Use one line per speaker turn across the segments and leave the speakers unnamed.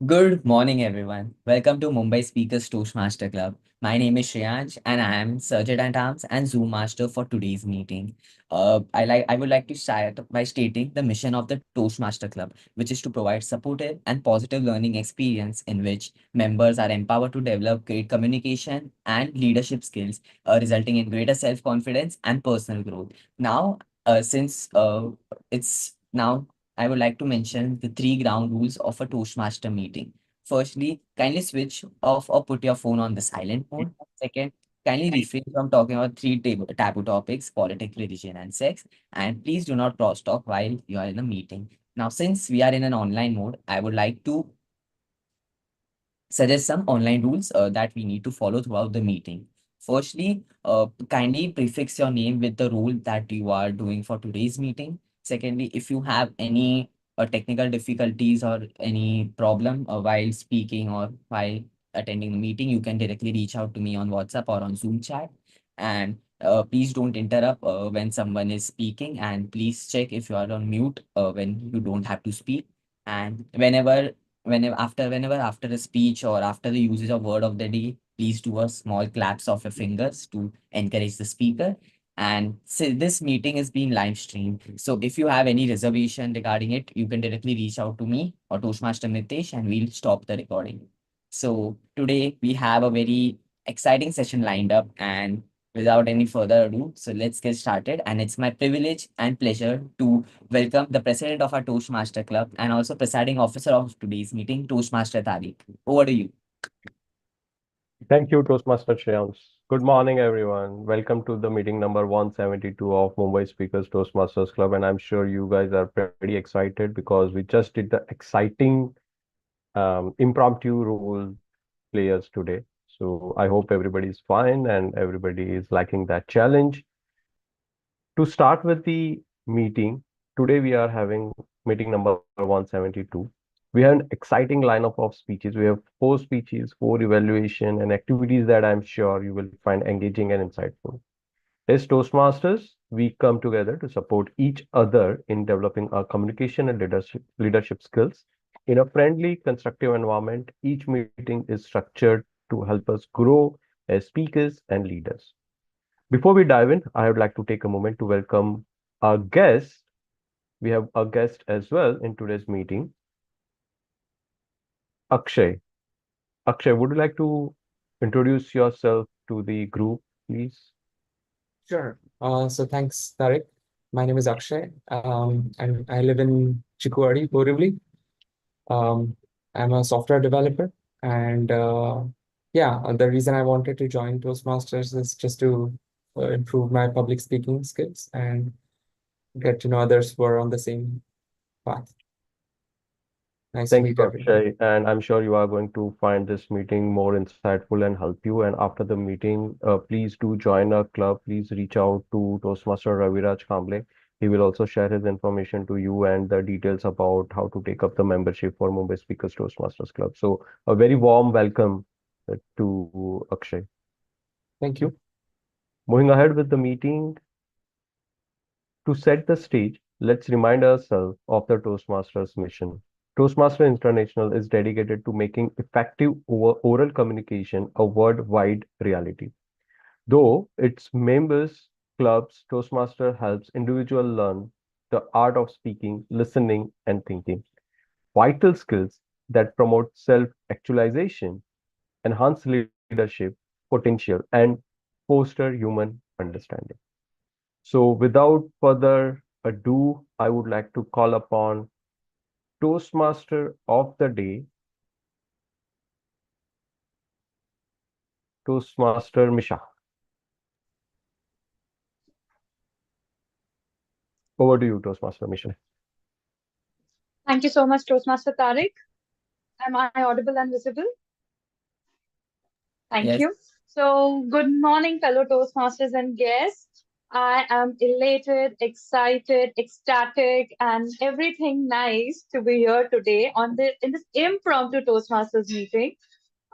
Good morning, everyone. Welcome to Mumbai Speakers Toastmaster Club. My name is Shreyansh, and I am Sergeant at Arms and Zoom Master for today's meeting. I would like to start by stating the mission of the Toastmaster Club, which is to provide supportive and positive learning experience in which members are empowered to develop great communication and leadership skills, resulting in greater self-confidence and personal growth. Since it's now I would like to mention the three ground rules of a Toastmaster meeting. Firstly, kindly switch off or put your phone on the silent mode. Second, kindly refrain from talking about taboo topics, politics, religion, and sex. And please do not cross talk while you are in a meeting. Now, since we are in an online mode, I would like to suggest some online rules that we need to follow throughout the meeting. Firstly, kindly prefix your name with the role that you are doing for today's meeting. Secondly, if you have any technical difficulties or any problem while speaking or while attending the meeting, you can directly reach out to me on WhatsApp or on Zoom chat. And please don't interrupt when someone is speaking, and please check if you are on mute when you don't have to speak. And whenever after a speech or after the usage of word of the day, please do a small claps of your fingers to encourage the speaker. And so this meeting is being live streamed, so if you have any reservation regarding it, you can directly reach out to me or Toastmaster Nitesh, and we'll stop the recording. So today we have a very exciting session lined up, and without any further ado, so let's get started. And it's my privilege and pleasure to welcome the president of our Toastmaster Club and also presiding officer of today's meeting, Toastmaster Tariq. Over to you.
Thank you, Toastmaster Shreyans. Good morning, everyone. Welcome to the meeting number 172 of Mumbai Speakers Toastmasters Club. And I'm sure you guys are pretty excited because we just did the exciting impromptu role players today. So I hope everybody is fine and everybody is liking that challenge. To start with the meeting, today we are having meeting number 172. We have an exciting lineup of speeches. We have four speeches, four evaluation and activities that I'm sure you will find engaging and insightful. As Toastmasters, we come together to support each other in developing our communication and leadership skills. In a friendly, constructive environment, each meeting is structured to help us grow as speakers and leaders. Before we dive in, I would like to take a moment to welcome our guest. We have a guest as well in today's meeting, Akshay. Akshay, would you like to introduce yourself to the group, please?
Sure. So thanks, Tariq. My name is Akshay, and I live in Chikuwadi, Borivali. Um, I'm a software developer, and the reason I wanted to join Toastmasters is just to improve my public speaking skills and get to know others who are on the same path. Nice to
Thank
meet
you,
everyone.
Akshay. And I'm sure you are going to find this meeting more insightful and help you. And after the meeting, please do join our club. Please reach out to Toastmaster Raviraj Kamble. He will also share his information to you and the details about how to take up the membership for Mumbai Speakers Toastmasters Club. So a very warm welcome to Akshay.
Thank you.
Moving ahead with the meeting, to set the stage, let's remind ourselves of the Toastmasters mission. Toastmaster International is dedicated to making effective oral communication a worldwide reality. Though its members clubs, Toastmaster helps individuals learn the art of speaking, listening, and thinking. Vital skills that promote self-actualization, enhance leadership potential, and foster human understanding. So, without further ado, I would like to call upon Toastmaster of the day, Toastmaster Misha. Over to you, Toastmaster Misha.
Thank you so much, Toastmaster Tariq. Am I audible and visible? Thank
Yes.
you. So, good morning, fellow Toastmasters and guests. I am elated, excited, ecstatic, and everything nice to be here today in this impromptu Toastmasters meeting.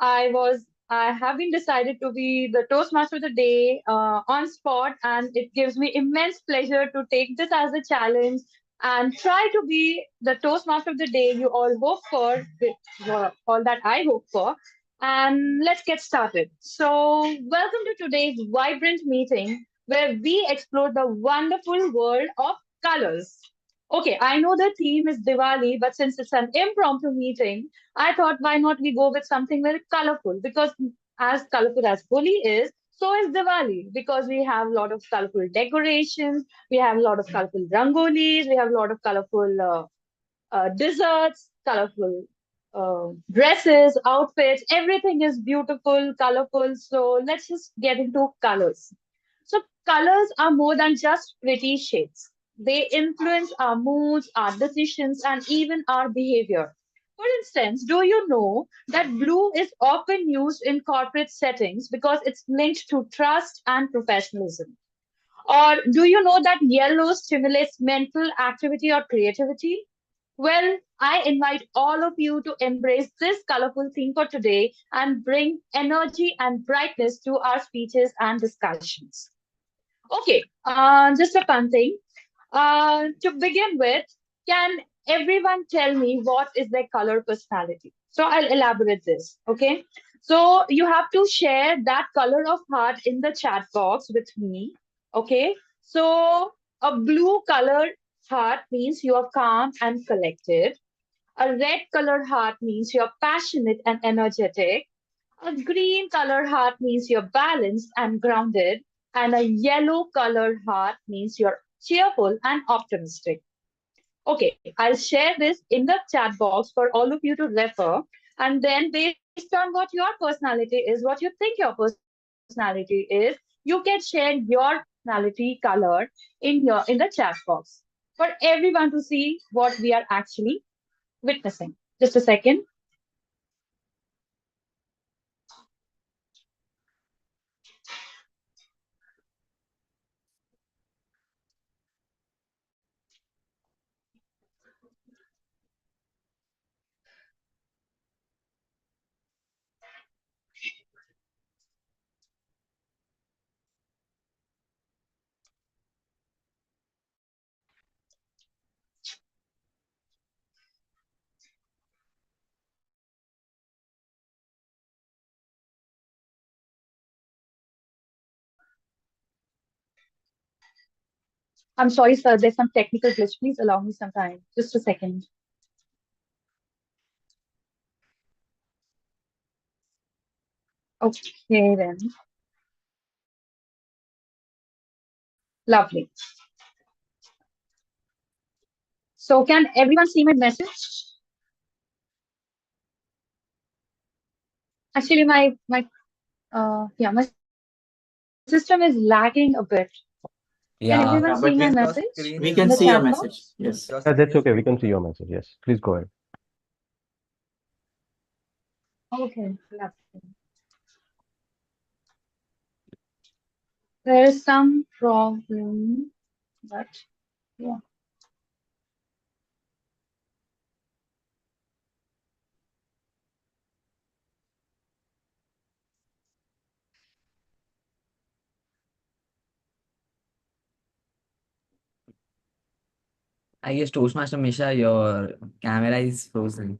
I have been decided to be the Toastmaster of the day on spot, and it gives me immense pleasure to take this as a challenge and try to be the Toastmaster of the day you all hope for, with all that I hope for. And let's get started. So, welcome to today's vibrant meeting where we explore the wonderful world of colors. Okay, I know the theme is Diwali, but since it's an impromptu meeting, I thought why not we go with something very colorful, because as colorful as Holi is, so is Diwali, because we have a lot of colorful decorations, we have a lot of colorful rangolis, we have a lot of colorful desserts, colorful dresses, outfits. Everything is beautiful, colorful. So let's just get into colors. So colors are more than just pretty shades. They influence our moods, our decisions, and even our behavior. For instance, do you know that blue is often used in corporate settings because it's linked to trust and professionalism? Or do you know that yellow stimulates mental activity or creativity? Well, I invite all of you to embrace this colorful theme for today and bring energy and brightness to our speeches and discussions. Okay, just a fun thing. To begin with, can everyone tell me what is their color personality? So I'll elaborate this. Okay. So you have to share that color of heart in the chat box with me. Okay. So a blue colored heart means you are calm and collected. A red colored heart means you're passionate and energetic. A green color heart means you're balanced and grounded, and a yellow color heart means you're cheerful and optimistic. Okay, I'll share this in the chat box for all of you to refer. And then, based on what your personality is, what you think your personality is, you can share your personality color in the chat box for everyone to see what we are actually witnessing. Just a second. I'm sorry, sir. There's some technical glitch. Please allow me some time. Just a second. Okay, then. Lovely. So, can everyone see my message? Actually, my system is lagging a bit. Can everyone see my
Yeah,
Yeah,
message
but
your
in the
screen
we
chat
is
can see your
box?
message. Yes.
your
Yeah,
screen
that's
is
okay. We
showing.
can see your message. Yes, please go ahead.
Okay, lovely. There is some problem, but yeah.
I guess Toastmaster Misha, your camera is frozen.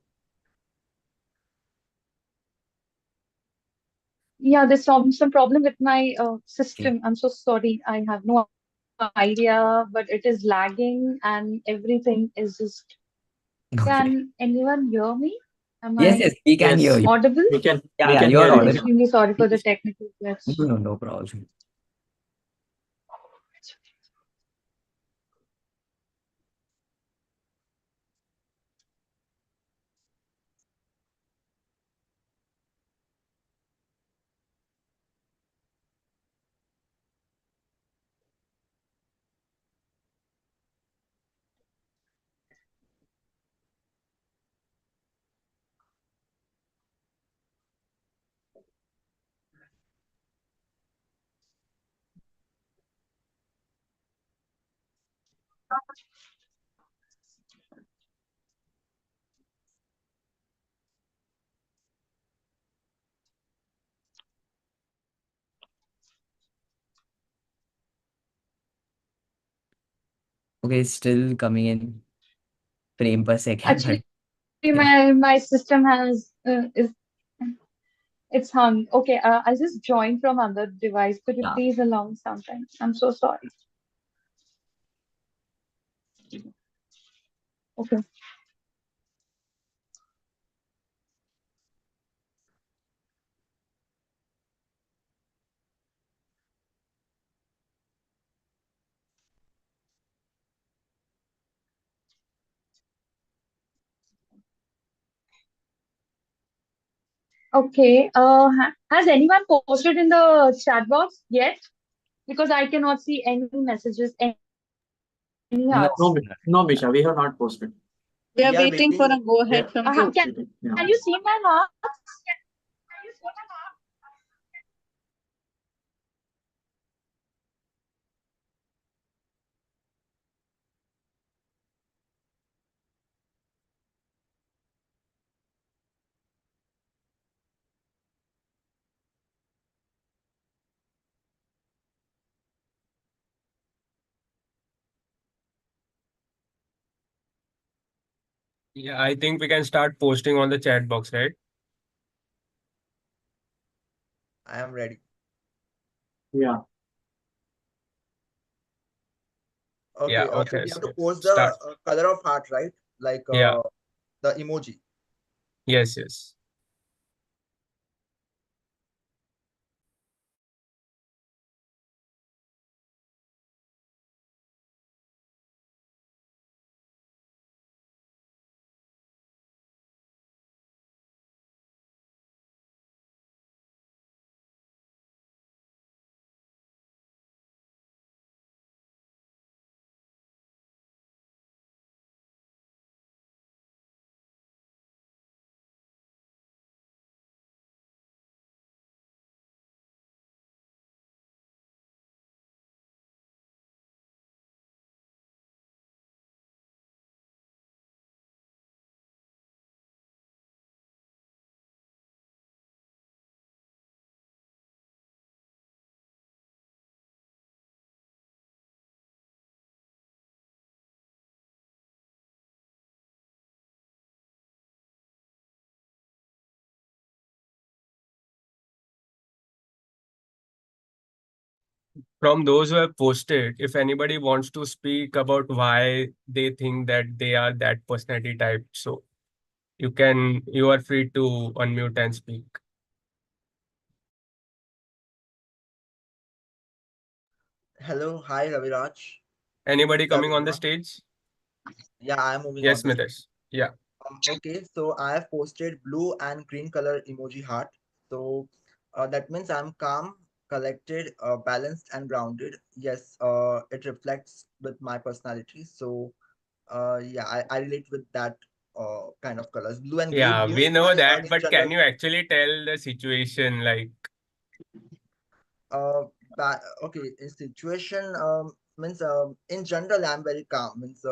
Yeah, there's some problem with my
Okay.
system. I'm so sorry. I have no idea, but it is lagging and everything is just.
Okay.
Can anyone hear me? Am
Yes,
I
yes, we can hear
Yes.
you.
audible?
Yeah,
We
yeah,
can
you're
hear
I'm
you.
audible.
extremely sorry for the technical glitch.
No, no, no problem. Okay, it's still coming in frame per second, but
Actually,
yeah.
my system has is it's hung. Okay, I'll just join from other device. Could you
Yeah.
please allow me some time? I'm so sorry. Okay. Okay. Has anyone posted in the chat box yet? Because I cannot see any messages, any
No,
hearts.
no, no, Misha, we have not posted.
We are
We are
waiting for a
waiting.
go
We
ahead
are
from
Can,
you.
waiting. Yeah.
can you see my hearts?
Yeah, I think we can start posting on the chat box, right?
I am ready.
Yeah.
Yeah,
Okay,
okay.
we have to
So
post the
start.
color of heart, right? Like
Yeah,
the emoji.
yes, yes. From those who have posted, if anybody wants to speak about why they think that they are that personality type, so you are free to unmute and speak.
Hello, hi Raviraj.
Anybody
Hello
coming on the
everyone.
stage?
Yeah, I am moving on
Yes,
this.
Mitesh. Yeah.
Okay, so I have posted blue and green color emoji heart. So that means I'm calm, collected, balanced, and grounded. Yes, it reflects with my personality. So yeah, I relate with that kind of colors. Blue and green.
Yeah,
Blue
we
is
know
my
that,
in
but can
general.
you actually tell the situation like
uh okay, in situation, means in general I'm very calm. Means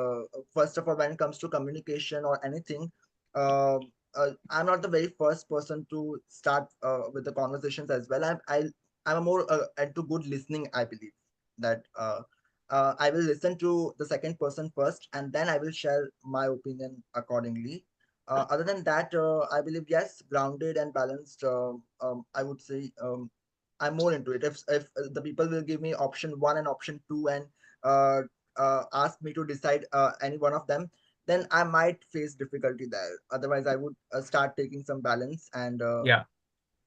first of all, when it comes to communication or anything, I'm not the very first person to start with the conversations as well. I'm a more into good listening. I believe that I will listen to the second person first, and then I will share my opinion accordingly. Other than that, I believe yes, grounded and balanced. I would say I'm more into it. If the people will give me option one and option two, and uh, ask me to decide any one of them, then I might face difficulty there. Otherwise, I would start taking some balance and
yeah.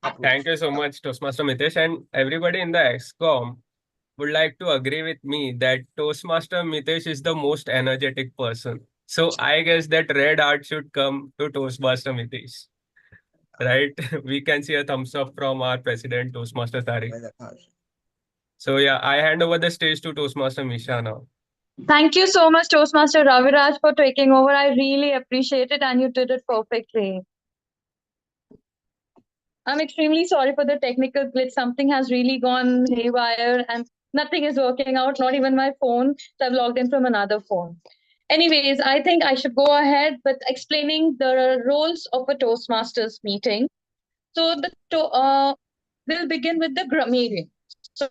Thank
approach.
you so
Yeah.
much, Toastmaster Mitesh, and everybody in the XCOM would like to agree with me that Toastmaster Mitesh is the most energetic person. So I guess that red heart should come to Toastmaster Mitesh, right? We can see a thumbs up from our president, Toastmaster Tariq.
Well, Akash.
So yeah, I hand over the stage to Toastmaster Misha now.
Thank you so much, Toastmaster Raviraj, for taking over. I really appreciate it, and you did it perfectly. I'm extremely sorry for the technical glitch. Something has really gone haywire and nothing is working out, not even my phone. So I've logged in from another phone. Anyways, I think I should go ahead with explaining the roles of a Toastmasters meeting. So we'll begin with the grammarian. So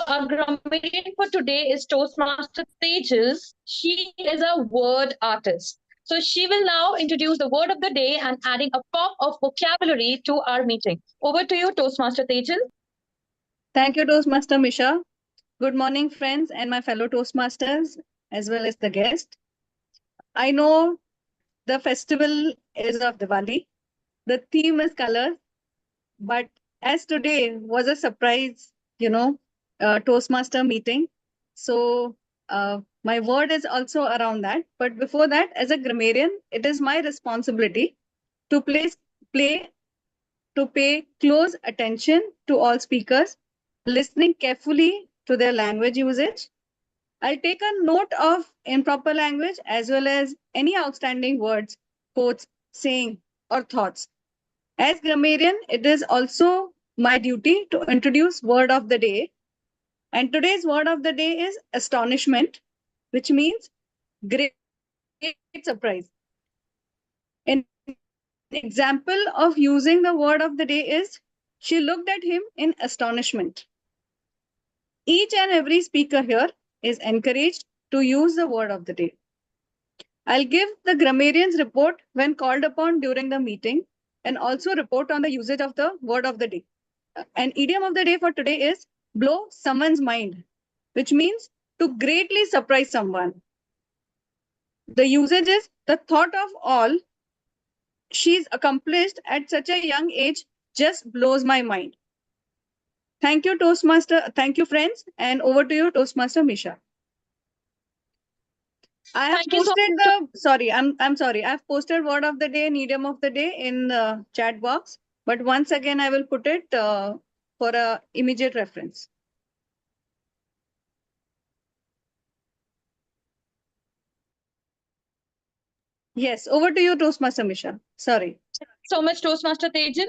our grammarian for today is Toastmaster Tejas. She is a word artist. So she will now introduce the word of the day and adding a pop of vocabulary to our meeting. Over to you, Toastmaster Tejas.
Thank you, Toastmaster Misha. Good morning, friends, and my fellow Toastmasters, as well as the guest. I know the festival is of Diwali. The theme is colors, but as today was a surprise, Toastmaster meeting. So my word is also around that. But before that, as a grammarian, it is my responsibility to play to pay close attention to all speakers, listening carefully to their language usage. I'll take a note of improper language as well as any outstanding words, quotes, saying, or thoughts. As grammarian, it is also my duty to introduce word of the day. And today's word of the day is astonishment, which means great surprise. An example of using the word of the day is she looked at him in astonishment. Each and every speaker here is encouraged to use the word of the day. I'll give the grammarian's report when called upon during the meeting and also report on the usage of the word of the day. An idiom of the day for today is blow someone's mind, which means to greatly surprise someone. The usage is the thought of all she's accomplished at such a young age just blows my mind. Thank you, Toastmaster. Thank you, friends. And over to you, Toastmaster Misha. I have
Thank you so
posted
much.
the sorry, I'm sorry. I've posted word of the day and idiom of the day in the chat box. But once again, I will put it for a immediate reference. Yes, over to you, Toastmaster Misha. Sorry.
So much, Toastmaster Tejas.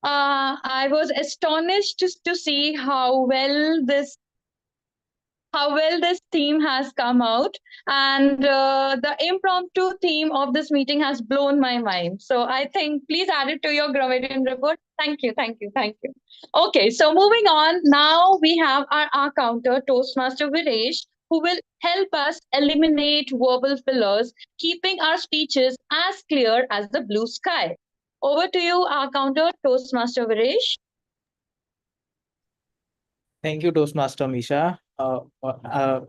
I was astonished to see how well this theme has come out, and the impromptu theme of this meeting has blown my mind. So I think please add it to your grammarian report. Thank you, thank you, thank you. Okay, so moving on, now we have our counter, Toastmaster Viresh, who will help us eliminate verbal fillers, keeping our speeches as clear as the blue sky. Over to you, our counter, Toastmaster Viresh.
Thank you, Toastmaster Misha. Hello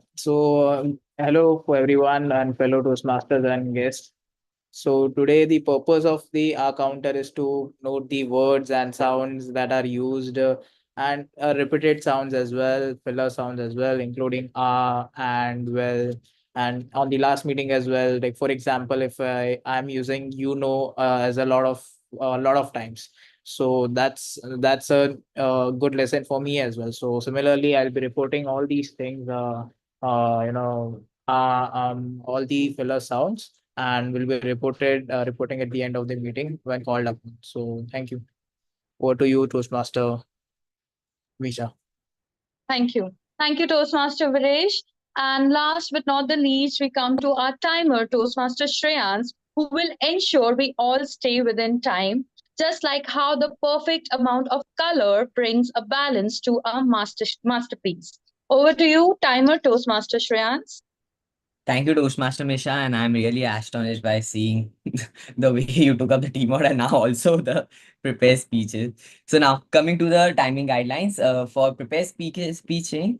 for everyone and fellow Toastmasters and guests. So today the purpose of the R counter is to note the words and sounds that are used and repeated sounds as well, filler sounds as well, including and well. And on the last meeting as well, like for example, if I'm using as a lot of times, so that's a good lesson for me as well. So similarly, I'll be reporting all these things, all the filler sounds, and will be reporting at the end of the meeting when called up. So thank you. Over to you, Toastmaster Misha.
Thank you. Thank you, Toastmaster Viresh. And last but not the least, we come to our timer, Toastmaster Shreyans, who will ensure we all stay within time, just like how the perfect amount of color brings a balance to a masterpiece. Over to you, timer, Toastmaster Shreyans.
Thank you, Toastmaster Misha, and I'm really astonished by seeing the way you took up the team mode and now also the prepare speeches. So now coming to the timing guidelines for prepare speeches, the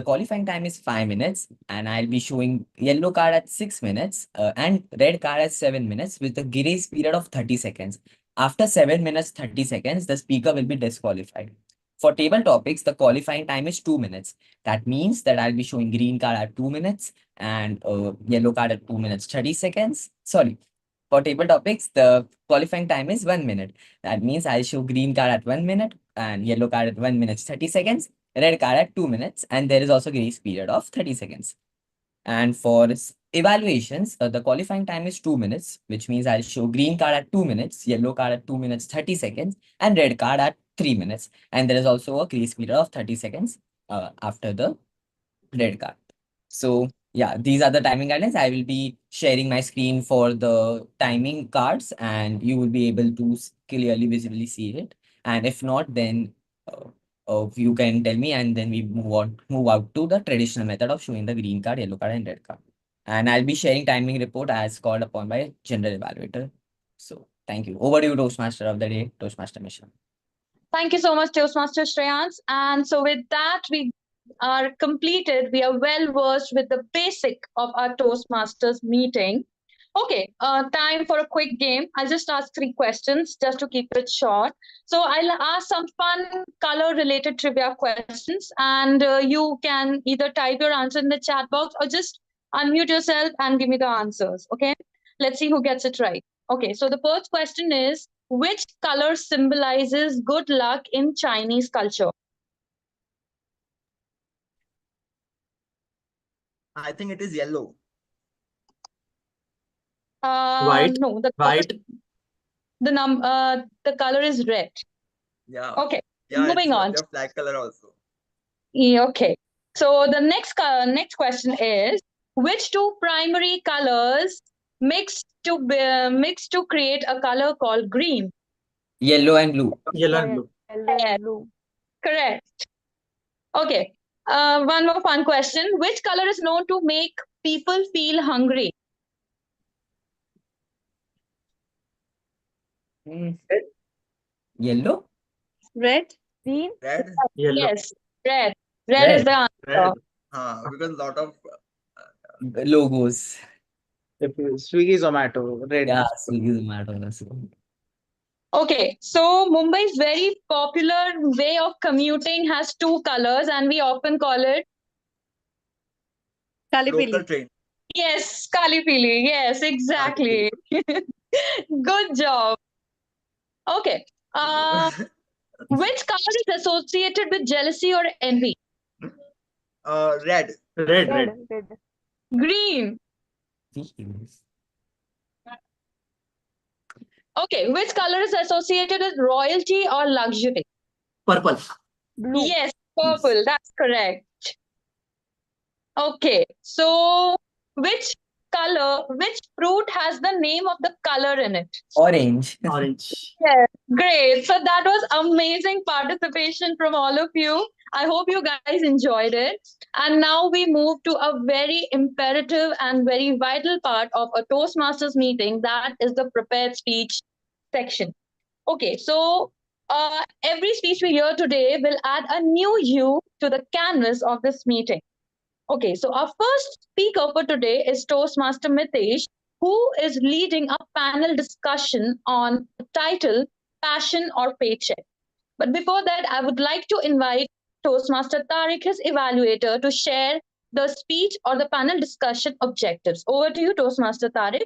qualifying time is 5 minutes, and I'll be showing yellow card at 6 minutes and red card at 7 minutes with a grace period of 30 seconds. After 7 minutes 30 seconds, the speaker will be disqualified. For table topics, the qualifying time is 2 minutes. That means that I'll be showing green card at 2 minutes and yellow card at 2 minutes 30 seconds. Sorry. For table topics, the qualifying time is 1 minute. That means I'll show green card at 1 minute and yellow card at 1 minute 30 seconds, red card at 2 minutes, and there is also grace period of 30 seconds. And for evaluations, the qualifying time is 2 minutes, which means I'll show green card at 2 minutes, yellow card at 2 minutes 30 seconds, and red card at 3 minutes. And there is also a grace period of 30 seconds after the red card. So yeah, these are the timing guidelines. I will be sharing my screen for the timing cards, and you will be able to clearly visibly see it. And if not, then You can tell me, and then we move out to the traditional method of showing the green card, yellow card, and red card. And I'll be sharing timing report as called upon by general evaluator. So thank you. Over to you, Toastmaster of the day, Toastmaster Misha.
Thank you so much, Toastmaster Shreyans. And so with that, we are completed. We are well versed with the basic of our Toastmasters meeting. Okay, time for a quick game. I'll just ask 3 questions just to keep it short. So I'll ask some fun color-related trivia questions, and you can either type your answer in the chat box or just unmute yourself and give me the answers. Okay, let's see who gets it right. Okay, so the first question is, which color symbolizes good luck in Chinese culture?
I think it is yellow.
White.
No,
White.
the color is red.
Yeah.
Okay,
Yeah,
moving on.
their flag color also.
Yeah, okay. So the next question is, which two primary colors mix to create a color called green?
Yellow and blue.
Yellow and blue.
Yes, correct. Okay. One more fun question. Which color is known to make people feel hungry?
Yellow?
Red?
Green?
Red.
Yellow.
Yes, red. Red is the answer.
Red.
Because lot of
Logos.
Swiggy, Zomato, red.
Yeah, Swiggy, Zomato.
Okay, so Mumbai's very popular way of commuting has two colors, and we often call it
local
Kalipili.
train.
yes, Kali Pili. Yes, exactly. Good job. Okay. Which color is associated with jealousy or envy?
Red.
Red.
Green. Okay, which color is associated with royalty or luxury?
Purple.
Yes, purple. That's correct. Okay, so which fruit has the name of the color in it?
Orange.
Orange.
Yes, great. So that was amazing participation from all of you. I hope you guys enjoyed it. And now we move to a very imperative and very vital part of a Toastmasters meeting, that is the prepared speech section. Okay, so every speech we hear today will add a new hue to the canvas of this meeting. Okay, so our first speaker for today is Toastmaster Mitesh, who is leading a panel discussion on the title Passion or Paycheck. But before that, I would like to invite Toastmaster Tariq, his evaluator, to share the speech or the panel discussion objectives. Over to you, Toastmaster Tariq.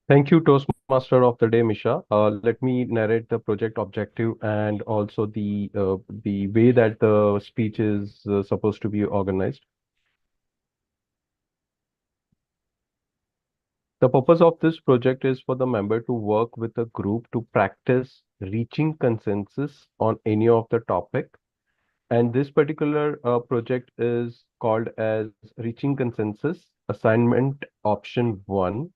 Thank you, Toastmaster of the day, Misha. Let me narrate the project objective and also the way that the speech is supposed to be organized. The purpose of this project is for the member to work with a group to practice reaching consensus on any of the topic. And this particular project is called as Reaching Consensus Assignment Option 1.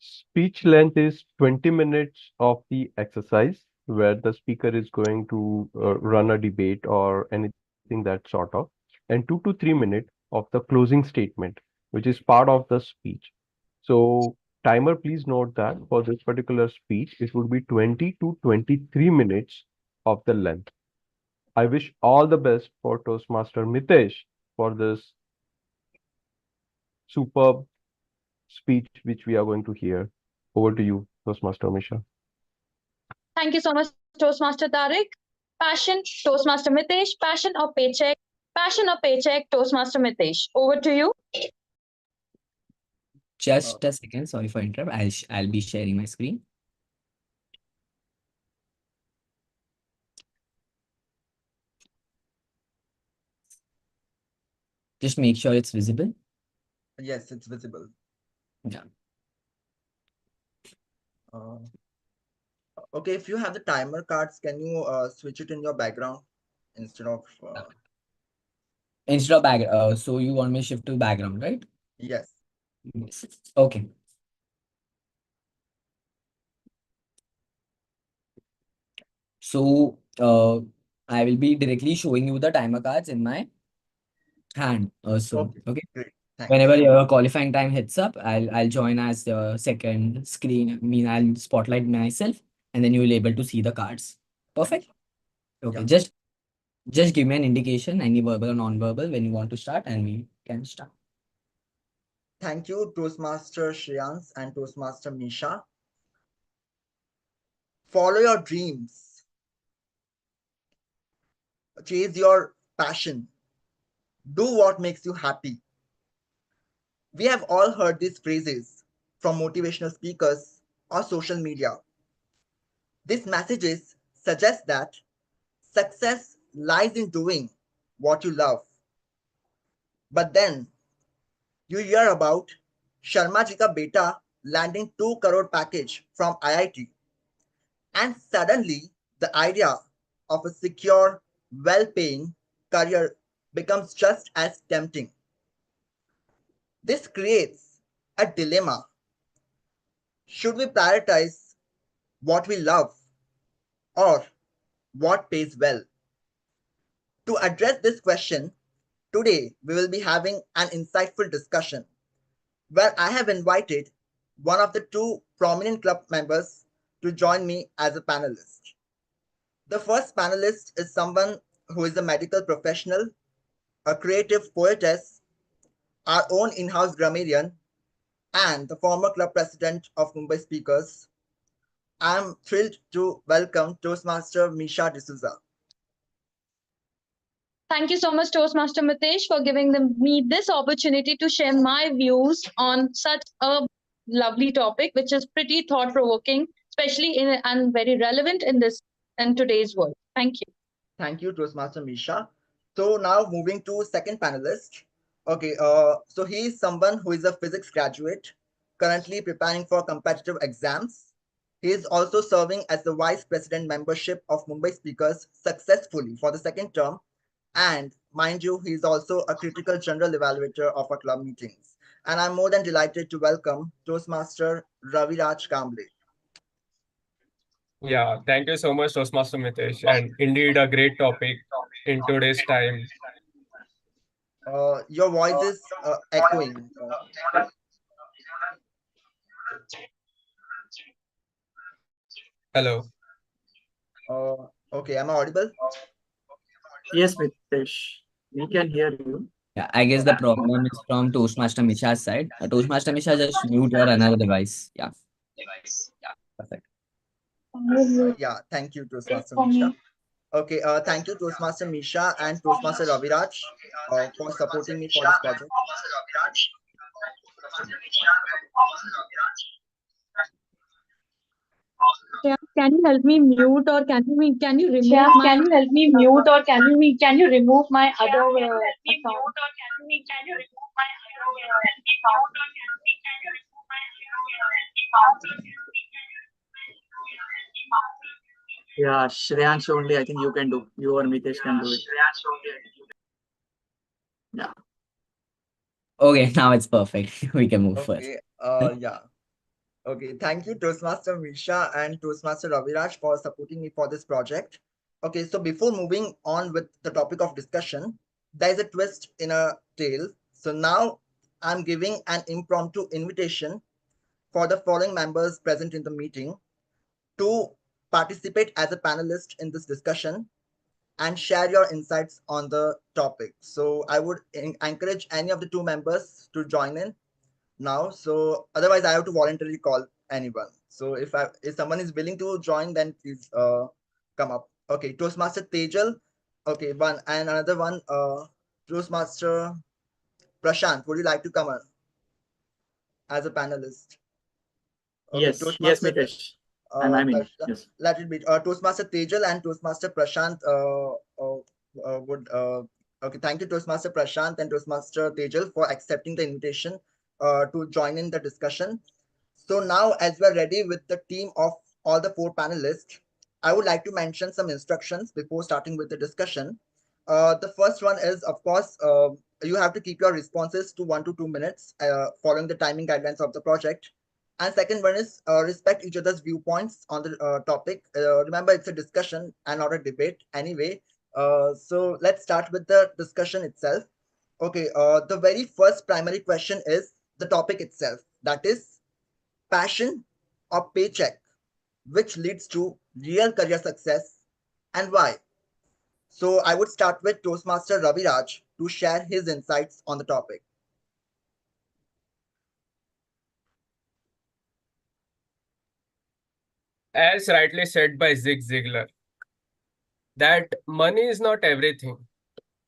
Speech length is 20 minutes of the exercise where the speaker is going to run a debate or anything that sort of, and 2 to 3 minutes of the closing statement, which is part of the speech. So timer, please note that for this particular speech, it would be 20 to 23 minutes of the length. I wish all the best for Toastmaster Mitesh for this superb speech which we are going to hear. Over to you, Toastmaster Misha.
Thank you so much, Toastmaster Tariq. Passion, Toastmaster Mitesh. Passion or paycheck? Passion or paycheck, Toastmaster Mitesh. Over to you.
Just a second. Sorry for interrupt. I'll be sharing my screen. Just make sure it's visible.
Yes, it's visible.
Yeah.
Okay, if you have the timer cards, can you switch it in your background instead of
Instead of background, so you want me to shift to background, right?
yes.
Yes. Okay. So I will be directly showing you the timer cards in my hand soon.
Okay,
Okay.
great. Thanks.
Whenever your qualifying time hits up, I'll join as the second screen. I mean, I'll spotlight myself, and then you will able to see the cards. Perfect. Okay.
Yeah.
Just give me an indication, any verbal or non-verbal, when you want to start, and we can start.
Thank you, Toastmaster Shreyans and Toastmaster Misha. Follow your dreams, chase your passion, do what makes you happy. We have all heard these phrases from motivational speakers or social media. These messages suggest that success lies in doing what you love. But then you hear about Sharma ji ka beta landing 2 crore package from IIT, and suddenly the idea of a secure, well-paying career becomes just as tempting. This creates a dilemma. Should we prioritize what we love or what pays well? To address this question, today we will be having an insightful discussion where I have invited one of the two prominent club members to join me as a panelist. The first panelist is someone who is a medical professional, a creative poetess, our own in-house grammarian, and the former club president of Mumbai Speakers. I am thrilled to welcome Toastmaster Misha D'Souza.
Thank you so much, Toastmaster Mitesh, for giving me this opportunity to share my views on such a lovely topic, which is pretty thought provoking, especially and very relevant in today's world. Thank you.
Thank you, Toastmaster Misha. So now moving to second panelist. Okay, so he is someone who is a physics graduate, currently preparing for competitive exams. He is also serving as the vice president membership of Mumbai Speakers successfully for the second term. And mind you, he is also a critical general evaluator of our club meetings. And I'm more than delighted to welcome Toastmaster Raviraj Kamble.
Yeah, thank you so much, Toastmaster Mitesh, and indeed a great topic in today's time.
Your voice is echoing.
Hello.
Okay, am I audible?
Yes, Mitesh, we can hear you.
Yeah, I guess the problem is from Toastmaster Misha's side. Toastmaster Misha, just mute your another device. Yeah. Perfect.
Yeah, thank you, Toastmaster Misha. Okay, thank you, Toastmaster Misha and Toastmaster Raviraj, for supporting me for this project.
Can you help me mute, or can you remove
Shyam,
my
can you help me mute, or can you remove my other account? Yeah, Shreyansh only. I think you can do. You or Mitesh can do it. Yeah.
Okay, now it's perfect. We can move further.
Okay, yeah. Okay, thank you, Toastmaster Misha and Toastmaster Raviraj, for supporting me for this project. Okay, so before moving on with the topic of discussion, there is a twist in a tale. So now I'm giving an impromptu invitation for the following members present in the meeting to participate as a panelist in this discussion and share your insights on the topic. So I would encourage any of the two members to join in now. So otherwise, I have to voluntarily call anyone. So if someone is willing to join, then please come up. Okay, Toastmaster Tejal. Okay, one and another one. Toastmaster Prashant. Would you like to come on as a panelist? Okay,
Yes,
Toastmaster.
Mitesh. I'm in. Yes.
Let it be. Toastmaster Tejal and Toastmaster Prashant would. Okay, thank you, Toastmaster Prashant and Toastmaster Tejal, for accepting the invitation to join in the discussion. So now, as we're ready with the team of all the four panelists, I would like to mention some instructions before starting with the discussion. The first one is, of course, you have to keep your responses to 1 to 2 minutes, following the timing guidelines of the project. And second one is respect each other's viewpoints on the topic. Remember, it's a discussion and not a debate anyway. So let's start with the discussion itself. Okay, the very first primary question is the topic itself. That is passion or paycheck, which leads to real career success and why. So I would start with Toastmaster Ravi Raj to share his insights on the topic.
As rightly said by Zig Ziglar, that money is not everything,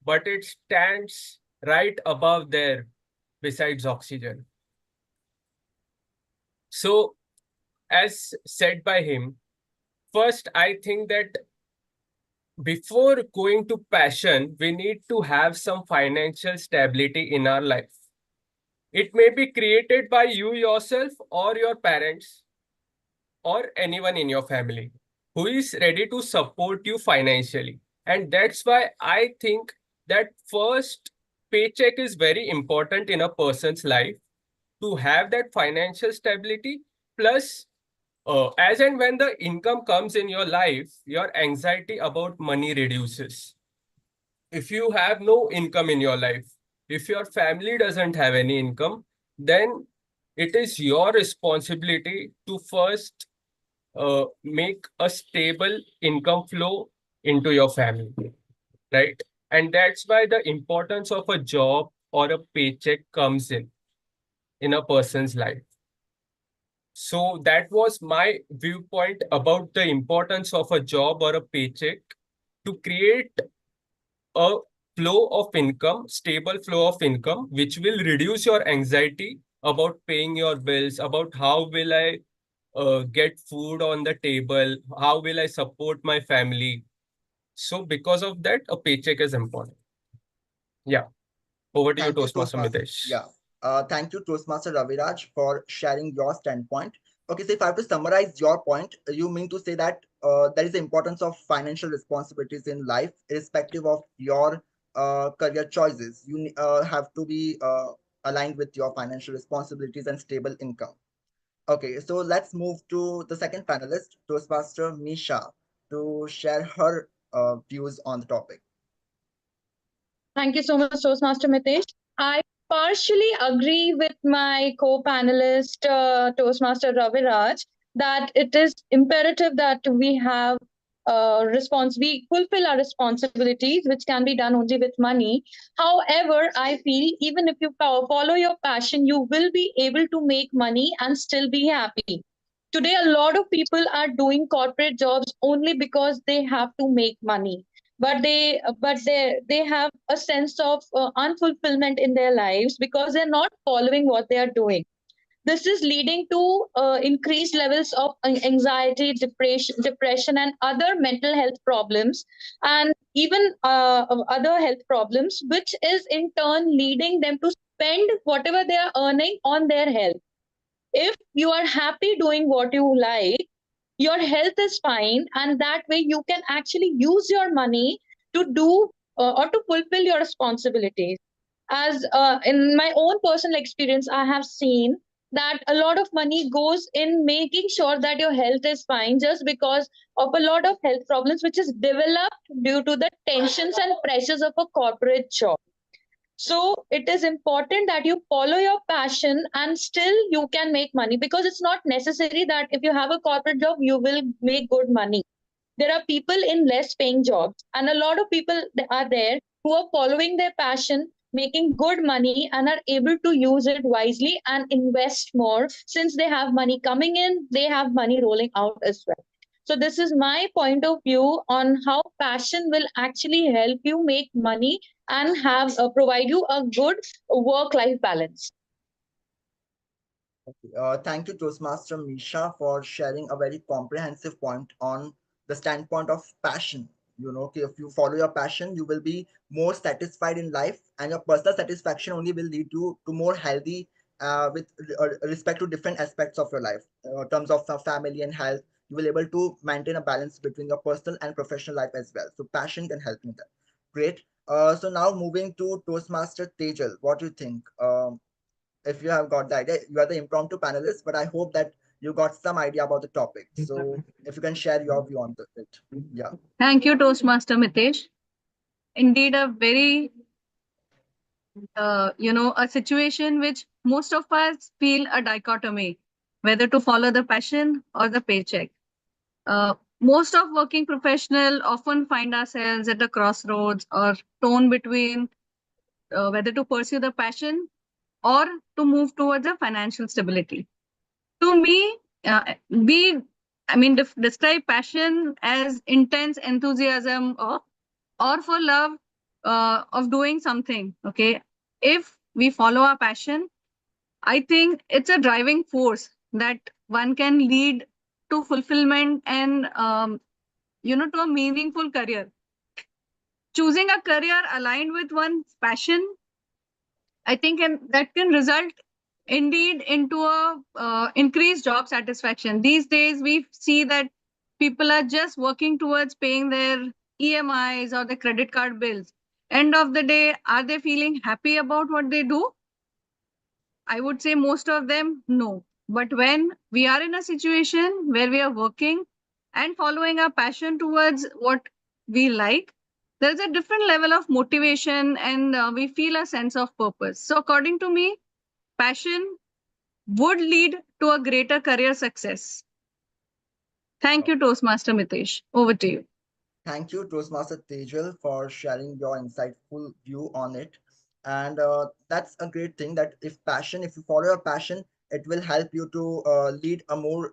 but it stands right above there besides oxygen. So, as said by him, first, I think that before going to passion, we need to have some financial stability in our life. It may be created by you yourself or your parents or anyone in your family who is ready to support you financially. And that's why I think that first paycheck is very important in a person's life to have that financial stability. Plus, as and when the income comes in your life, your anxiety about money reduces. If you have no income in your life, if your family doesn't have any income, then it is your responsibility to first make a stable income flow into your family, right? And that's why the importance of a job or a paycheck comes in a person's life. So that was my viewpoint about the importance of a job or a paycheck to create a flow of income, stable flow of income, which will reduce your anxiety about paying your bills, about how will I get food on the table, how will I support my family. So because of that, a paycheck is important. Yeah. Over to you,
Thank you,
Toastmaster
Toastmaster.
Mitesh.
Yeah. Thank you, Toastmaster Raviraj, for sharing your standpoint. Okay, so if I have to summarize your point, you mean to say that there is the importance of financial responsibilities in life, irrespective of your career choices. You have to be aligned with your financial responsibilities and stable income. Okay, so let's move to the second panelist, Toastmaster Misha, to share her views on the topic.
Thank you so much, Toastmaster Mitesh. I partially agree with my co-panelist, Toastmaster Raviraj, that it is imperative that we have we fulfill our responsibilities, which can be done only with money. However, I feel even if you follow your passion, you will be able to make money and still be happy. Today, a lot of people are doing corporate jobs only because they have to make money, but they have a sense of unfulfillment in their lives because they're not following what they are doing. This is leading to increased levels of anxiety, depression, and other mental health problems, and even other health problems, which is in turn leading them to spend whatever they are earning on their health. If you are happy doing what you like, your health is fine, and that way you can actually use your money to do or to fulfill your responsibilities. As in my own personal experience, I have seen that a lot of money goes in making sure that your health is fine just because of a lot of health problems which is developed due to the tensions and pressures of a corporate job. So it is important that you follow your passion and still you can make money, because it's not necessary that if you have a corporate job, you will make good money. There are people in less paying jobs, and a lot of people are there who are following their passion, making good money, and are able to use it wisely and invest more. Since they have money coming in, they have money rolling out as well. So this is my point of view on how passion will actually help you make money and have provide you a good work life balance.
Thank you, Toastmaster Misha, for sharing a very comprehensive point on the standpoint of passion. You know, okay, if you follow your passion, you will be more satisfied in life, and your personal satisfaction only will lead you to more healthy with respect to different aspects of your life. In terms of family and health, you will able to maintain a balance between your personal and professional life as well. So passion can help in that. Great. So now moving to Toastmaster Tejal, what do you think? if you have got the idea. You are the impromptu panelist, but I hope that you got some idea about the topic. So if you can share your view on it. Yeah.
Thank you, Toastmaster Mitesh. Indeed, a very, a situation which most of us feel a dichotomy, whether to follow the passion or the paycheck. Most of working professional often find ourselves at a crossroads or torn between whether to pursue the passion or to move towards a financial stability. To me, describe passion as intense enthusiasm or for love of doing something. Okay. If we follow our passion, I think it's a driving force that one can lead to fulfillment and, to a meaningful career. Choosing a career aligned with one's passion, I think that can result indeed into a increased job satisfaction. These days, we see that people are just working towards paying their EMIs or the credit card bills. End of the day, are they feeling happy about what they do? I would say most of them, no. But when we are in a situation where we are working and following our passion towards what we like, there's a different level of motivation and we feel a sense of purpose. So, according to me, passion would lead to a greater career success. Thank you, Toastmaster Mitesh. Over to you.
Thank you, Toastmaster Tejal, for sharing your insightful view on it. And that's a great thing that if you follow your passion, it will help you to lead a more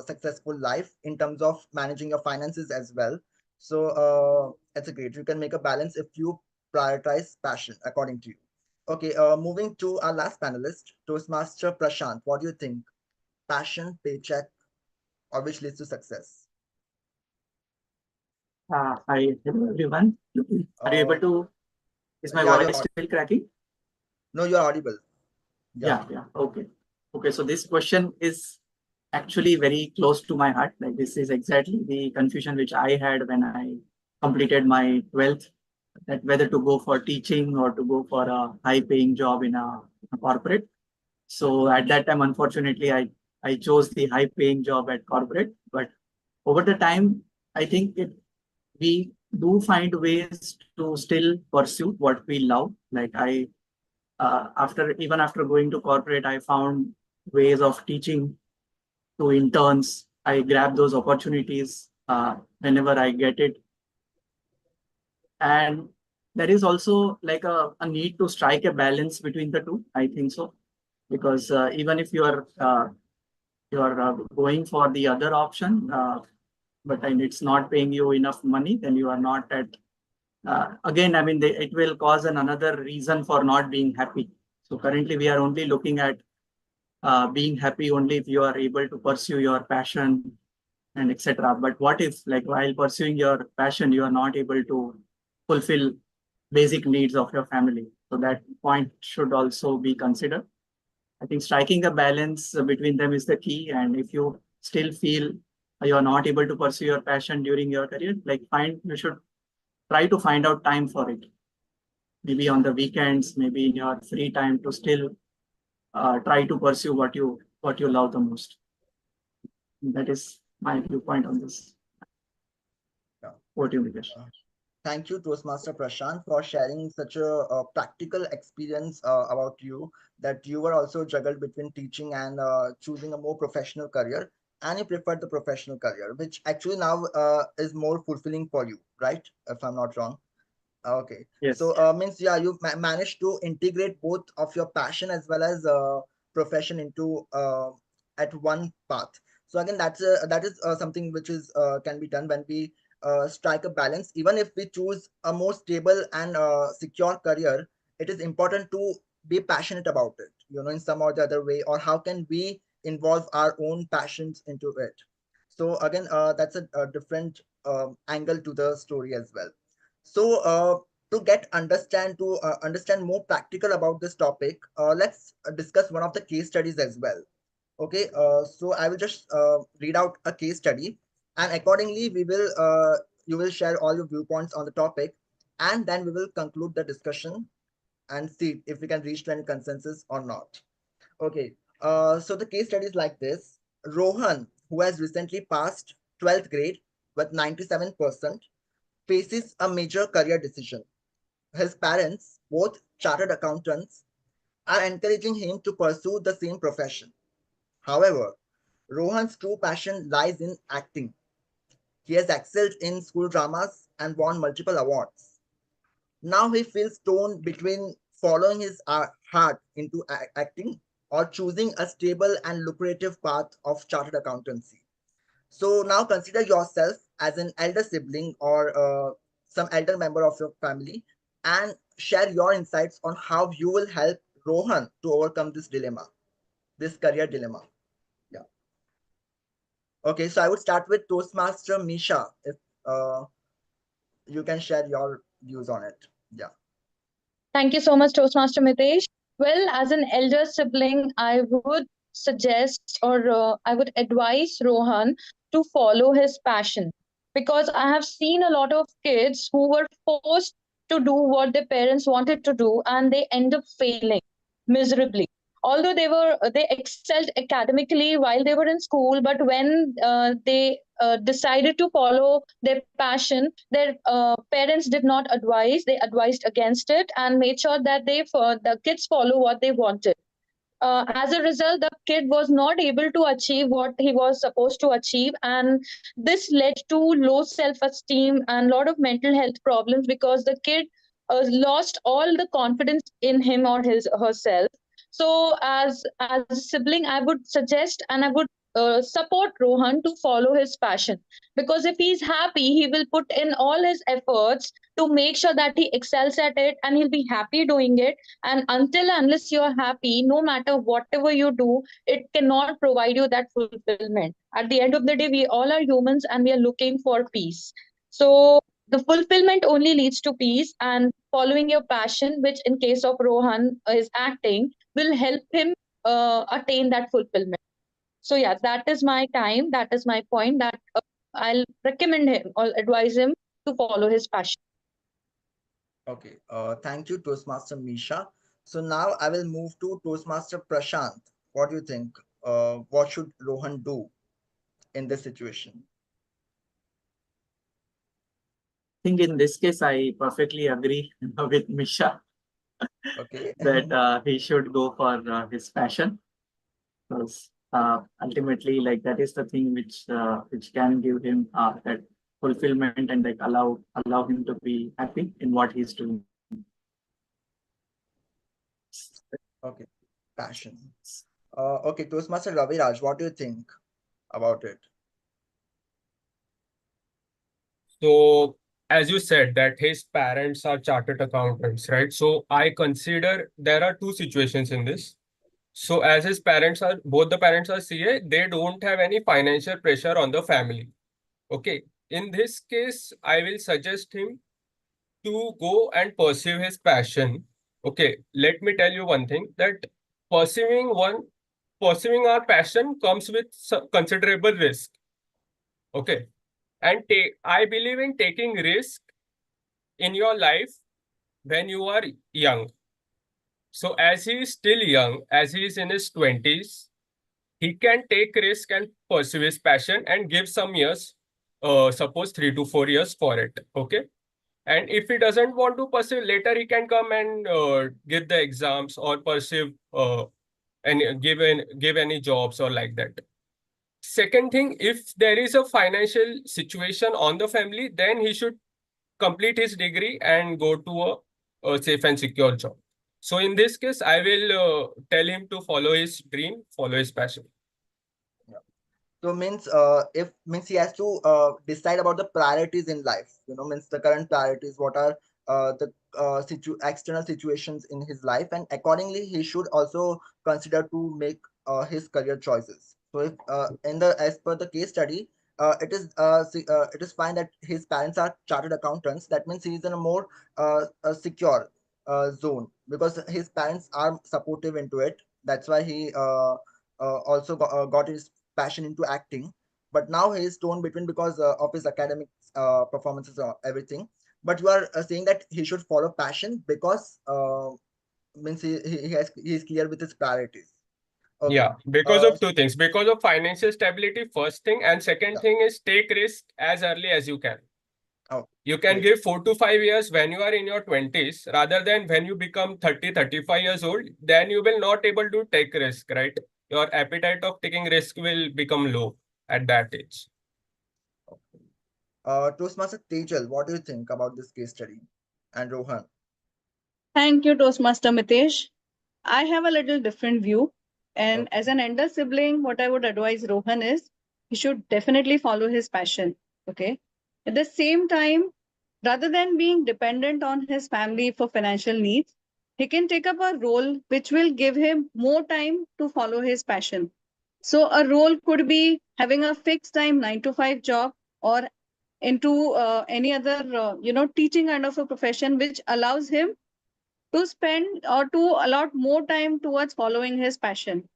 successful life in terms of managing your finances as well. So it's a great. You can make a balance if you prioritize passion, according to you. Okay, moving to our last panelist, Toastmaster Prashant. What do you think? Passion, paycheck, or which leads to success?
Hi, hello everyone. Are you able to? Is my
Yeah,
voice still cracking?
No, you're audible.
Yeah, yeah. Okay. Okay. So this question is actually very close to my heart. Like this is exactly the confusion which I had when I completed my 12th, that whether to go for teaching or to go for a high-paying job in a corporate. So at that time, unfortunately, I chose the high-paying job at corporate. But over the time, I think we do find ways to still pursue what we love. Like after going to corporate, I found ways of teaching to interns. I grab those opportunities whenever I get it. And there is also like a need to strike a balance between the two. I think so, because even if you are going for the other option, but and it's not paying you enough money, then you are not at. Again, I mean, it will cause another reason for not being happy. So currently, we are only looking at being happy only if you are able to pursue your passion and etc. But what if, like, while pursuing your passion, you are not able to fulfill basic needs of your family? So that point should also be considered. I think striking a balance between them is the key. And if you still feel you are not able to pursue your passion during your career, like you should try to find out time for it. Maybe on the weekends, maybe in your free time, to still try to pursue what you love the most. That is my viewpoint on this.
Yeah.
What do you, Mitesh?
Thank you, Toastmaster Prashant, for sharing such a practical experience about you, that you were also juggled between teaching and choosing a more professional career, and you preferred the professional career, which actually now is more fulfilling for you, right? If I'm not wrong. Okay.
Yes.
So means yeah, you managed to integrate both of your passion as well as profession into at one path. So again, that is something which is can be done when we strike a balance. Even if we choose a more stable and secure career, it is important to be passionate about it. You know, in some or the other way, or how can we involve our own passions into it? So again, that's a different angle to the story as well. So to get understand more practical about this topic, let's discuss one of the case studies as well. Okay, so I will just read out a case study, and accordingly we will you will share all your viewpoints on the topic, and then we will conclude the discussion and see if we can reach to any consensus or not. Okay. So the case study is like this. Rohan, who has recently passed 12th grade with 97%, faces a major career decision. His parents, both chartered accountants, are encouraging him to pursue the same profession. However, Rohan's true passion lies in acting. He has excelled in school dramas and won multiple awards. Now he feels torn between following his heart into acting or choosing a stable and lucrative path of chartered accountancy. So now consider yourself as an elder sibling or some elder member of your family and share your insights on how you will help Rohan to overcome this dilemma, this career dilemma. Yeah. Okay, so I would start with Toastmaster Misha, if uh, you can share your views on it. Yeah.
Thank you so much, Toastmaster Mitesh. Well, as an elder sibling, I would suggest or I would advise Rohan to follow his passion because I have seen a lot of kids who were forced to do what their parents wanted to do and they end up failing miserably. Although they excelled academically while they were in school, but when they decided to follow their passion, their parents did not advise. They advised against it and made sure that the kids follow what they wanted. As a result, the kid was not able to achieve what he was supposed to achieve, and this led to low self-esteem and a lot of mental health problems because the kid lost all the confidence in him or his herself. So, as a sibling, I would suggest and I would support Rohan to follow his passion because if he's happy, he will put in all his efforts to make sure that he excels at it and he'll be happy doing it, and until unless you're happy, no matter whatever you do, it cannot provide you that fulfillment. At the end of the day, we all are humans and we are looking for peace. So the fulfillment only leads to peace, and following your passion, which in case of Rohan is acting, will help him attain that fulfillment. So yeah, that is my time. That is my point. That I'll recommend him or advise him to follow his passion.
Okay. Thank you, Toastmaster Misha. So now I will move to Toastmaster Prashant. What do you think? What should Rohan do in this situation?
I think in this case, I perfectly agree with Misha
Okay.
that he should go for his passion because ultimately, like that is the thing which can give him that fulfillment and like allow him to be happy in what he's doing.
Okay. Passion. Okay, Toastmaster Raviraj, what do you think about it?
So, as you said, that his parents are chartered accountants, right? So, I consider there are two situations in this. So, as his parents are, both the parents are CA, they don't have any financial pressure on the family. Okay. In this case, I will suggest him to go and pursue his passion. Okay. Let me tell you one thing that pursuing our passion comes with considerable risk. Okay. And I believe in taking risk in your life when you are young. So as he is still young, as he is in his 20s, he can take risk and pursue his passion and give some years, suppose 3 to 4 years for it. Okay. And if he doesn't want to pursue later, he can come and give the exams or pursue and give any jobs or like that. Second thing, if there is a financial situation on the family, then he should complete his degree and go to a safe and secure job. So in this case, I will tell him to follow his dream, follow his passion.
So means if means he has to decide about the priorities in life, means the current priorities, what are the external situations in his life, and accordingly he should also consider to make his career choices. So if in the as per the case study, it is fine that his parents are chartered accountants. That means he is in a more secure zone because his parents are supportive into it. That's why he also got his passion into acting, but now he is torn between because of his academic performances or everything. But you are saying that he should follow passion because means he is clear with his priorities. Okay.
Yeah, because of two things. Because of financial stability, first thing, and second
Yeah.
thing is take risk as early as you can.
Oh,
You can
great.
give 4 to 5 years when you are in your 20s, rather than when you become 30, 35 years old, then you will not able to take risk, right? Your appetite of taking risk will become low at that age.
Okay. Toastmaster Tejal, what do you think about this case study? And Rohan?
Thank you, Toastmaster Mitesh. I have a little different view. And
Okay.
as an elder sibling, what I would advise Rohan is he should definitely follow his passion. Okay. At the same time, rather than being dependent on his family for financial needs, he can take up a role which will give him more time to follow his passion. So a role could be having a fixed time 9 to 5 job, or into any other teaching kind of a profession which allows him to spend or to allot more time towards following his passion.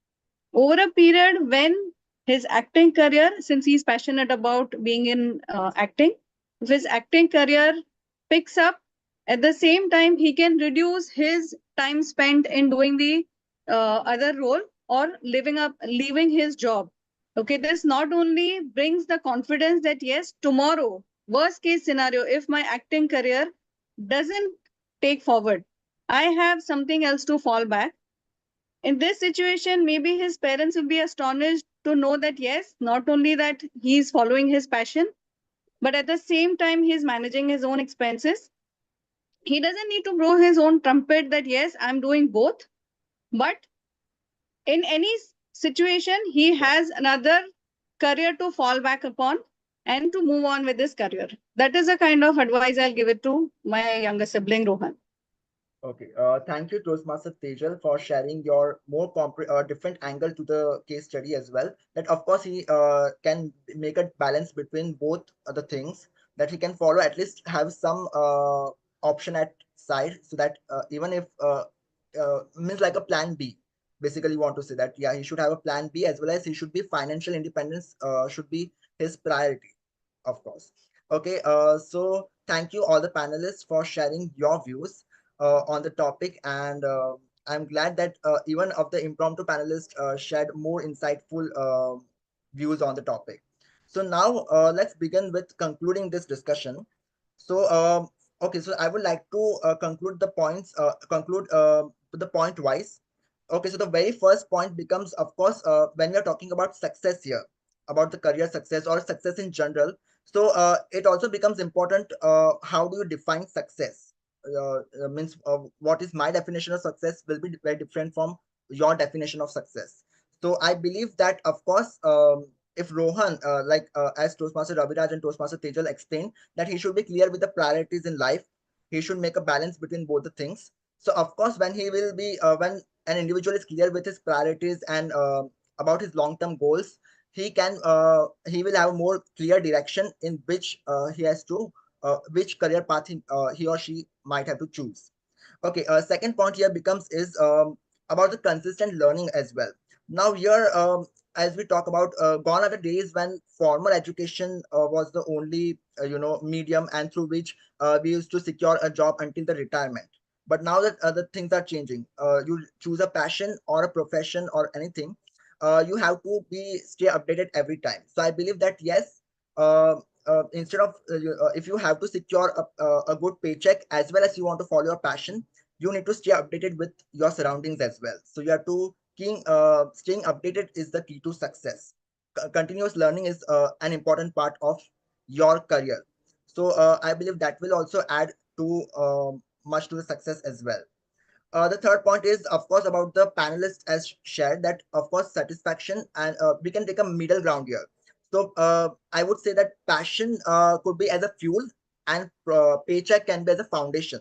Over a period when his acting career, since he's passionate about being in acting, if his acting career picks up, at the same time, he can reduce his time spent in doing the other role or leaving his job. Okay, this not only brings the confidence that yes, tomorrow, worst case scenario, if my acting career doesn't take forward, I have something else to fall back. In this situation, maybe his parents will be astonished to know that yes, not only that he's following his passion, but at the same time, he's managing his own expenses. He doesn't need to blow his own trumpet that yes, I'm doing both. But in any situation, he has another career to fall back upon and to move on with his career. That is the kind of advice I'll give it to my younger sibling, Rohan.
Okay. Thank you, Toastmaster Tejal, for sharing your more different angle to the case study as well. That of course he can make a balance between both the things. That he can follow, at least have some option at side, so that even if means like a plan B. Basically, you want to say that yeah, he should have a plan B, as well as he should be financial independence should be his priority, of course. Okay. So thank you all the panelists for sharing your views on the topic, and I'm glad that even of the impromptu panelists shared more insightful views on the topic. So now let's begin with concluding this discussion. So okay, so I would like to conclude the points, conclude the point wise. Okay, so the very first point becomes, of course, when we are talking about success here, about the career success or success in general. So it also becomes important. How do you define success? Means what is my definition of success will be very different from your definition of success. So I believe that, of course, if Rohan, as Toastmaster Raviraj and Toastmaster Tejal explained, that he should be clear with the priorities in life. He should make a balance between both the things. So of course, when he will be, when an individual is clear with his priorities and about his long-term goals, he will have more clear direction in which he has to which career path he or she might have to choose. Okay, second point here becomes is about the consistent learning as well. Now here, as we talk about, gone are the days when formal education was the only medium and through which we used to secure a job until the retirement. But now that the things are changing, you choose a passion or a profession or anything, you have to be stay updated every time. So I believe that yes, uh, instead of if you have to secure a good paycheck as well as you want to follow your passion, you need to stay updated with your surroundings as well. So you have to staying updated is the key to success. Continuous learning is an important part of your career. So I believe that will also add to much to the success as well. The third point is, of course, about the panelists as shared that, of course, satisfaction, and we can take a middle ground here. So I would say that passion could be as a fuel, and paycheck can be as a foundation.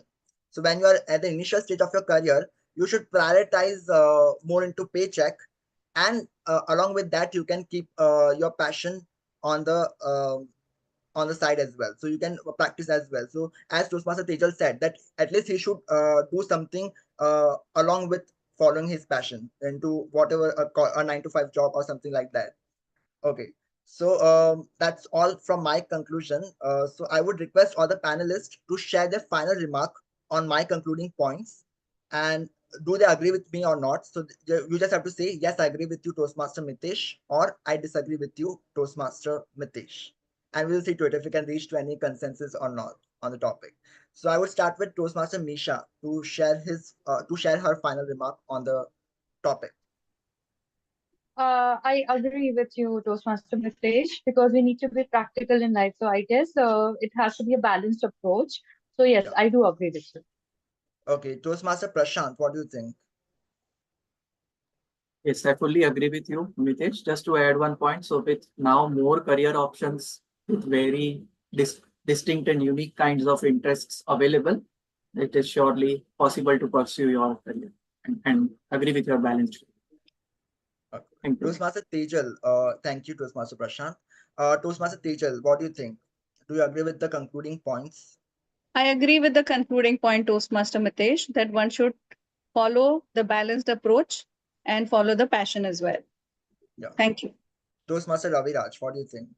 So when you are at the initial stage of your career, you should prioritize more into paycheck, and along with that, you can keep your passion on the side as well. So you can practice as well. So as Toastmaster Tejal said, that at least he should do something along with following his passion into whatever a 9 to 5 job or something like that. Okay. So that's all from my conclusion. So I would request all the panelists to share their final remark on my concluding points. And do they agree with me or not? So you just have to say, yes, I agree with you, Toastmaster Mitesh, or I disagree with you, Toastmaster Mitesh. And we'll see to it if we can reach to any consensus or not on the topic. So I would start with Toastmaster Misha to share her final remark on the topic.
I agree with you, Toastmaster Mitesh, because we need to be practical in life. So I guess it has to be a balanced approach. So yes,
Yeah.
I do agree with you.
Okay, Toastmaster Prashant, what do you think?
Yes, I fully agree with you, Mitesh. Just to add one point, so with now more career options with very distinct and unique kinds of interests available, it is surely possible to pursue your career and agree with your balance. Thank you.
Toastmaster Tejal, thank you, Toastmaster Prashant. Toastmaster Tejal, what do you think? Do you agree with the concluding points?
I agree with the concluding point, Toastmaster Mitesh, that one should follow the balanced approach and follow the passion as well.
Yeah.
Thank you.
Toastmaster Raviraj, what do you think?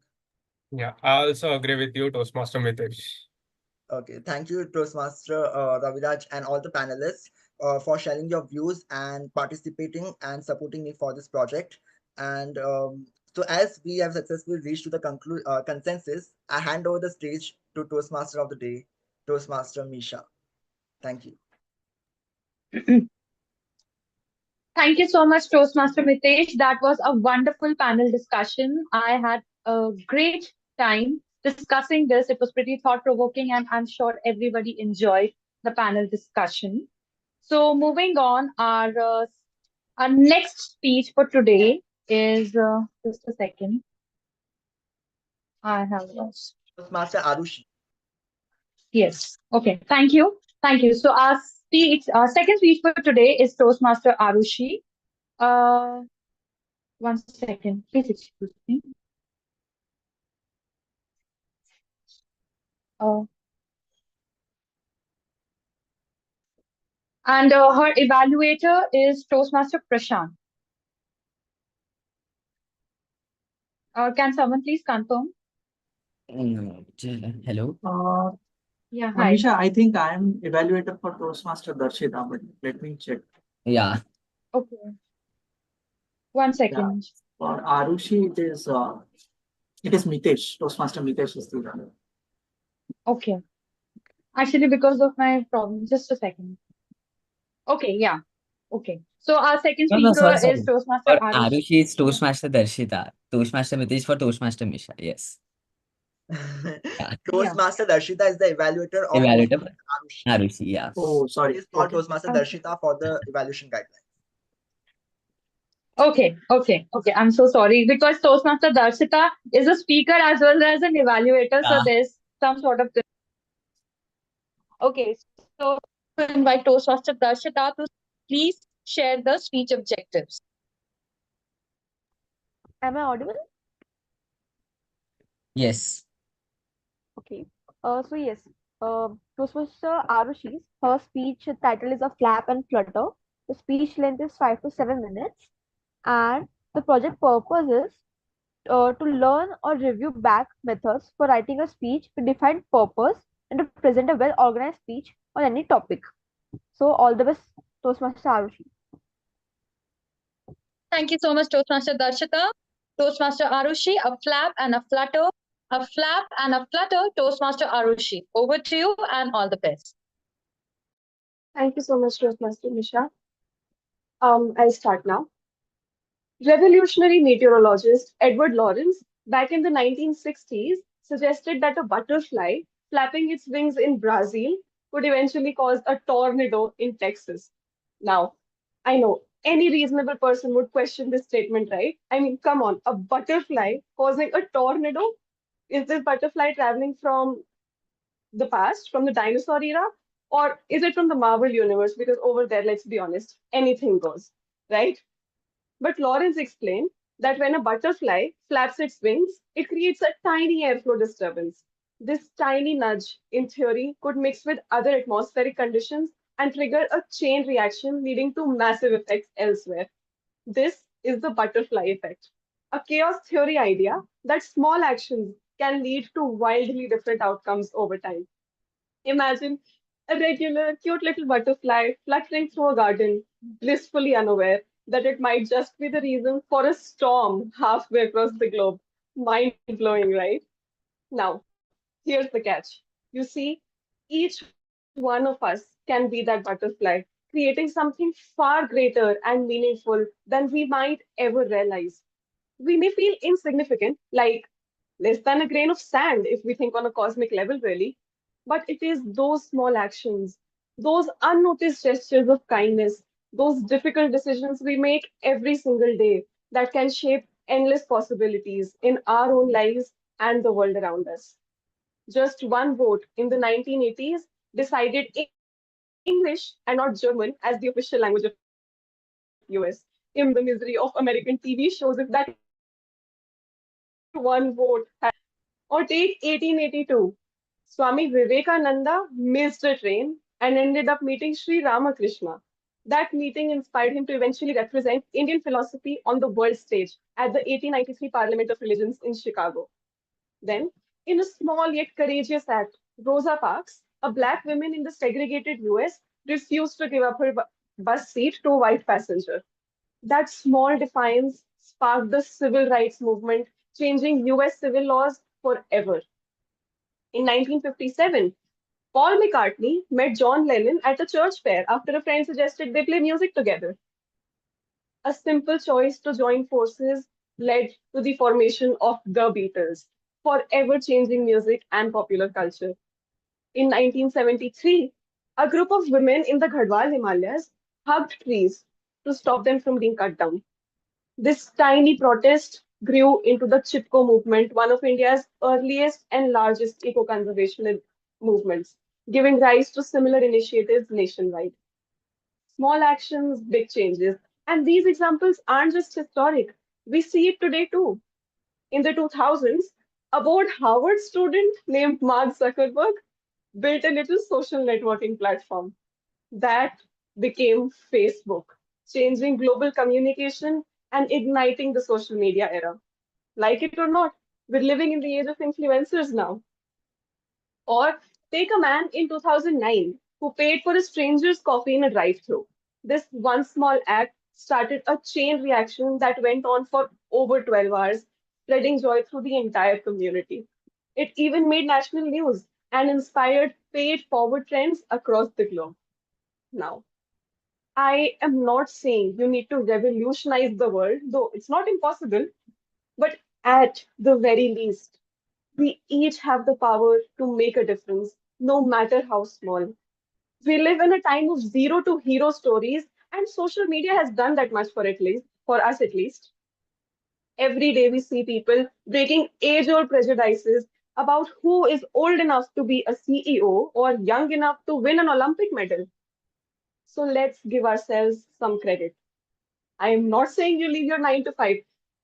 Yeah, I also agree with you, Toastmaster Mitesh.
Okay, thank you, Toastmaster Raviraj, and all the panelists for sharing your views and participating and supporting me for this project. And so, as we have successfully reached to the consensus, I hand over the stage to Toastmaster of the day, Toastmaster Misha. Thank you.
Thank you so much, Toastmaster Mitesh. That was a wonderful panel discussion. I had a great time discussing this. It was pretty thought-provoking, and I'm sure everybody enjoyed the panel discussion. So, moving on, our next speech for today is just a second. I have lost.
Toastmaster Arushi.
Yes. Okay. Thank you. Thank you. So, our second speech for today is Toastmaster Arushi. Uh, One second, please excuse me. Uh, and her evaluator is Toastmaster Prashant. Can someone please confirm?
No, hello.
Yeah, hi.
Misha, I think I am evaluator for Toastmaster Darshita, but let me check.
Yeah.
Okay. One
Yeah.
second.
For Arushi, it is Mitesh. Toastmaster Mitesh is the evaluator.
Okay. Actually, because of my problem, just a second. Okay, yeah. Okay. So our second
No,
speaker
sorry.
is Toastmaster
For
Arushi.
Arushi, it's Toastmaster Darshita. Toastmaster Mitesh for Toastmaster Misha. Yes. Yeah.
Toastmaster Darshita is the evaluator of
Evaluator
Toastmaster Arushi.
Arushi. Yeah.
Oh,
He
sorry.
is called
Okay.
Toastmaster
Okay.
Darshita for the evaluation guidelines.
Okay. I'm so sorry because Toastmaster Darshita is a speaker as well as an evaluator, so
Yeah.
there's some sort of. Okay, so to invite Toastmaster Darshita to please share the speech objectives.
Am I audible?
Yes.
Okay. So yes, Toastmaster Arushi's her speech title is A Flap and Flutter. The speech length is 5 to 7 minutes, and the project purpose is to learn or review back methods for writing a speech with defined purpose and to present a well-organized speech on any topic. So all the best, Toastmaster Arushi.
Thank you so much, Toastmaster Darshita. Toastmaster Arushi, a flap and a flutter. A flap and a flutter, Toastmaster Arushi. Over to you and all the best.
Thank you so much, Toastmaster Misha. I'll start now. Revolutionary meteorologist Edward Lorenz, back in the 1960s, suggested that a butterfly flapping its wings in Brazil could eventually cause a tornado in Texas. Now, I know any reasonable person would question this statement, right? I mean, come on, a butterfly causing a tornado? Is this butterfly traveling from the past, from the dinosaur era, or is it from the Marvel universe? Because over there, let's be honest, anything goes, right? But Lawrence explained that when a butterfly flaps its wings, it creates a tiny airflow disturbance. This tiny nudge, in theory, could mix with other atmospheric conditions and trigger a chain reaction leading to massive effects elsewhere. This is the butterfly effect, a chaos theory idea that small actions can lead to wildly different outcomes over time. Imagine A regular, cute little butterfly fluttering through a garden, blissfully unaware that it might just be the reason for a storm halfway across the globe. Mind blowing, right? Now, here's the catch. You see, each one of us can be that butterfly, creating something far greater and meaningful than we might ever realize. We may feel insignificant, like less than a grain of sand if we think on a cosmic level, really. But it is those small actions, those unnoticed gestures of kindness, those difficult decisions we make every single day that can shape endless possibilities in our own lives and the world around us. Just one vote in the 1980s decided English and not German as the official language of US. Imagine the misery of American TV shows if that one vote had or take 1882. Swami Vivekananda missed a train and ended up meeting Sri Ramakrishna. That meeting inspired him to eventually represent Indian philosophy on the world stage at the 1893 Parliament of Religions in Chicago. Then, in a small yet courageous act, Rosa Parks, a black woman in the segregated US, refused to give up her bus seat to a white passenger. That small defiance sparked the civil rights movement, changing US civil laws forever. In 1957, Paul McCartney met John Lennon at a church fair after a friend suggested they play music together. A simple choice to join forces led to the formation of the Beatles, forever changing music and popular culture. In 1973, a group of women in the Garhwal Himalayas hugged trees to stop them from being cut down. This tiny protest grew into the Chipko movement, one of India's earliest and largest eco-conservation movements, giving rise to similar initiatives nationwide. Small actions, big changes. And these examples aren't just historic. We see it today too. In the 2000s, a bored Harvard student named Mark Zuckerberg built a little social networking platform that became Facebook, changing global communication and igniting the social media era. Like it or not, we're living in the age of influencers now. Or take a man in 2009 who paid for a stranger's coffee in a drive through. This one small act started a chain reaction that went on for over 12 hours, spreading joy through the entire community. It even made national news and inspired paid forward trends across the globe. Now, I am not saying you need to revolutionize the world, though it's not impossible, but at the very least, we each have the power to make a difference, no matter how small. We live in a time of zero to hero stories, and social media has done that much for us at least. Every day we see people breaking age-old prejudices about who is old enough to be a CEO or young enough to win an Olympic medal. So let's give ourselves some credit. I am not saying you leave your 9 to 5,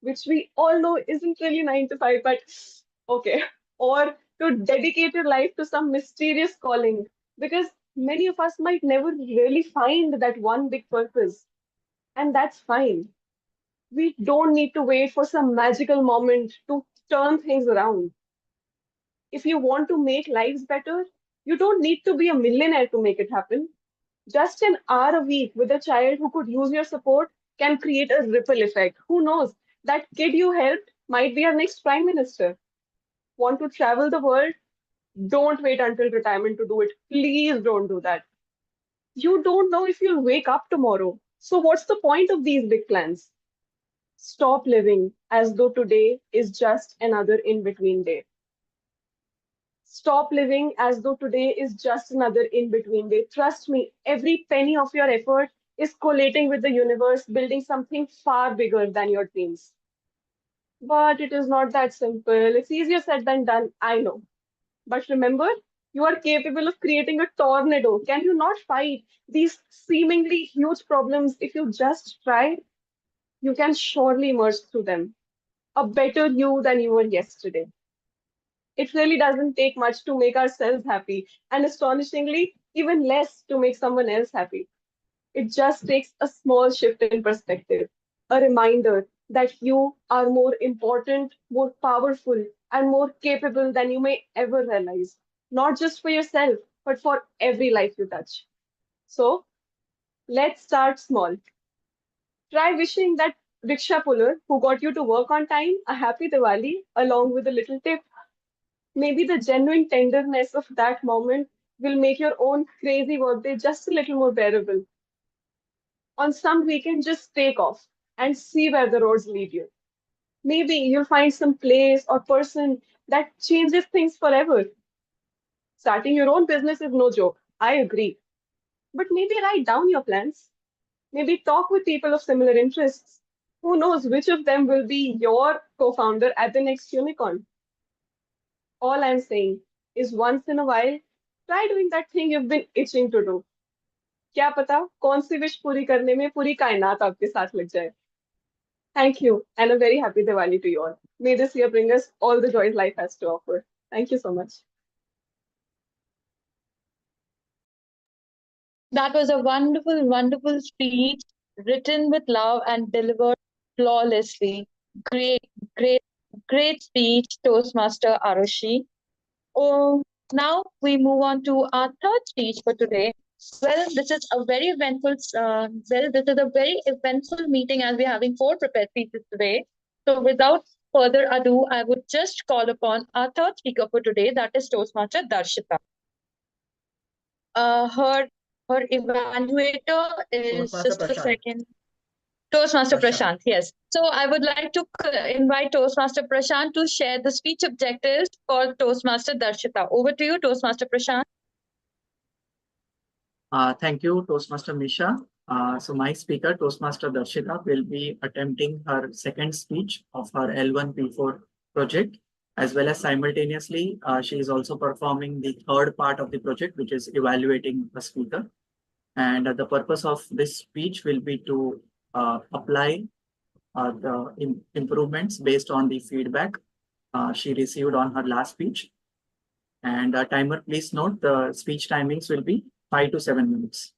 which we all know isn't really 9 to 5, but okay. Or to dedicate your life to some mysterious calling, because many of us might never really find that one big purpose, and that's fine. We don't need to wait for some magical moment to turn things around. If you want to make lives better, you don't need to be a millionaire to make it happen. Just an hour a week with a child who could use your support can create a ripple effect. Who knows? That kid you helped might be our next prime minister. Want to travel the world? Don't wait until retirement to do it. Please don't do that. You don't know if you'll wake up tomorrow. So, what's the point of these big plans? Stop living as though today is just another in between day. Stop living as though today is just another in between day. Trust me, every penny of your effort is collating with the universe, building something far bigger than your dreams. But it is not that simple. It's easier said than done, I know. But remember, you are capable of creating a tornado. Can you not fight these seemingly huge problems if you just try? You can surely emerge through them. A better you than you were yesterday. It really doesn't take much to make ourselves happy, and astonishingly, even less to make someone else happy. It just takes a small shift in perspective, a reminder that you are more important, more powerful, and more capable than you may ever realize. Not just for yourself, but for every life you touch. So let's start small. Try wishing that rickshaw puller who got you to work on time a happy Diwali along with a little tip. Maybe the genuine tenderness of that moment will make your own crazy workday just a little more bearable. On some weekend, just take off and see where the roads lead you. Maybe you'll find some place or person that changes things forever. Starting your own business is no joke. I agree. But maybe write down your plans. Maybe talk with people of similar interests. Who knows which of them will be your co founder at the next unicorn? All I'm saying is once in a while, try doing that thing you've been itching to do. क्या पता कौन सी wish पूरी करने में पूरी कायनात आपके साथ लग जाए. Thank you and a very happy Diwali to you all. May this year bring us all the joys life has to offer. Thank you so much.
That was a wonderful, wonderful speech written with love and delivered flawlessly. Great, great, great speech, Toastmaster Arushi. Oh, now we move on to our third speech for today. Well, this is a very eventful. This is a very eventful meeting as we're having four prepared speeches today. So, without further ado, I would just call upon our third speaker for today, that is Toastmaster Darshita. Her evaluator is
Toastmaster
just a
Prashant.
second. Toastmaster
Prashant.
Prashant, yes. So I would like to invite Toastmaster Prashant to share the speech objectives for Toastmaster Darshita. Over to you, Toastmaster Prashant.
Thank you, Toastmaster Misha. So my speaker, Toastmaster Darshita, will be attempting her second speech of her L1P4 project, as well as simultaneously, she is also performing the third part of the project, which is evaluating a speaker. And the purpose of this speech will be to apply the improvements based on the feedback she received on her last speech. And timer, please note the speech timings will be 5 to 7 minutes.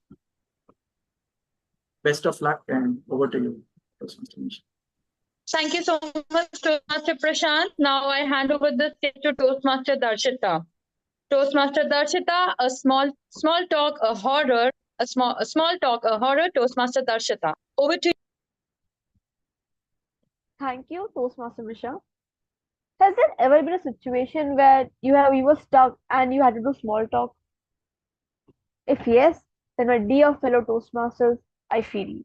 Best of luck and over to you, Toastmaster Misha.
Thank you so much, Toastmaster Prashant. Now I hand over the stage to Toastmaster Darshita. Toastmaster Darshita, a small talk, a horror, a small talk, a horror, Toastmaster Darshita. Over to you.
Thank you, Toastmaster Misha. Has there ever been a situation where you were stuck and you had to do small talk? If yes, then my dear fellow Toastmasters, I feel you.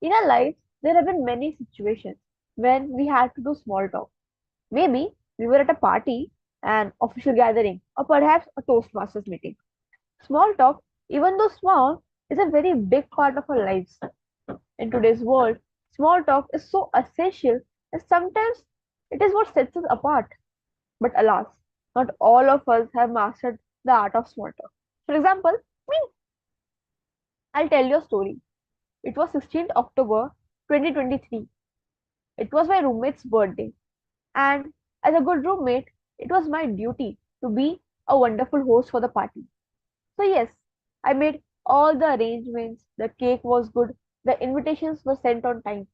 In our lives, there have been many situations when we had to do small talk. Maybe we were at a party, an official gathering, or perhaps a Toastmasters meeting. Small talk, even though small, is a very big part of our lives. In today's world, small talk is so essential that sometimes it is what sets us apart. But alas, not all of us have mastered the art of small talk. For example, me. I'll tell you a story. It was 16th October 2023. It was my roommate's birthday. And as a good roommate, it was my duty to be a wonderful host for the party. So, yes, I made all the arrangements. The cake was good, the invitations were sent on time,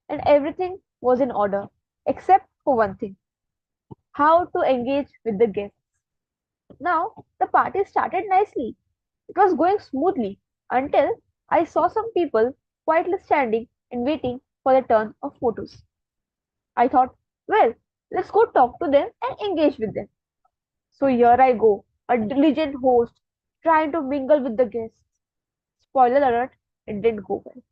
and everything was in order, except for one thing: how to engage with the guests. Now, the party started nicely. It was going smoothly until I saw some people quietly standing and waiting for the turn of photos. I thought, well, let's go talk to them and engage with them. So here I go, a diligent host trying to mingle with the guests. Spoiler alert, it didn't go well.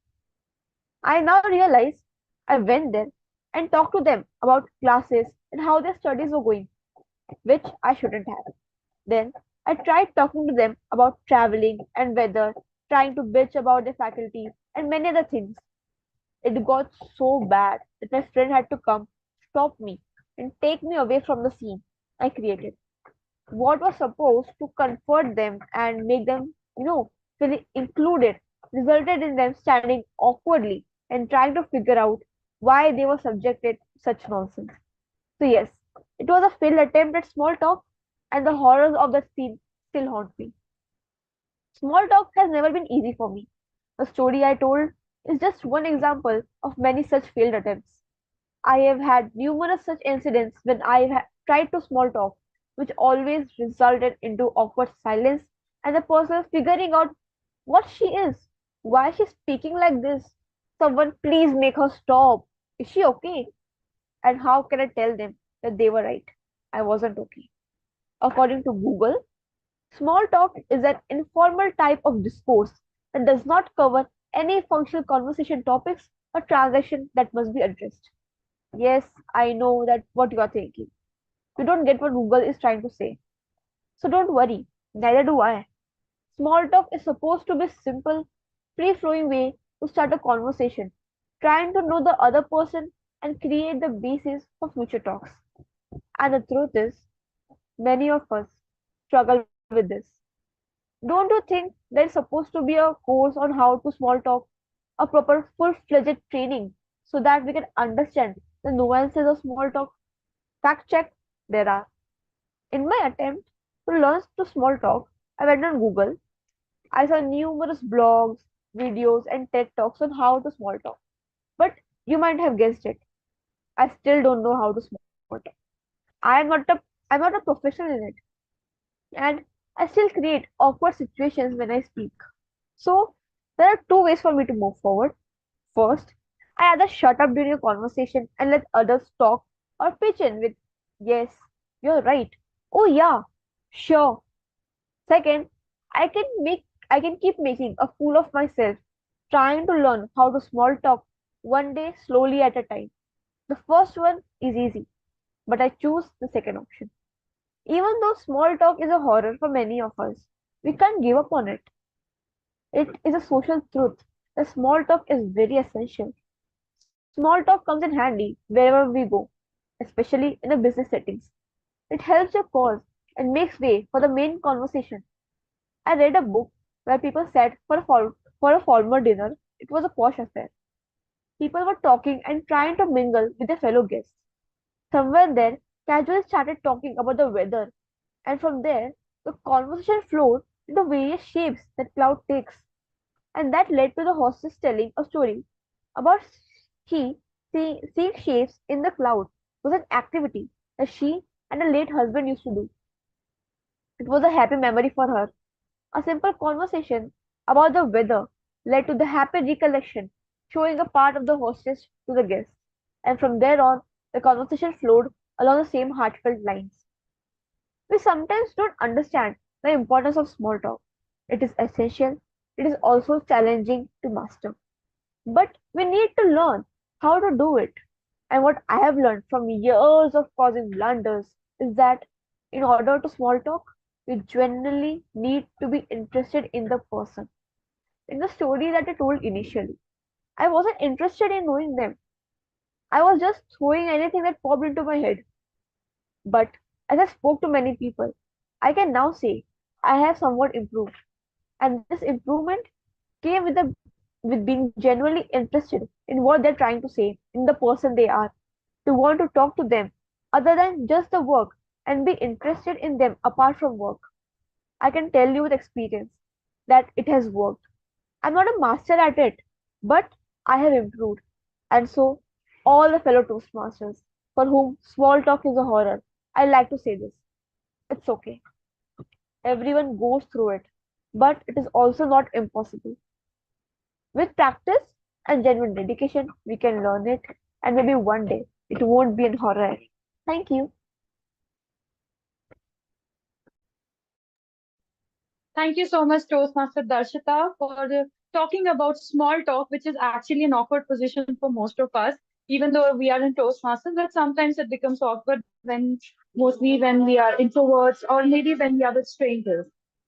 I now realize I went there and talked to them about classes and how their studies were going, which I shouldn't have. Then I tried talking to them about traveling and weather, trying to bitch about their faculty and many other things. It got so bad that my friend had to come, stop me, and take me away from the scene I created. What was supposed to comfort them and make them, feel included resulted in them standing awkwardly and trying to figure out why they were subjected to such nonsense. So, yes, it was a failed attempt at small talk, and the horrors of that scene still haunt me. Small talk has never been easy for me. The story I told is just one example of many such failed attempts. I have had numerous such incidents when I have tried to small talk which always resulted into awkward silence and the person figuring out what she is, why she's speaking like this. Someone please make her stop. Is she okay? And how can I tell them that they were right? I wasn't okay. According to Google, small talk is an informal type of discourse that does not cover any functional conversation topics or transaction that must be addressed. Yes, I know that what you are thinking. You don't get what Google is trying to say. So don't worry, neither do I. Small talk is supposed to be simple, free-flowing way to start a conversation, trying to know the other person and create the basis for future talks. And the truth is, many of us struggle with this. Don't you think there's supposed to be a course on how to small talk, a proper full-fledged training so that we can understand the nuances of small talk? Fact check, there are. In my attempt to learn to small talk, I went on Google. I saw numerous blogs, videos, and TED Talks on how to small talk. But you might have guessed it. I still don't know how to small talk. I am not a I'm not a professional in it, and I still create awkward situations when I speak. So there are two ways for me to move forward. First, I either shut up during a conversation and let others talk, or pitch in with, "Yes, you're right. Oh yeah, sure." Second, I can keep making a fool of myself, trying to learn how to small talk one day slowly at a time. The first one is easy, but I choose the second option. Even though small talk is a horror for many of us, we can't give up on it. It is a social truth. The small talk is very essential. Small talk comes in handy wherever we go, especially in the business settings. It helps your cause and makes way for the main conversation. I read a book where people sat for a formal dinner. It was a posh affair. People were talking and trying to mingle with their fellow guests. Somewhere there, casually started talking about the weather, and from there, the conversation flowed into various shapes that cloud takes. And that led to the hostess telling a story about seeing shapes in the cloud was an activity that she and her late husband used to do. It was a happy memory for her. A simple conversation about the weather led to the happy recollection, showing a part of the hostess to the guests. And from there on, the conversation flowed along the same heartfelt lines. We sometimes don't understand the importance of small talk. It is essential, it is also challenging to master. But we need to learn how to do it. And what I have learned from years of causing blunders is that in order to small talk, you genuinely need to be interested in the person. In the story that I told initially, I wasn't interested in knowing them. I was just throwing anything that popped into my head. But as I spoke to many people, I can now say I have somewhat improved. And this improvement came with being genuinely interested in what they're trying to say, in the person they are, to want to talk to them other than just the work and be interested in them apart from work. I can tell you with experience that it has worked. I'm not a master at it, but I have improved. And so, all the fellow Toastmasters for whom small talk is a horror, I like to say this: it's okay. Everyone goes through it, but it is also not impossible. With practice and genuine dedication, we can learn it, and maybe one day it won't be an horror. Thank you.
Thank you so much, Toastmaster Darshita, for talking about small talk, which is actually an awkward position for most of us, even though we are in Toastmasters, but sometimes it becomes awkward mostly when we are introverts or maybe when we are with strangers.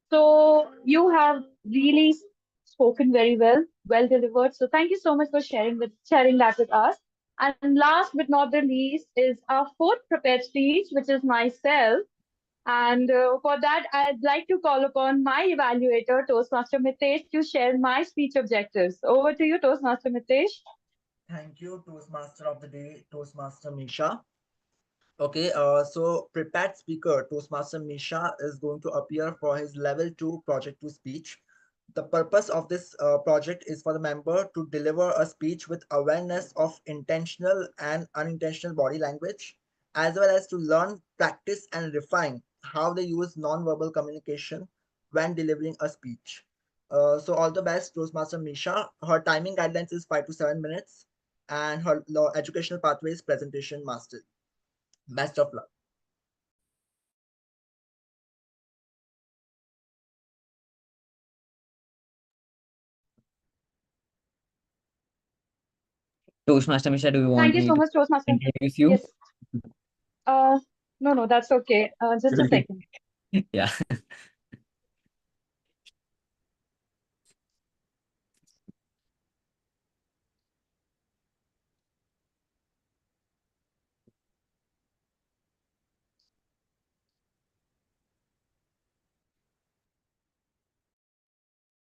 So you have really spoken very well, well delivered. So thank you so much for sharing that with us. And last but not the least is our fourth prepared speech, which is myself. And for that, I'd like to call upon my evaluator, Toastmaster Mitesh, to share my speech objectives. Over to you, Toastmaster Mitesh.
Thank you, Toastmaster of the Day, Toastmaster Misha. Okay, so prepared speaker Toastmaster Misha is going to appear for his level 2 project to speech. The purpose of this project is for the member to deliver a speech with awareness of intentional and unintentional body language, as well as to learn, practice, and refine how they use non-verbal communication when delivering a speech. So all the best, Toastmaster Misha. Her timing guidelines is 5 to 7 minutes, and her educational pathway is presentation mastery. Best of luck.
Toastmaster Misha, do you
Thank
want
you
me
so
to
much, Toastmaster.
introduce you?
Yes. No, that's okay. Just a second.
Yeah.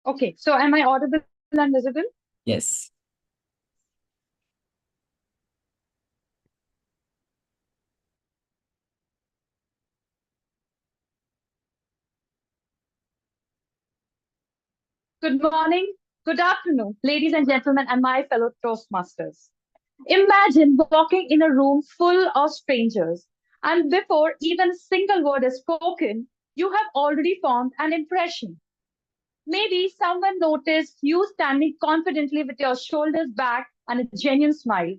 Okay, so am I audible and visible?
Yes.
Good morning, good afternoon, ladies and gentlemen, and my fellow Toastmasters. Imagine walking in a room full of strangers, and before even a single word is spoken, you have already formed an impression. Maybe someone noticed you standing confidently with your shoulders back and a genuine smile.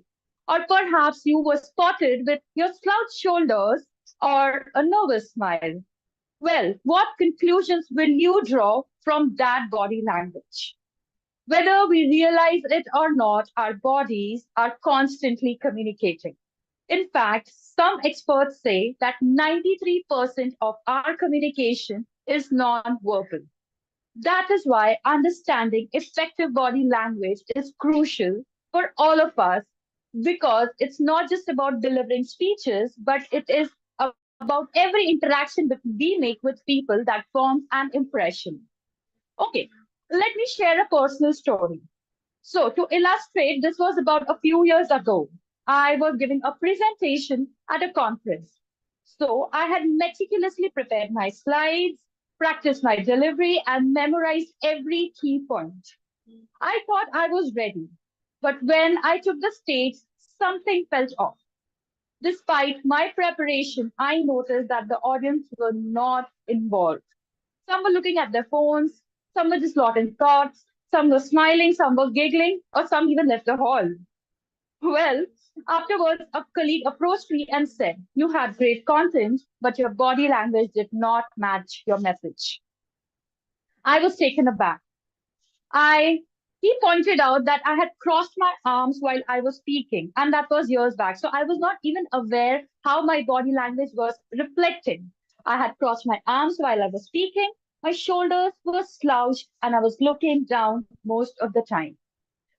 Or perhaps you were spotted with your slouched shoulders or a nervous smile. Well, what conclusions will you draw from that body language? Whether we realize it or not, our bodies are constantly communicating. In fact, some experts say that 93% of our communication is non-verbal. That is why understanding effective body language is crucial for all of us because it's not just about delivering speeches, but it is about every interaction that we make with people that forms an impression. Okay, let me share a personal story. So, to illustrate, this was about a few years ago. I was giving a presentation at a conference. So, I had meticulously prepared my slides, practiced my delivery, and memorized every key point. I thought I was ready. But when I took the stage, something felt off. Despite my preparation, I noticed that the audience were not involved. Some were looking at their phones, some were just lost in thoughts, some were smiling, some were giggling, or some even left the hall. Well, afterwards, a colleague approached me and said, "You had great content, but your body language did not match your message." I was taken aback. I He pointed out that I had crossed my arms while I was speaking, and that was years back. So I was not even aware how my body language was reflecting. I had crossed my arms while I was speaking, my shoulders were slouched, and I was looking down most of the time.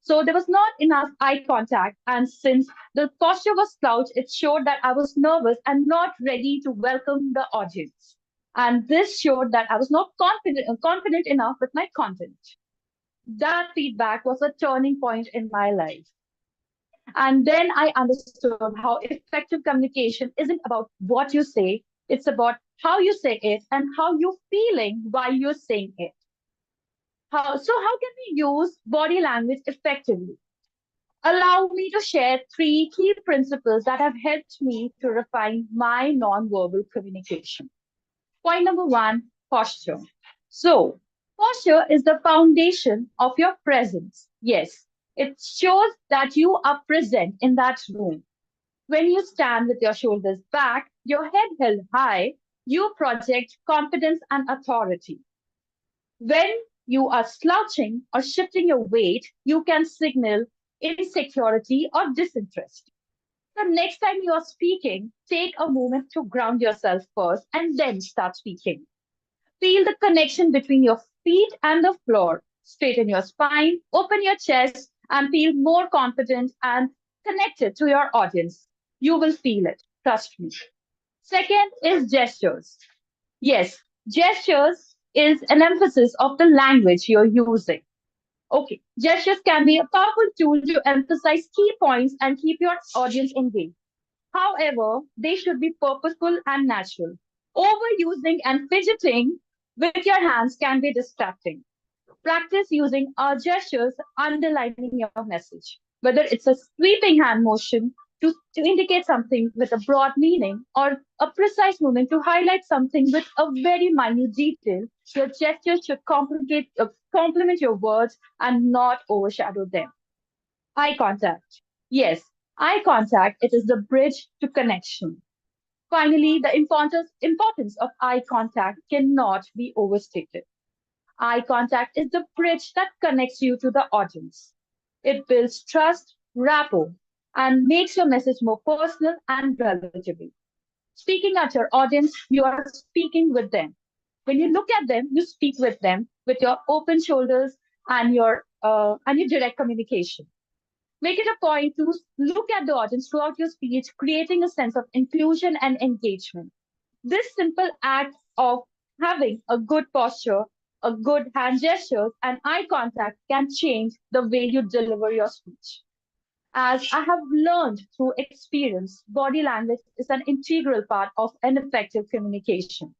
So there was not enough eye contact, and since the posture was slouched, it showed that I was nervous and not ready to welcome the audience. And this showed that I was not confident enough with my content. That feedback was a turning point in my life. And then I understood how effective communication isn't about what you say, it's about how you say it and how you're feeling while you're saying it. How can we use body language effectively? Allow me to share three key principles that have helped me to refine my nonverbal communication. Point number one, posture. So, posture is the foundation of your presence. Yes, it shows that you are present in that room. When you stand with your shoulders back, your head held high, you project confidence and authority. When you are slouching or shifting your weight, you can signal insecurity or disinterest. The next time you are speaking, take a moment to ground yourself first and then start speaking. Feel the connection between your feet and the floor. Straighten your spine, open your chest, and feel more confident and connected to your audience. You will feel it. Trust me. Second is gestures. Yes, gestures is an emphasis of the language you're using. Okay, gestures can be a powerful tool to emphasize key points and keep your audience engaged. However, they should be purposeful and natural. Overusing and fidgeting with your hands can be distracting. Practice using our gestures underlining your message, whether it's a sweeping hand motion to indicate something with a broad meaning, or a precise movement to highlight something with a very minute detail, your gestures should complement your words and not overshadow them. Eye contact. Yes, eye contact, it is the bridge to connection. Finally, the importance of eye contact cannot be overstated. Eye contact is the bridge that connects you to the audience. It builds trust, rapport, and makes your message more personal and relatable. Speaking at your audience, you are speaking with them. When you look at them, you speak with them with your open shoulders and your direct communication. Make it a point to look at the audience throughout your speech, creating a sense of inclusion and engagement. This simple act of having a good posture, a good hand gestures, and eye contact can change the way you deliver your speech. As I have learned through experience, body language is an integral part of an effective communication.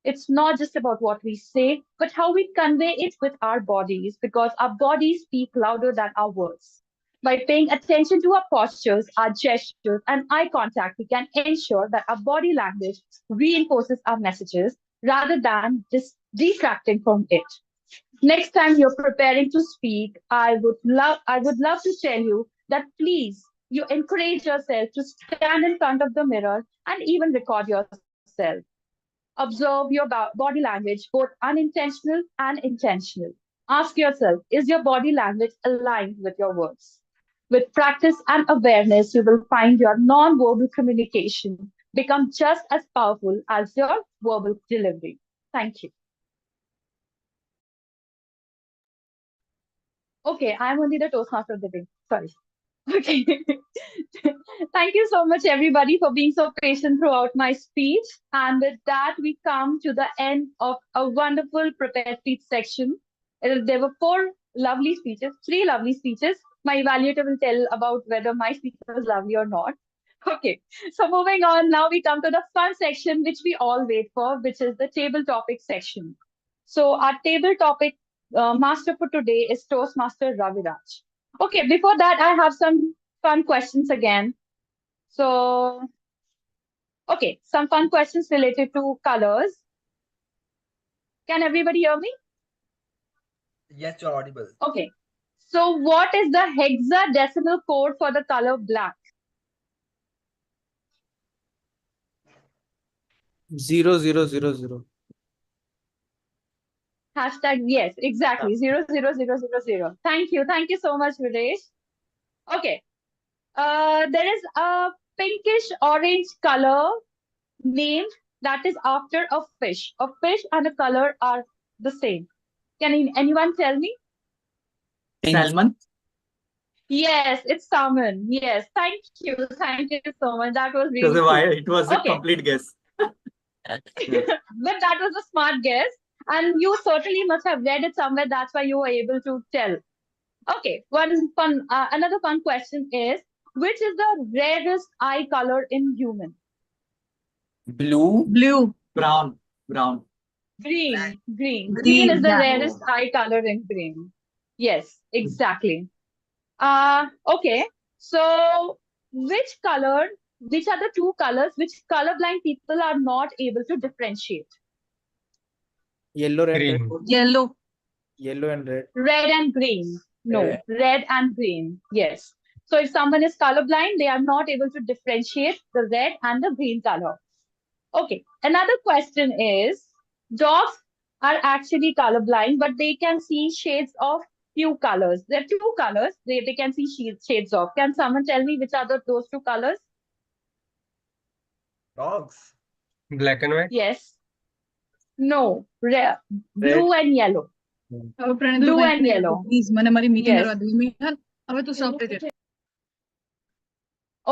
It's not just about what we say, but how we convey it with our bodies, because our bodies speak louder than our words. By paying attention to our postures, our gestures, and eye contact, we can ensure that our body language reinforces our messages rather than detracting from it. Next time you're preparing to speak, I would love to tell you that please you encourage yourself to stand in front of the mirror and even record yourself. Observe your body language, both unintentional and intentional. Ask yourself, is your body language aligned with your words? With practice and awareness, you will find your non-verbal communication become just as powerful as your verbal delivery. Thank you. Okay, I'm only the Toastmaster of the day. Sorry. Okay. Thank you so much, everybody, for being so patient throughout my speech. And with that, we come to the end of a wonderful prepared speech section. There were three lovely speeches. My evaluator will tell about whether my speech was lovely or not. Okay, so moving on, now we come to the fun section, which we all wait for, which is the table topic section. So our table topic master for today is Toastmaster Raviraj. Okay, before that, I have some fun questions again. So, okay, some fun questions related to colors. Can everybody hear me?
Yes, you're audible.
Okay. So, what is the hexadecimal code for the color black?
0000.
Hashtag yes, exactly. 00000. Thank you so much, Videsh. Okay. There is a pinkish orange color named that is after a fish. A fish and a color are the same. Can anyone tell me?
Salmon.
Yes, it's salmon. Yes, thank you so much. That was really
Because
cool.
it was a
Okay.
complete guess.
But that was a smart guess, and you certainly must have read it somewhere. That's why you were able to tell. Okay, another fun question is, which is the rarest eye color in human?
Blue.
Blue.
Brown. Brown.
Green. Green
Green,
is the
yeah.
rarest eye color in green. Yes, exactly. Okay. So, which are the two colors which colorblind people are not able to differentiate?
Yellow and red.
Green.
Yellow.
Yellow and red.
Red and green. No, red and green. Yes. So, if someone is colorblind, they are not able to differentiate the red and the green color. Okay. Another question is, dogs are actually colorblind, but they can see shades of few colors. There are two colors they can see shades of. Can someone tell me which are those two colors?
Dogs.
Black and white.
Yes. No. Blue and yellow. Blue and yellow.
Please, મને મારી meeting
Yes.
કરવા દો. મિહાન, હવે તું stop થઈ જાય.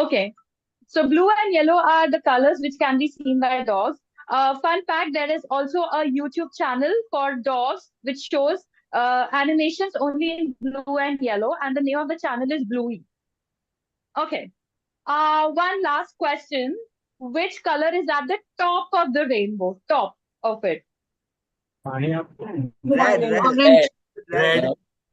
Okay. So blue and yellow are the colors which can be seen by dogs. Fun fact, there is also a YouTube channel for dogs which shows animations only in blue and yellow, and the name of the channel is Bluey. Okay. One last question. Which color is at the top of the rainbow? Top of it.
Red.
Orange.
Red.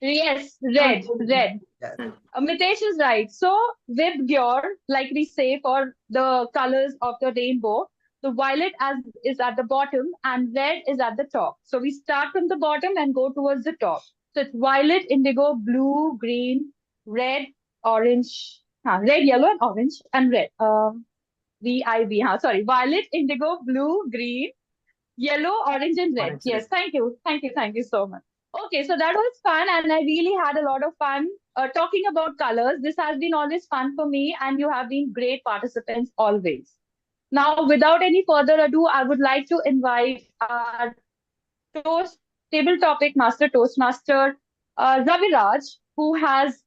Yes, red, red.
Yes.
Mitesh is right. So, with Dior, like we say for the colors of the rainbow, the violet as is at the bottom and red is at the top. So we start from the bottom and go towards the top. So it's violet, indigo, blue, green, red, orange, red, yellow, and orange, and red. VIB. Sorry, violet, indigo, blue, green, yellow, orange, and red.
Orange,
Yes,
red.
thank you. Thank you. Thank you so much. Okay, so that was fun, and I really had a lot of fun talking about colors. This has been always fun for me, and you have been great participants always. Now, without any further ado, I would like to invite our toast table topic master, Toastmaster Ravi Raj, who has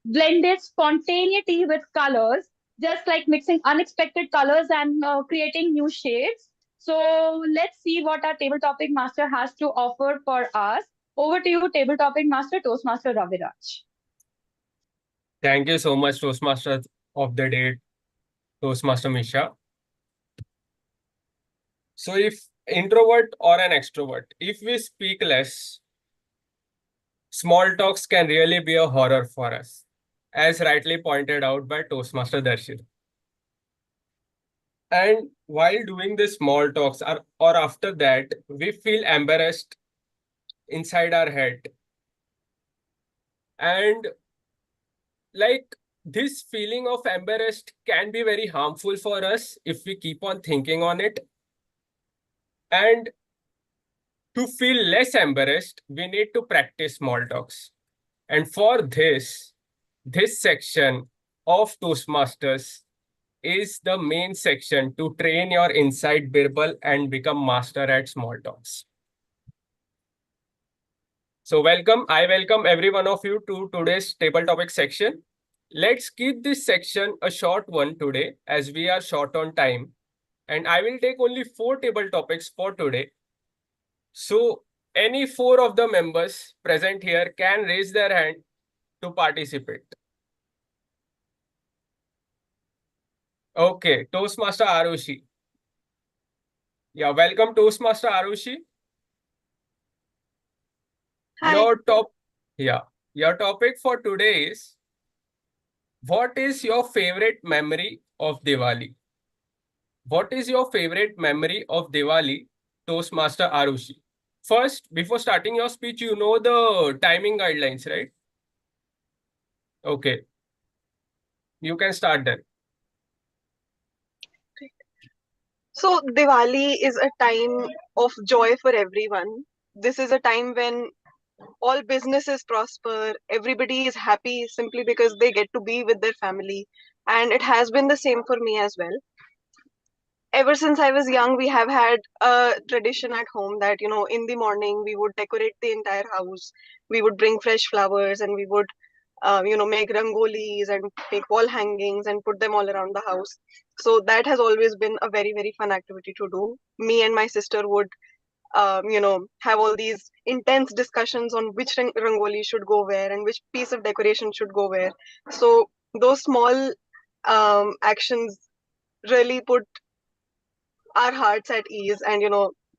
blended spontaneity with colors, just like mixing unexpected colors and creating new shades. So let's see what our table topic master has to offer for us. Over to you, table topic master, Toastmaster Ravi Raj.
Thank you so much, Toastmaster of the day, Toastmaster Misha. So, if introvert or an extrovert, if we speak less, small talks can really be a horror for us, as rightly pointed out by Toastmaster Darshit. And while doing the small talks or after that, we feel embarrassed inside our head. And like this feeling of embarrassed can be very harmful for us if we keep on thinking on it. And to feel less embarrassed, we need to practice small talks. And for this section of Toastmasters is the main section to train your inside Birbal and become master at small talks. So I welcome every one of you to today's table topic section. Let's keep this section a short one today as we are short on time. And I will take only 4 table topics for today. So any 4 of the members present here can raise their hand to participate. Okay, Toastmaster Arushi. Yeah, welcome Toastmaster Arushi.
Hi.
Your topic for today is, what is your favorite memory of Diwali? What is your favorite memory of Diwali, Toastmaster Arushi? First, before starting your speech, you know the timing guidelines, right? Okay. You can start then.
So, Diwali is a time of joy for everyone. This is a time when all businesses prosper, everybody is happy simply because they get to be with their family. And it has been the same for me as well. Ever since I was young, we have had a tradition at home that, in the morning we would decorate the entire house. We would bring fresh flowers and we would, make rangolis and make wall hangings and put them all around the house. So that has always been a very, very fun activity to do. Me and my sister would, have all these intense discussions on which rangoli should go where and which piece of decoration should go where. So those small actions really put our hearts at ease, and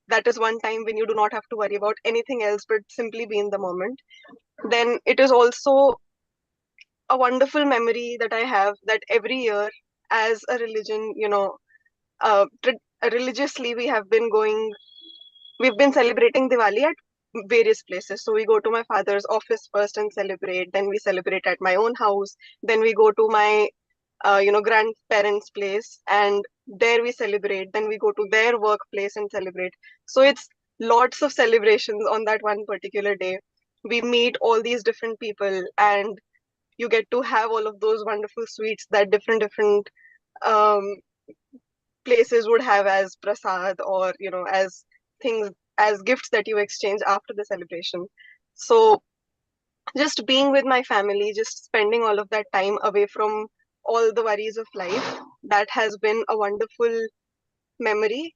that is one time when you do not have to worry about anything else but simply be in the moment. Then it is also a wonderful memory that I have that every year, as a religion, religiously we've been celebrating Diwali at various places. So we go to my father's office first and celebrate, then we celebrate at my own house, then we go to my grandparents' place, and there we celebrate. Then we go to their workplace and celebrate. So it's lots of celebrations on that one particular day. We meet all these different people, and you get to have all of those wonderful sweets that different um, places would have as prasad, or as things, as gifts that you exchange after the celebration. So just being with my family, just spending all of that time away from all the worries of life, that has been a wonderful memory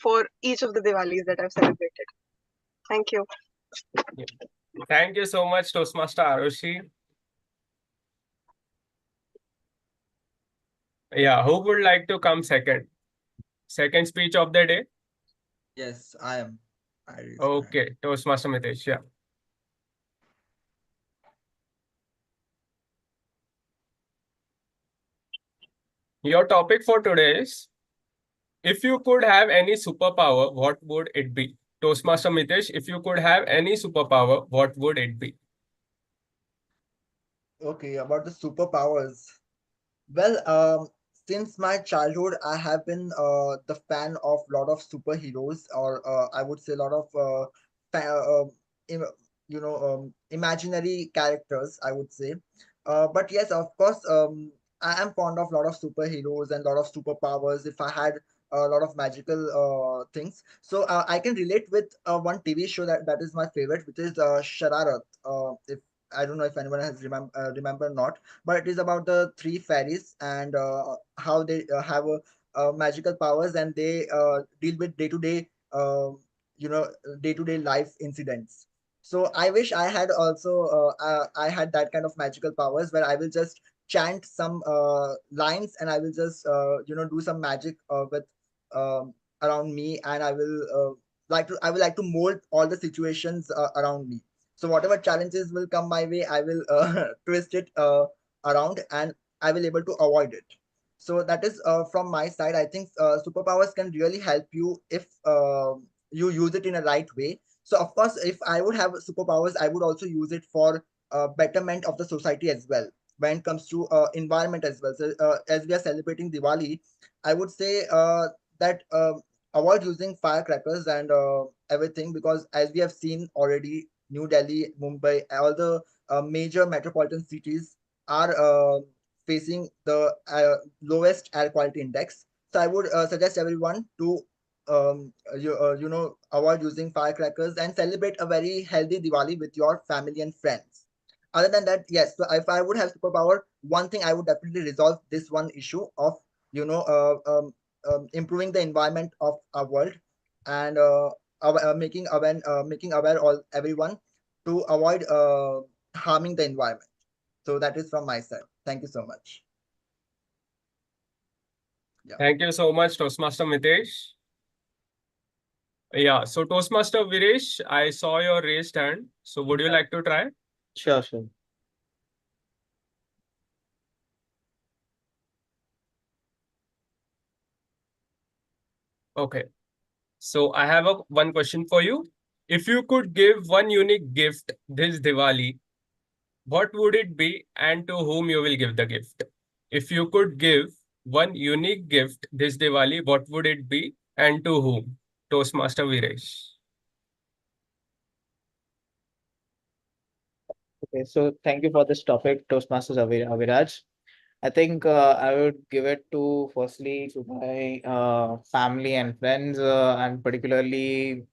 for each of the Diwalis that I've celebrated. Thank you.
Yeah. Thank you so much, Toastmaster Arushi. Yeah, who would like to come second? Second speech of the day?
Yes, I am.
Okay, Toastmaster Mitesh, yeah. Your topic for today is, if you could have any superpower, what would it be? Toastmaster Mitesh, if you could have any superpower, what would it be?
Okay, about the superpowers. Well, since my childhood, I have been the fan of a lot of superheroes, or I would say a lot of im imaginary characters, I would say. But yes, of course, I am fond of a lot of superheroes and a lot of superpowers. If I had a lot of magical things, so I can relate with one TV show that is my favorite, which is Shararat. If I don't know if anyone has remember or not, but it is about the three fairies and how they have magical powers, and they deal with day-to-day day-to-day life incidents. So I wish I had also I had that kind of magical powers where I will just chant some lines, and I will just do some magic with around me, and I will like to mold all the situations around me. So whatever challenges will come my way, I will twist it around, and I will able to avoid it. So that is from my side. I think superpowers can really help you if you use it in a right way. So of course, if I would have superpowers, I would also use it for betterment of the society as well. When it comes to environment as well. So as we are celebrating Diwali, I would say that avoid using firecrackers and everything, because as we have seen already, New Delhi, Mumbai, all the major metropolitan cities are facing the lowest air quality index. So I would suggest everyone to avoid using firecrackers and celebrate a very healthy Diwali with your family and friends. Other than that, yes. So if I would have superpower, one thing I would definitely resolve this one issue of you know uh, um, improving the environment of our world, and making aware all everyone to avoid harming the environment. So that is from my side. Thank you so much. Yeah.
Thank you so much, Toastmaster Mitesh. Yeah, so Toastmaster Viresh, I saw your raised hand. So would you like to try?
Sure, sure.
Okay. So I have one question for you. If you could give one unique gift this Diwali, what would it be and to whom you will give the gift? If you could give one unique gift this Diwali, what would it be and to whom? Toastmaster Viresh.
Okay, so thank you for this topic, Toastmasters Aviraj. I think I would give it to firstly to my family and friends, and particularly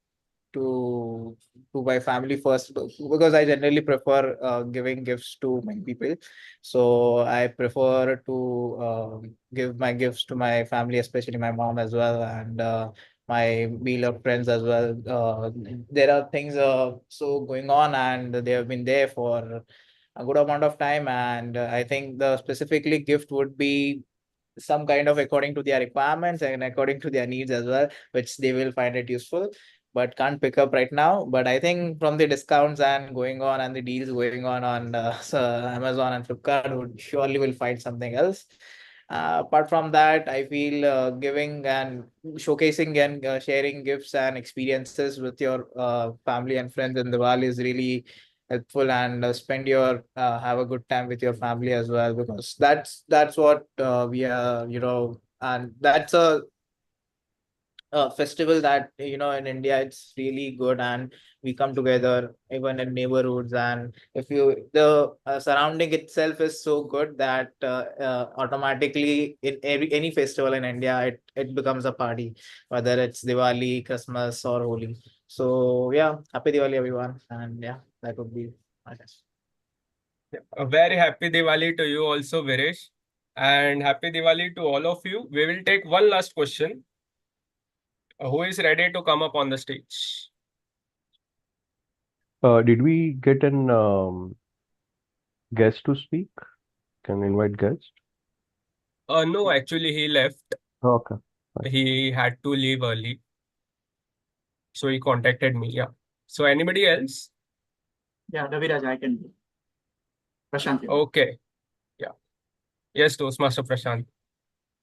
to my family first, because I generally prefer giving gifts to many people. So I prefer to give my gifts to my family, especially my mom as well, and my beloved friends as well. There are things so going on, and they have been there for a good amount of time, and I think the specifically gift would be some kind of according to their requirements and according to their needs as well, which they will find it useful, but can't pick up right now. But I think from the discounts and going on and the deals going on so Amazon and Flipkart would surely will find something else. Apart from that, I feel giving and showcasing and sharing gifts and experiences with your family and friends in Diwali is really helpful, and spend your have a good time with your family as well, because that's what we are, and that's a festival that, in India it's really good, and we come together even in neighborhoods, and if you the surrounding itself is so good that automatically in any festival in India, it becomes a party, whether it's Diwali, Christmas, or Holi. So yeah, happy Diwali everyone, and yeah, that would be my guess.
A very happy Diwali to you also, Viresh. And happy Diwali to all of you. We will take one last question. Who is ready to come up on the stage?
Did we get an guest to speak? Can invite guest?
No, actually, he left.
Okay.
He had to leave early. So he contacted me. Yeah. So anybody else?
Yeah, Raviraj, I can do. Prashant.
Okay. Yeah. Yes, Toastmaster Prashant.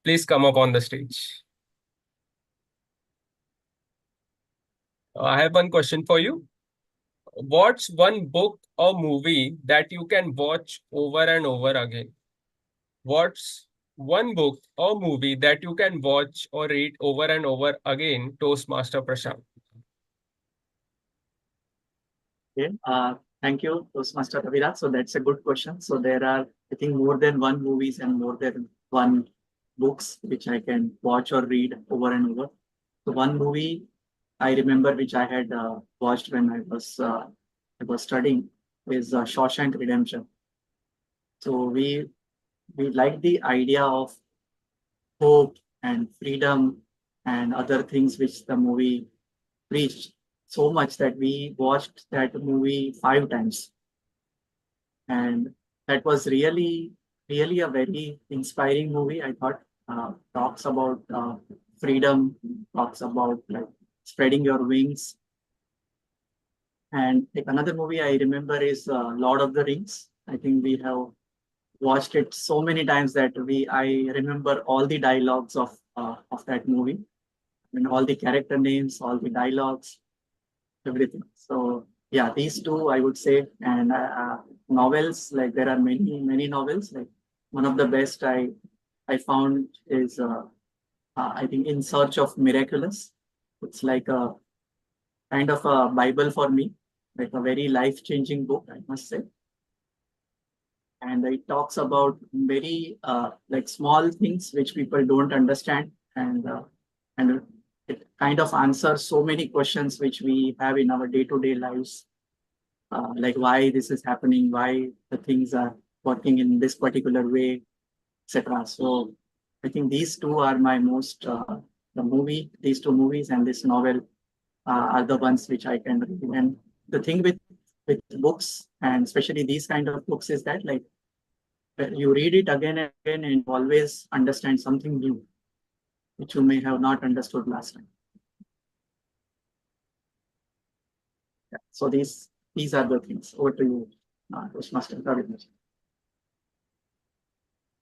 please come up on the stage. I have one question for you. What's one book or movie that you can watch over and over again? What's one book or movie that you can watch or read over and over again, Toastmaster Prashant?
Okay. Thank you, Toastmaster Raviraj. So that's a good question. So there are, I think, more than one movies and more than one books which I can watch or read over and over. So one movie I remember which I had watched when I was studying is Shawshank Redemption. So we like the idea of hope and freedom and other things which the movie preached so much that we watched that movie 5 times. And that was really a very inspiring movie. I thought talks about freedom, talks about like spreading your wings. And like another movie I remember is Lord of the Rings. I think we have watched it so many times that I remember all the dialogues of that movie and all the character names, all the dialogues, everything. So yeah, these two I would say. And novels, like there are many novels. Like one of the best I found is I think In Search of Miraculous. It's like a kind of a Bible for me, like a very life-changing book, I must say. And it talks about very like small things which people don't understand, and it kind of answers so many questions which we have in our day-to-day lives, like why this is happening, why the things are working in this particular way, etc. So I think these two are my most these two movies and this novel are the ones which I can read. And the thing with books, and especially these kind of books, is that like you read it again and again and always understand something new which you may have not understood last time. Yeah. So these are the things. Over to you, Toastmaster Ravi.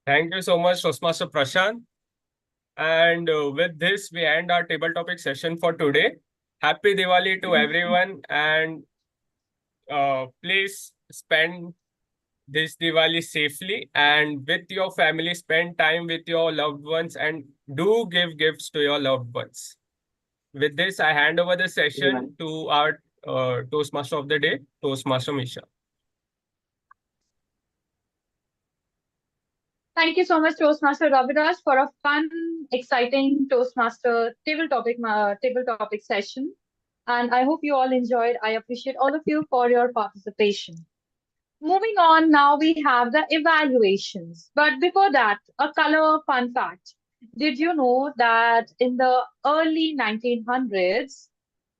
Thank you so much, Toastmaster Prashant. And with this, we end our table topic session for today. Happy Diwali to everyone, and please spend this Diwali safely and with your family. Spend time with your loved ones and do give gifts to your loved ones. With this, I hand over the session to our Toastmaster of the day, Toastmaster Misha.
Thank you so much, Toastmaster Raviraj, for a fun, exciting Toastmaster table topic session. And I hope you all enjoyed. I appreciate all of you for your participation. Moving on, now we have the evaluations. But before that, a color fun fact. Did you know that in the early 1900s,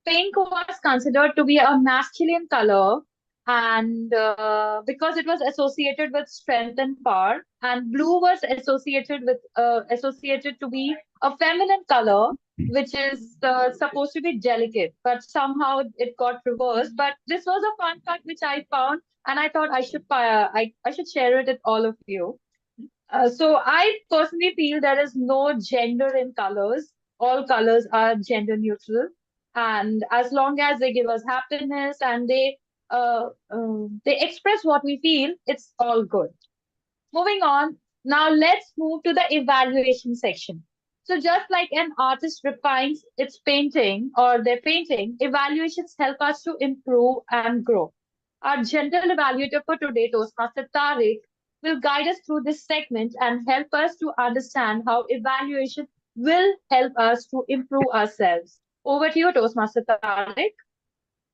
pink was considered to be a masculine color, and because it was associated with strength and power, and blue was associated to be a feminine color, which is supposed to be delicate, but somehow it got reversed. But this was a fun fact which I found, and I thought I should share it with all of you. So I personally feel there is no gender in colors. All colors are gender neutral, and as long as they give us happiness and they express what we feel, it's all good. Moving on, now let's move to the evaluation section. So just like an artist refines its painting or their painting, evaluations help us to improve and grow. Our general evaluator for today, Toastmaster Tariq, will guide us through this segment and help us to understand how evaluation will help us to improve ourselves. Over to you, Toastmaster Tariq.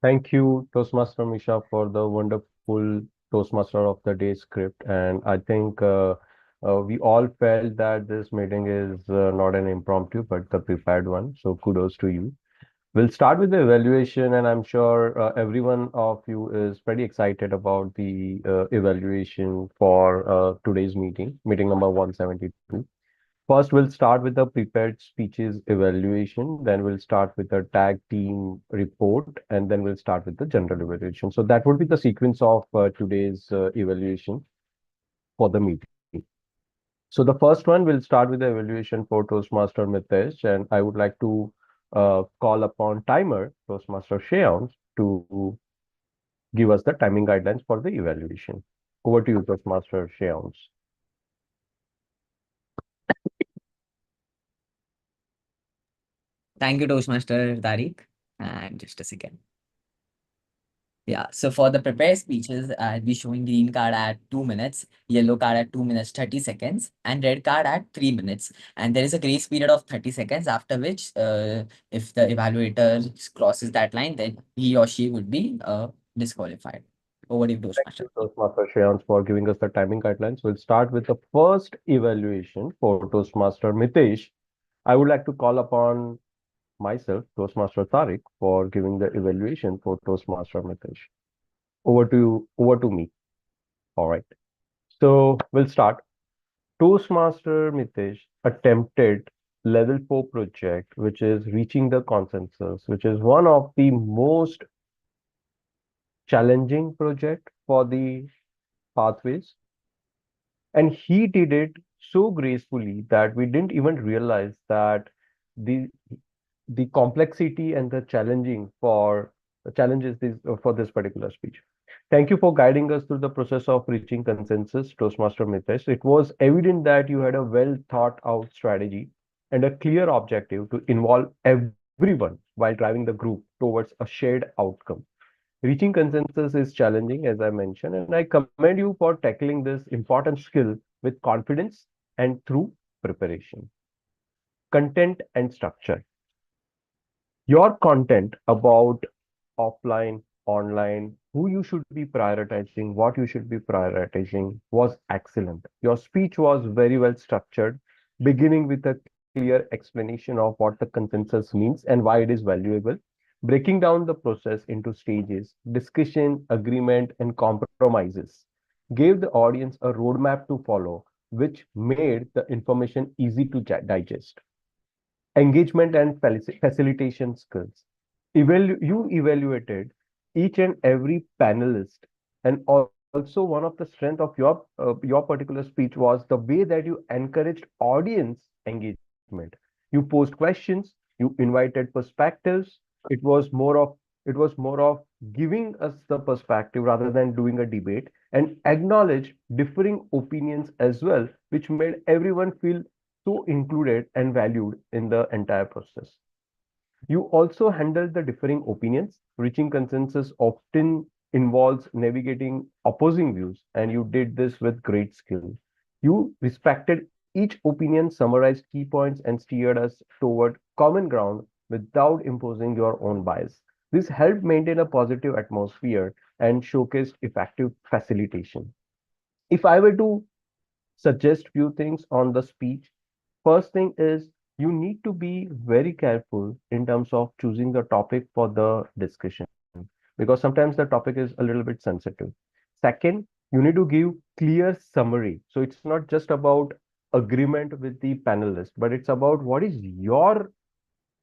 Thank you, Toastmaster Misha, for the wonderful Toastmaster of the Day script. And I think we all felt that this meeting is not an impromptu, but the prepared one. So kudos to you. We'll start with the evaluation, and I'm sure every one of you is pretty excited about the evaluation for today's meeting number 172. First, we'll start with the prepared speeches evaluation, then we'll start with the tag team report, and then we'll start with the general evaluation. So that would be the sequence of today's evaluation for the meeting. So the first one will start with the evaluation for Toastmaster Mitesh, and I would like to call upon timer Toastmaster Shreyansh to give us the timing guidelines for the evaluation. Over to you, Toastmaster Shreyansh.
Thank you, Toastmaster Tariq. And just a second. Yeah, so for the prepared speeches, I'll be showing green card at 2 minutes, yellow card at 2 minutes 30 seconds, and red card at 3 minutes. And there is a grace period of 30 seconds, after which, if the evaluator crosses that line, then he or she would be disqualified. Over to you,
Thank
Toastmaster.
you, Toastmaster Shreyansh, for giving us the timing guidelines. We'll start with the first evaluation for Toastmaster Mitesh. I would like to call upon myself, Toastmaster Tariq, for giving the evaluation for Toastmaster Mitesh. Over to me. All right. So we'll start. Toastmaster Mitesh attempted level 4 project, which is reaching the consensus, which is one of the most challenging project for the pathways. And he did it so gracefully that we didn't even realize that the the complexity and the challenging for the challenges this for this particular speech. Thank you for guiding us through the process of reaching consensus, Toastmaster Mitesh. It was evident that you had a well thought out strategy and a clear objective to involve everyone while driving the group towards a shared outcome. Reaching consensus is challenging, as I mentioned, and I commend you for tackling this important skill with confidence and through preparation. Content and structure. Your content about offline, online, who you should be prioritizing, what you should be prioritizing was excellent. Your speech was very well structured, beginning with a clear explanation of what the consensus means and why it is valuable, breaking down the process into stages, discussion, agreement, and compromises, gave the audience a roadmap to follow, which made the information easy to digest. Engagement and facilitation skills. You evaluated each and every panelist, and also one of the strength of your particular speech was the way that you encouraged audience engagement. You posed questions, you invited perspectives. It was more of giving us the perspective rather than doing a debate, and acknowledge differing opinions as well, which made everyone feel so included and valued in the entire process. You also handled the differing opinions. Reaching consensus often involves navigating opposing views, and you did this with great skill. You respected each opinion, summarized key points, and steered us toward common ground without imposing your own bias. This helped maintain a positive atmosphere and showcased effective facilitation. If I were to suggest few things on the speech, first thing is you need to be very careful in terms of choosing the topic for the discussion, because sometimes the topic is a little bit sensitive. Second, you need to give clear summary. So it's not just about agreement with the panelist, but it's about what is your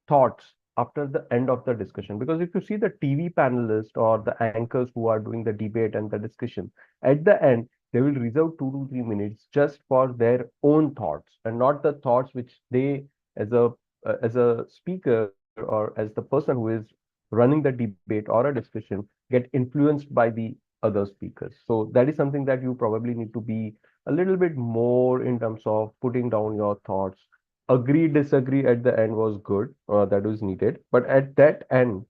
thoughts after the end of the discussion. Because if you see the TV panelists or the anchors who are doing the debate and the discussion, at the end, they will reserve 2 to 3 minutes just for their own thoughts and not the thoughts which they, as a speaker or as the person who is running the debate or a discussion, get influenced by the other speakers. So that is something that you probably need to be a little bit more in terms of putting down your thoughts. Agree, disagree at the end was good, that was needed. But at that end,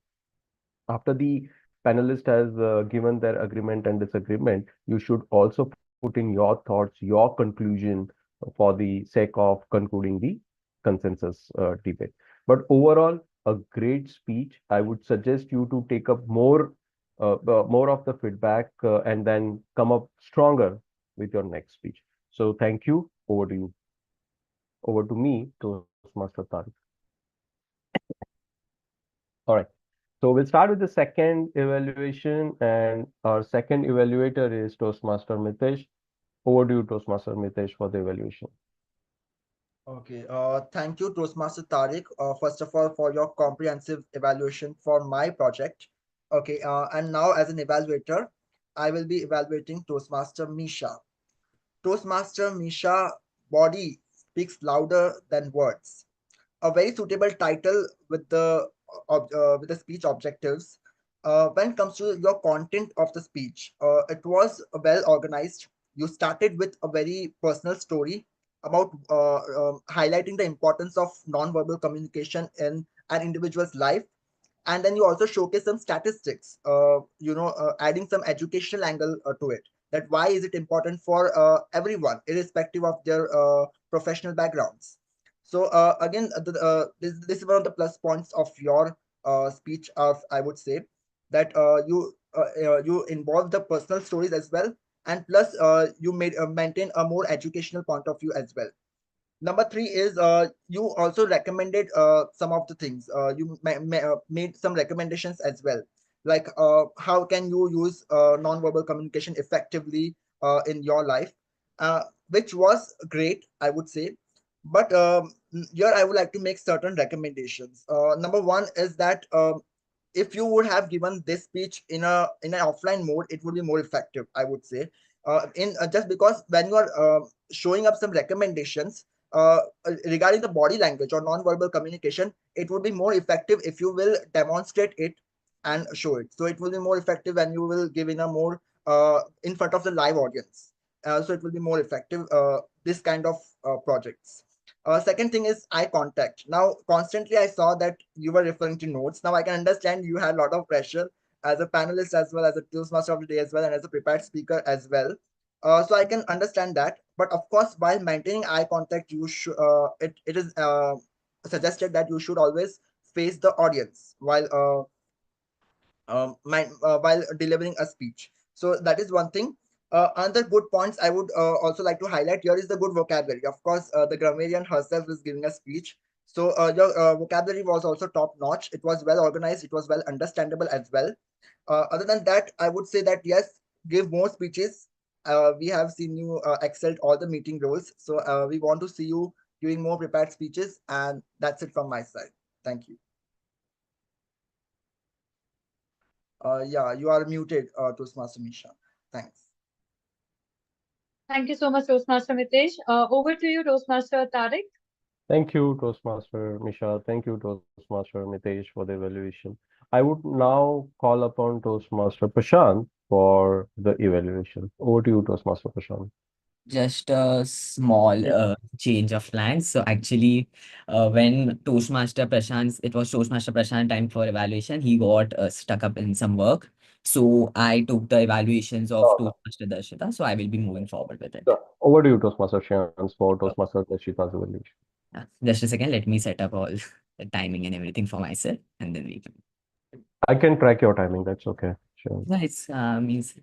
after the panelist has given their agreement and disagreement, you should also put in your thoughts, your conclusion for the sake of concluding the consensus debate. But overall, a great speech. I would suggest you to take up more of the feedback and then come up stronger with your next speech. So thank you. Over to you. Over to me, Toastmaster Tariq. All right. So we'll start with the second evaluation, and our second evaluator is Toastmaster Mitesh. Over to you, Toastmaster Mitesh, for the evaluation.
Okay, thank you, Toastmaster Tariq, first of all, for your comprehensive evaluation for my project. Okay, and now as an evaluator, I will be evaluating Toastmaster Misha. Toastmaster Misha body speaks louder than words. A very suitable title with the speech objectives. When it comes to your content of the speech, it was well organized. You started with a very personal story about highlighting the importance of non-verbal communication in an individual's life, and then you also showcase some statistics, adding some educational angle to it, that why is it important for everyone irrespective of their professional backgrounds. So again, this is one of the plus points of your speech, of I would say, that you involve the personal stories as well, and plus you made maintain a more educational point of view as well. Number three is you also recommended some of the things. You made some recommendations as well, like how can you use non-verbal communication effectively in your life, which was great, I would say. But here I would like to make certain recommendations. Number one is that if you would have given this speech in an offline mode, it would be more effective, I would say. In Just because when you are showing up some recommendations regarding the body language or non-verbal communication, it would be more effective if you will demonstrate it and show it. So it will be more effective when you will give in a more in front of the live audience. So it will be more effective, this kind of projects. Second thing is eye contact. Now, constantly I saw that you were referring to notes. Now I can understand you had a lot of pressure as a panelist, as well as a Toastmaster of the day, as well, and as a prepared speaker as well. So I can understand that. But of course, while maintaining eye contact, you should it is suggested that you should always face the audience while delivering a speech. So that is one thing. Another good points I would also like to highlight here is the good vocabulary. Of course, the grammarian herself is giving a speech. So your vocabulary was also top notch. It was well organized. It was well understandable as well. Other than that, I would say that yes, give more speeches. We have seen you excelled all the meeting roles. So we want to see you giving more prepared speeches. And that's it from my side. Thank you. Yeah, you are muted, Toastmaster Misha. Thanks.
Thank you so much, Toastmaster Mitesh. Over to you, Toastmaster Tariq.
Thank you, Toastmaster Misha. Thank you, Toastmaster Mitesh, for the evaluation. I would now call upon Toastmaster Prashant for the evaluation. Over to you, Toastmaster Prashant.
Just a small change of plans. So actually, when it was Toastmaster Prashant time for evaluation, he got stuck up in some work. So I took the evaluations of Toastmaster Darshita. So I will be moving forward with it.
Over to you, Toastmaster Shans, for Toastmaster Darshita's evaluation.
Just a second, let me set up all the timing and everything for myself, and then we can.
I can track your timing. That's okay. Sure.
Yeah, it's means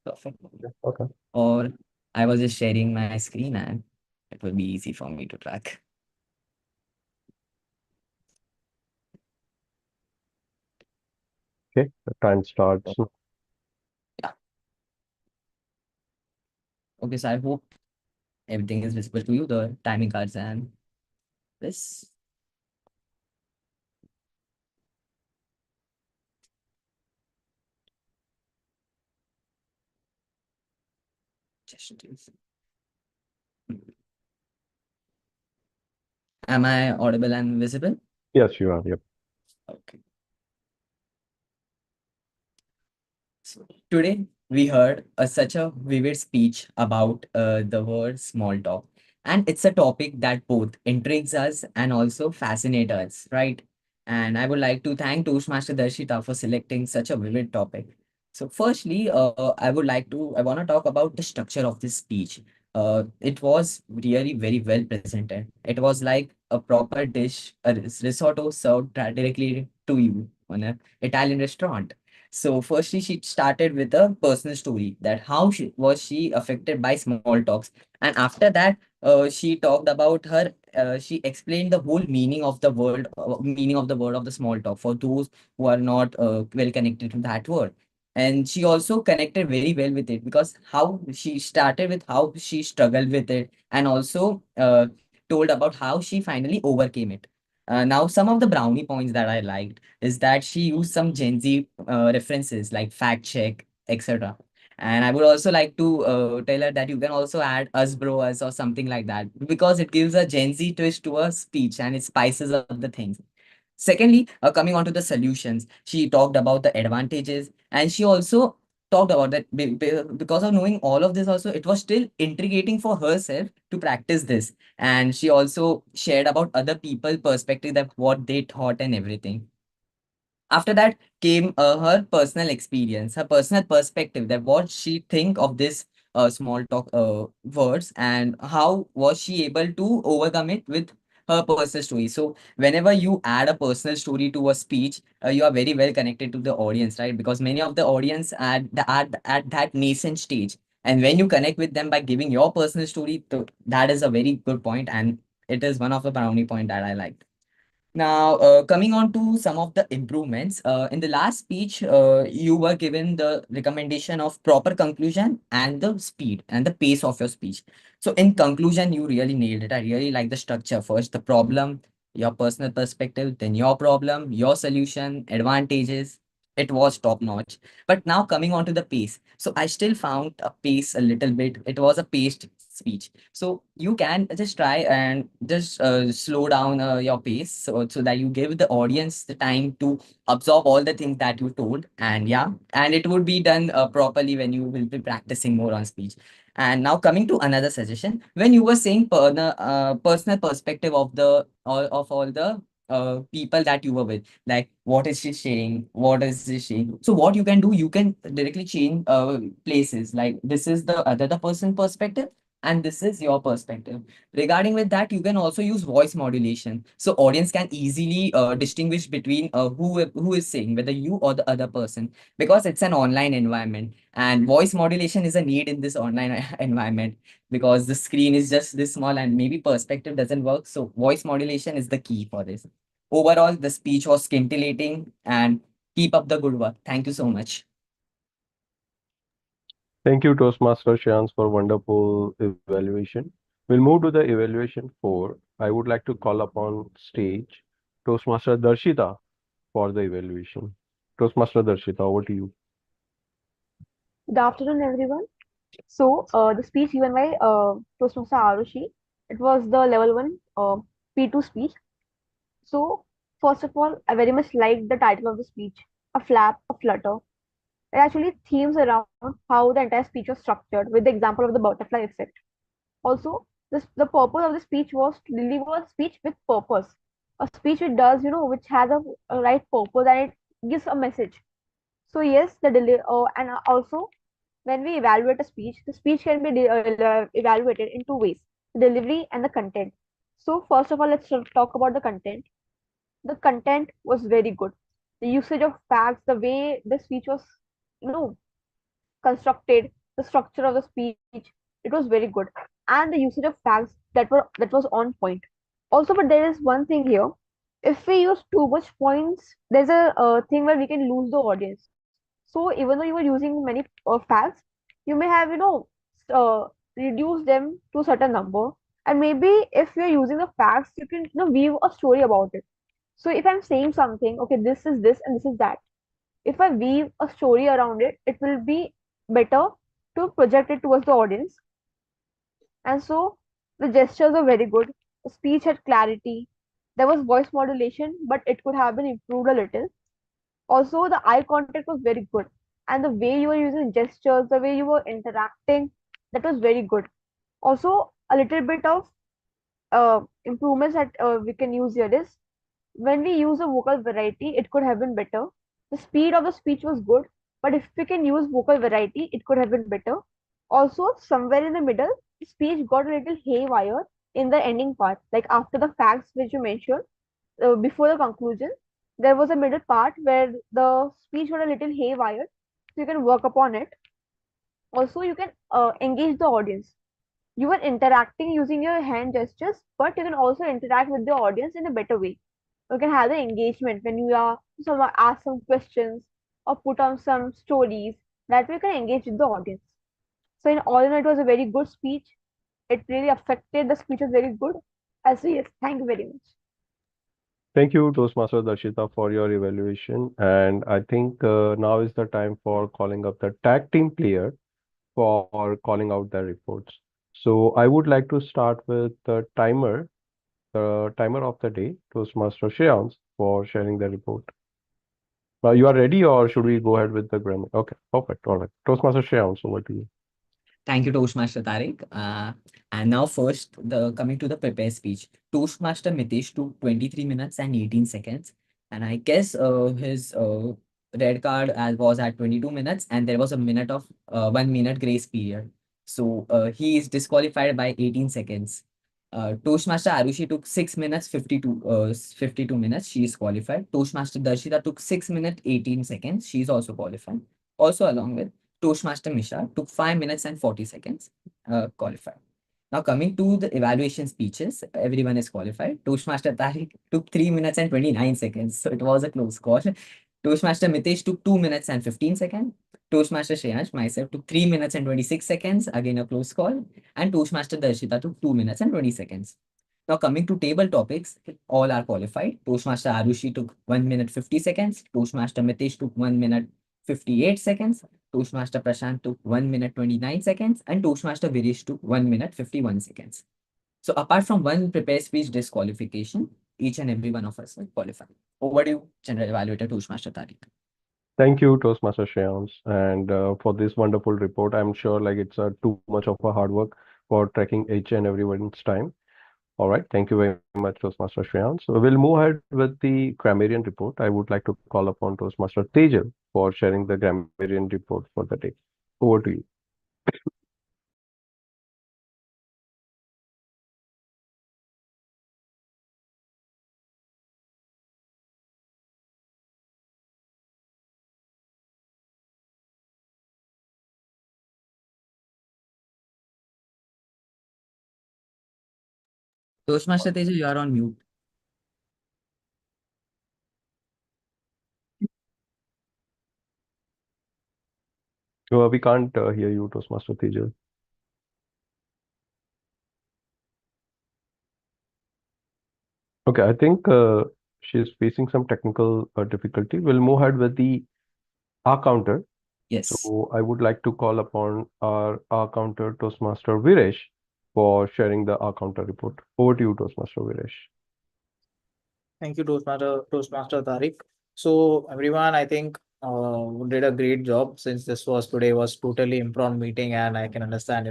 perfect.
Okay.
Or I was just sharing my screen, and it will be easy for me to track.
Okay, the time starts.
Yeah. Okay, so I hope everything is visible to you, the timing cards and this. Am I audible and visible?
Yes, you are. Yep.
Okay. So today we heard such a vivid speech about the word small talk, and it's a topic that both intrigues us and also fascinates us, right? And I would like to thank Toastmaster Darshita for selecting such a vivid topic. So, firstly, I want to talk about the structure of this speech. It was really very well presented. It was like a proper dish, a risotto served directly to you on an Italian restaurant. So firstly, she started with a personal story that how she affected by small talks, and after that, she talked about her. She explained the whole meaning of the word of the small talk for those who are not well connected to that word. And she also connected very well with it because how she started with how she struggled with it, and also told about how she finally overcame it. Now, some of the brownie points that I liked is that she used some Gen Z references like fact check, etc. And I would also like to tell her that you can also add us, bro, us, or something like that, because it gives a Gen Z twist to a speech and it spices up the things. Secondly, coming on to the solutions, she talked about the advantages, and she also talked about that because of knowing all of this, also, it was still intriguing for herself to practice this. And she also shared about other people' perspective, that what they thought and everything. After that came her personal experience, her personal perspective, that what she think of this small talk words, and how was she able to overcome it with her personal story. So whenever you add a personal story to a speech, you are very well connected to the audience, right? Because many of the audience at that nascent stage, and when you connect with them by giving your personal story, that is a very good point, and it is one of the brownie point that I like. Now, coming on to some of the improvements, in the last speech, you were given the recommendation of proper conclusion and the speed and the pace of your speech. So, in conclusion, you really nailed it. I really like the structure. First, the problem, your personal perspective, then your problem, your solution, advantages. It was top notch. But now, coming on to the pace. So, I still found a pace a little bit. It was a paced speech. So you can just try and just slow down your pace, so that you give the audience the time to absorb all the things that you told. And yeah, and it would be done properly when you will be practicing more on speech. And now coming to another suggestion, when you were saying personal perspective of all the people that you were with, like what is she saying, what is she saying. So what you can do, you can directly change places, like this is the other person perspective and this is your perspective. Regarding with that, you can also use voice modulation, so audience can easily distinguish between who is saying, whether you or the other person, because it's an online environment, and voice modulation is a need in this online environment, because the screen is just this small and maybe perspective doesn't work. So voice modulation is the key for this. Overall, the speech was scintillating, and keep up the good work. Thank you so much.
Thank you, Toastmaster Shans, for wonderful evaluation. We'll move to the evaluation 4. I would like to call upon stage Toastmaster Darshita for the evaluation. Toastmaster Darshita, over to you.
Good afternoon, everyone. So, the speech given by Toastmaster Arushi, it was the level 1 P2 speech. So, first of all, I very much liked the title of the speech, A Flap, a Flutter. It actually themes around how the entire speech was structured with the example of the butterfly effect. Also, the purpose of the speech was to deliver a speech with purpose. A speech which does, which has a right purpose and it gives a message. So yes, and also when we evaluate a speech, the speech can be evaluated in two ways: the delivery and the content. So first of all, let's talk about the content. The content was very good. The usage of facts, the way the speech was, you know, constructed, the structure of the speech, it was very good, and the usage of facts that was on point. Also, but there is one thing here: if we use too much points, there's a thing where we can lose the audience. So even though you are using many facts, you may have reduce them to a certain number, and maybe if you're using the facts, you can weave a story about it. So if I'm saying something, okay, this is this and this is that, if I weave a story around it, it will be better to project it towards the audience. And so the gestures are very good. The speech had clarity. There was voice modulation, but it could have been improved a little. Also, the eye contact was very good. And the way you were using gestures, the way you were interacting, that was very good. Also, a little bit of improvements that we can use here is when we use a vocal variety, it could have been better. The speed of the speech was good, but if we can use vocal variety, it could have been better. Also, somewhere in the middle, the speech got a little haywire in the ending part, like after the facts which you mentioned, before the conclusion, there was a middle part where the speech got a little haywire. So you can work upon it. Also, you can engage the audience. You are interacting using your hand gestures, but you can also interact with the audience in a better way. You can have the engagement when you are someone ask some questions or put on some stories, that way you can engage with the audience. So in all in all, it was a very good speech. It really affected, the speech was very good. So yes, thank you very much.
Thank you, Toastmaster Darshita, for your evaluation. And I think now is the time for calling up the tag team player. for calling out their reports. So I would like to start with the timer of the day, Toastmaster Shreyans, for sharing the report. You are ready, or should we go ahead with the grammar? Okay, perfect. All right. Toastmaster Shreyans, over to you.
Thank you, Toastmaster Tariq. And now first, the coming to the prepare speech. Toastmaster Mitesh took 23 minutes and 18 seconds. And I guess his red card was at 22 minutes, and there was a minute of 1 minute grace period. So he is disqualified by 18 seconds. Toastmaster Arushi took 6 minutes 52 minutes. She is qualified. Toastmaster Darshita took 6 minutes 18 seconds. She is also qualified. Also along with Toastmaster Misha took 5 minutes and 40 seconds, qualified. Now coming to the evaluation speeches, everyone is qualified. Toastmaster Tariq took 3 minutes and 29 seconds, so it was a close call. Toastmaster Mitesh took 2 minutes and 15 seconds. Toastmaster Shreyansh, myself, took 3 minutes and 26 seconds, again a close call. And Toastmaster Darshita took 2 minutes and 20 seconds. Now coming to table topics, all are qualified. Toastmaster Arushi took 1 minute 50 seconds. Toastmaster Mitesh took 1 minute 58 seconds. Toastmaster Prashant took 1 minute 29 seconds. And Toastmaster Virish took 1 minute 51 seconds. So apart from one prepared speech disqualification, each and every one of us are qualified. Over to you, General Evaluator Toastmaster Tariq.
Thank you, Toastmaster Shreyans, and for this wonderful report. I'm sure like it's too much of a hard work for tracking each and everyone's time. All right, thank you very much, Toastmaster Shreyans. So we'll move ahead with the grammarian report. I would like to call upon Toastmaster Tejal for sharing the grammarian report for the day. Over to you.
Toastmaster Tejal, you are on mute.
We can't hear you, Toastmaster Tejal. Okay, I think she's facing some technical difficulty. We'll move ahead with the R counter.
Yes.
So I would like to call upon our R counter Toastmaster Viresh for sharing the R counter report. Over to you, Toastmaster Viresh.
Thank you, Toastmaster Tariq. So everyone, I think did a great job since today was totally impromptu meeting, and I can understand,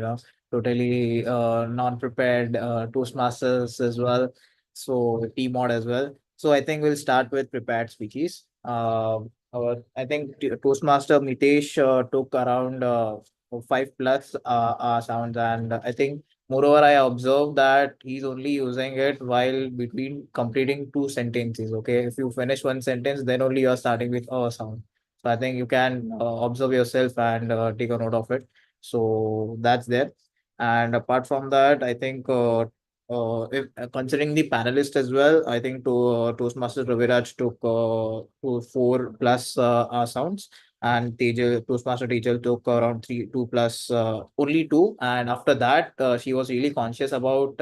totally non-prepared Toastmasters as well. So TMOD as well. So I think we'll start with prepared speeches. I think Toastmaster Mitesh took around 5+ sounds, and I think moreover, I observed that he's only using it while between completing two sentences. Okay, if you finish one sentence, then only you're starting with a sound. So I think you can observe yourself and take a note of it. So that's there. And apart from that, I think if considering the panelist as well, I think Toastmaster Raviraj took 4+ sounds, and Toastmaster teacher took around 2+, only two. And after that, she was really conscious about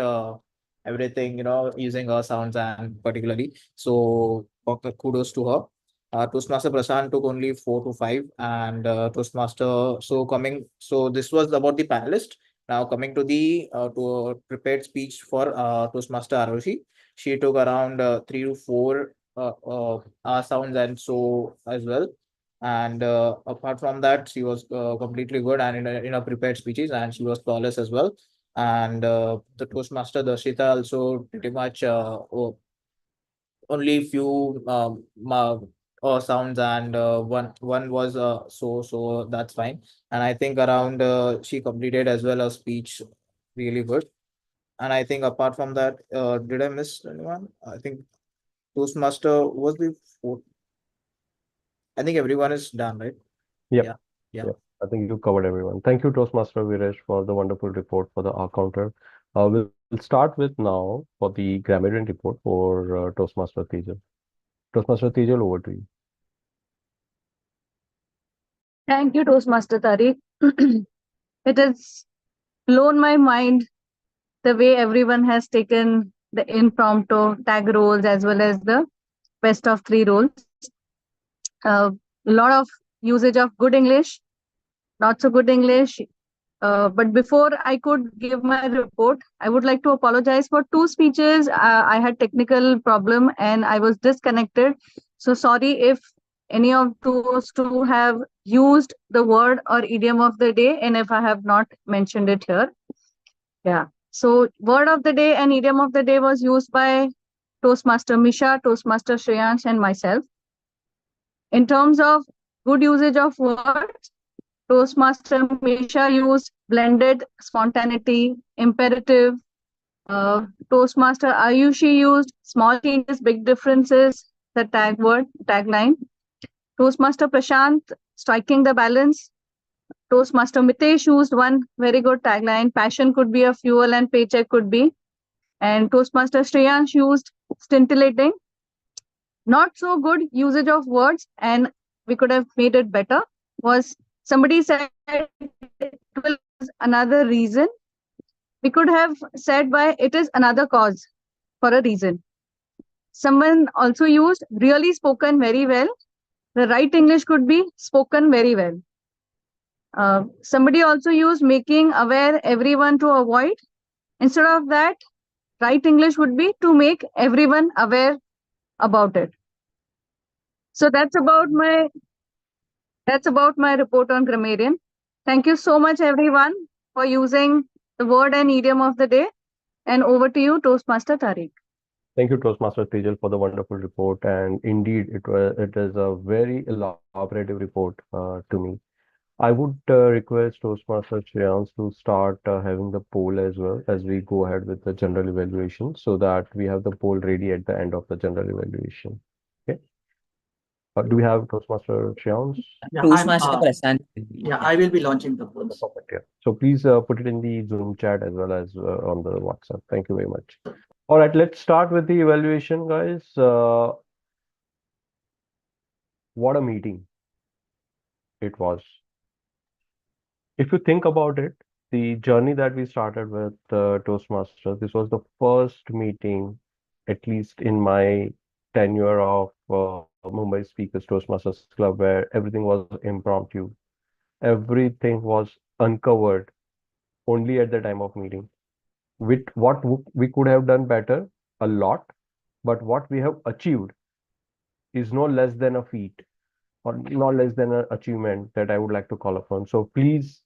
everything, using her sounds and particularly. So kudos to her. Toastmaster Prashant took only 4 to 5, and Toastmaster. So this was about the panelist. Now coming to the prepared speech for Toastmaster Arushi, she took around 3 to 4 sounds and so as well. And apart from that, she was completely good and in a prepared speeches, and she was flawless as well. And the Toastmaster Darshita also pretty much only few sounds, and one was so that's fine. And I think around she completed as well a speech really good. And I think apart from that, did I miss anyone? I think Toastmaster was the fourth. I think everyone is done, right?
Yep.
Yeah.
Yep. I think you covered everyone. Thank you, Toastmaster Viresh, for the wonderful report for the R counter. We'll start with now for the grammarian report for Toastmaster Tejal. Toastmaster Tejal, over to you.
Thank you, Toastmaster Tariq. It has blown my mind the way everyone has taken the impromptu tag roles as well as the best of three roles. A lot of usage of good English, not so good English, But before I could give my report, I would like to apologize for two speeches. I had technical problem and I was disconnected. So sorry if any of those two have used the word or idiom of the day and if I have not mentioned it here. Yeah. So word of the day and idiom of the day was used by Toastmaster Misha, Toastmaster Shreyansh, and myself. In terms of good usage of words, Toastmaster Misha used blended, spontaneity, imperative. Toastmaster Ayushi used small changes, big differences, the tagline. Toastmaster Prashant, striking the balance. Toastmaster Mitesh used one very good tagline, passion could be a fuel and paycheck could be. And Toastmaster Shreyansh used scintillating. Not so good usage of words, and we could have made it better. Was somebody said it will another reason. We could have said by it is another cause for a reason. Someone also used really spoken very well. The right English could be spoken very well. Somebody also used making aware everyone to avoid. Instead of that, right English would be to make everyone aware about it. So that's about my report on grammarian. Thank you so much, everyone, for using the word and idiom of the day. And over to you, Toastmaster Tariq.
Thank you, Toastmaster Tejal, for the wonderful report. And indeed, it is a very elaborative report to me. I would request Toastmaster Shreyans to start having the poll as well as we go ahead with the general evaluation so that we have the poll ready at the end of the general evaluation. Okay. Do we have Toastmaster Shreyans?
Yeah,
Toastmaster Prashant.
I will be launching the polls.
Perfect, yeah. So please put it in the Zoom chat as well as on the WhatsApp. Thank you very much. All right, let's start with the evaluation, guys. What a meeting it was. If you think about it, the journey that we started with Toastmasters, this was the first meeting, at least in my tenure of Mumbai Speakers Toastmasters Club, where everything was impromptu. Everything was uncovered only at the time of meeting. With what we could have done better, a lot, but what we have achieved is no less than a feat or no less than an achievement that I would like to call upon. So please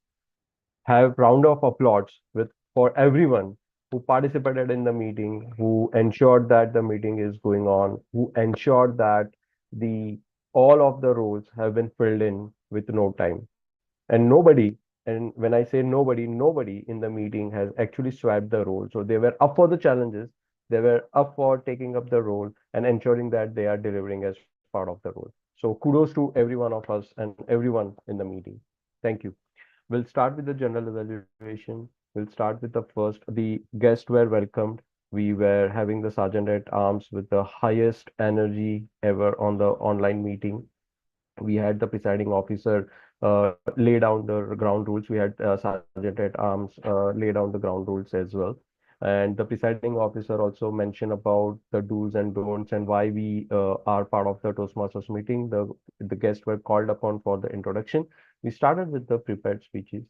have round of applause with for everyone who participated in the meeting, who ensured that the meeting is going on, who ensured that the all of the roles have been filled in with no time. And nobody, and when I say nobody, nobody in the meeting has actually swapped the role. So they were up for the challenges, they were up for taking up the role and ensuring that they are delivering as part of the role. So kudos to every one of us and everyone in the meeting. Thank you. We'll start with the general evaluation. We'll start with the first. The guests were welcomed. We were having the sergeant at arms with the highest energy ever on the online meeting. We had the presiding officer lay down the ground rules. We had sergeant at arms lay down the ground rules as well. And the presiding officer also mentioned about the do's and don'ts and why we are part of the Toastmasters meeting. The guests were called upon for the introduction. We started with the prepared speeches.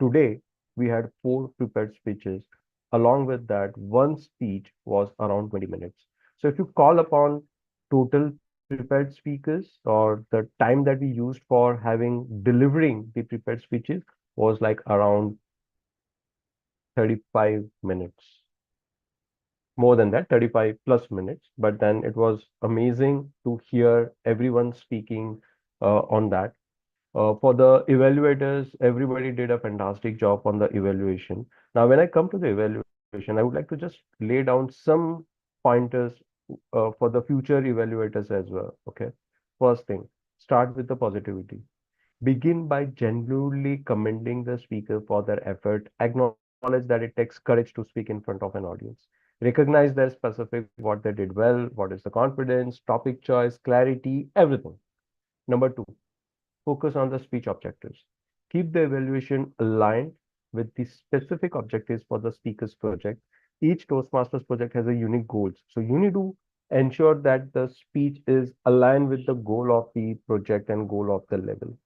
Today, we had 4 prepared speeches. Along with that, one speech was around 20 minutes. So if you call upon total prepared speakers or the time that we used for delivering the prepared speeches was like around 35 minutes. More than that, 35 plus minutes. But then it was amazing to hear everyone speaking on that. For the evaluators, everybody did a fantastic job on the evaluation. Now, when I come to the evaluation, I would like to just lay down some pointers for the future evaluators as well. Okay. First thing, start with the positivity. Begin by genuinely commending the speaker for their effort. Acknowledge that it takes courage to speak in front of an audience. Recognize their specific, what they did well, what is the confidence, topic choice, clarity, everything. Number 2, focus on the speech objectives. Keep the evaluation aligned with the specific objectives for the speaker's project. Each Toastmasters project has a unique goals. So you need to ensure that the speech is aligned with the goal of the project and goal of the level.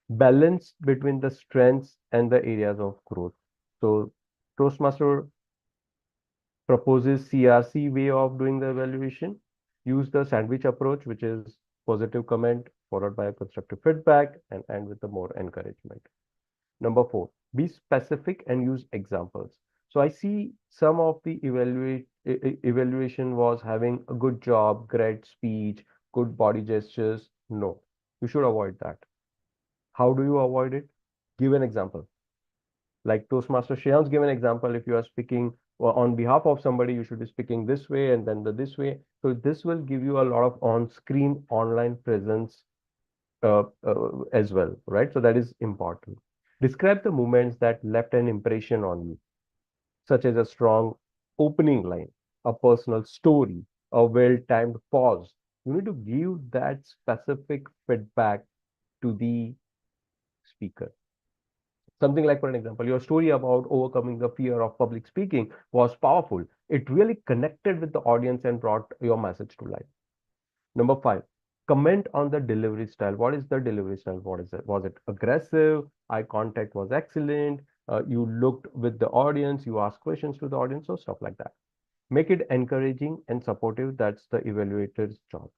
balance between the strengths and the areas of growth. So Toastmaster proposes CRC way of doing the evaluation. Use the sandwich approach, which is positive comment followed by constructive feedback and end with the more encouragement. Number four, be specific and use examples. So I see some of the evaluation was having a good job, great speech, good body gestures. No, you should avoid that. How do you avoid it? Give an example. Like Toastmaster Shreyan's give an example. If you are speaking on behalf of somebody, you should be speaking this way and then this way. So this will give you a lot of on-screen online presence as well, right? So that is important. Describe the moments that left an impression on you, such as a strong opening line, a personal story, a well-timed pause. You need to give that specific feedback to the speaker. Something like, for an example, your story about overcoming the fear of public speaking was powerful. It really connected with the audience and brought your message to life. Number five, comment on the delivery style. What is the delivery style? What is it? Was it aggressive? Eye contact was excellent. You looked with the audience, you asked questions to the audience, or stuff like that. Make it encouraging and supportive. That's the evaluator's job.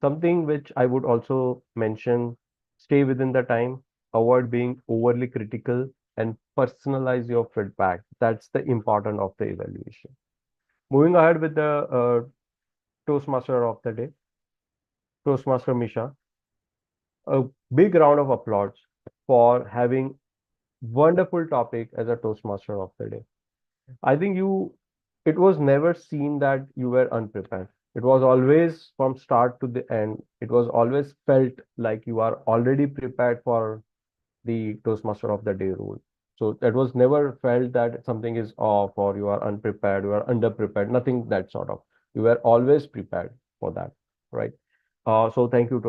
Something which I would also mention, stay within the time, avoid being overly critical, and personalize your feedback. That's the important of the evaluation. Moving ahead with the Toastmaster of the day, Toastmaster Misha. A big round of applause for having wonderful topic as a Toastmaster of the day. I think it was never seen that you were unprepared. It was always from start to the end. It was always felt like you are already prepared for the Toastmaster of the day role. So that was never felt that something is off or you are unprepared, you are underprepared, nothing that sort of. You were always prepared for that, right? So thank you,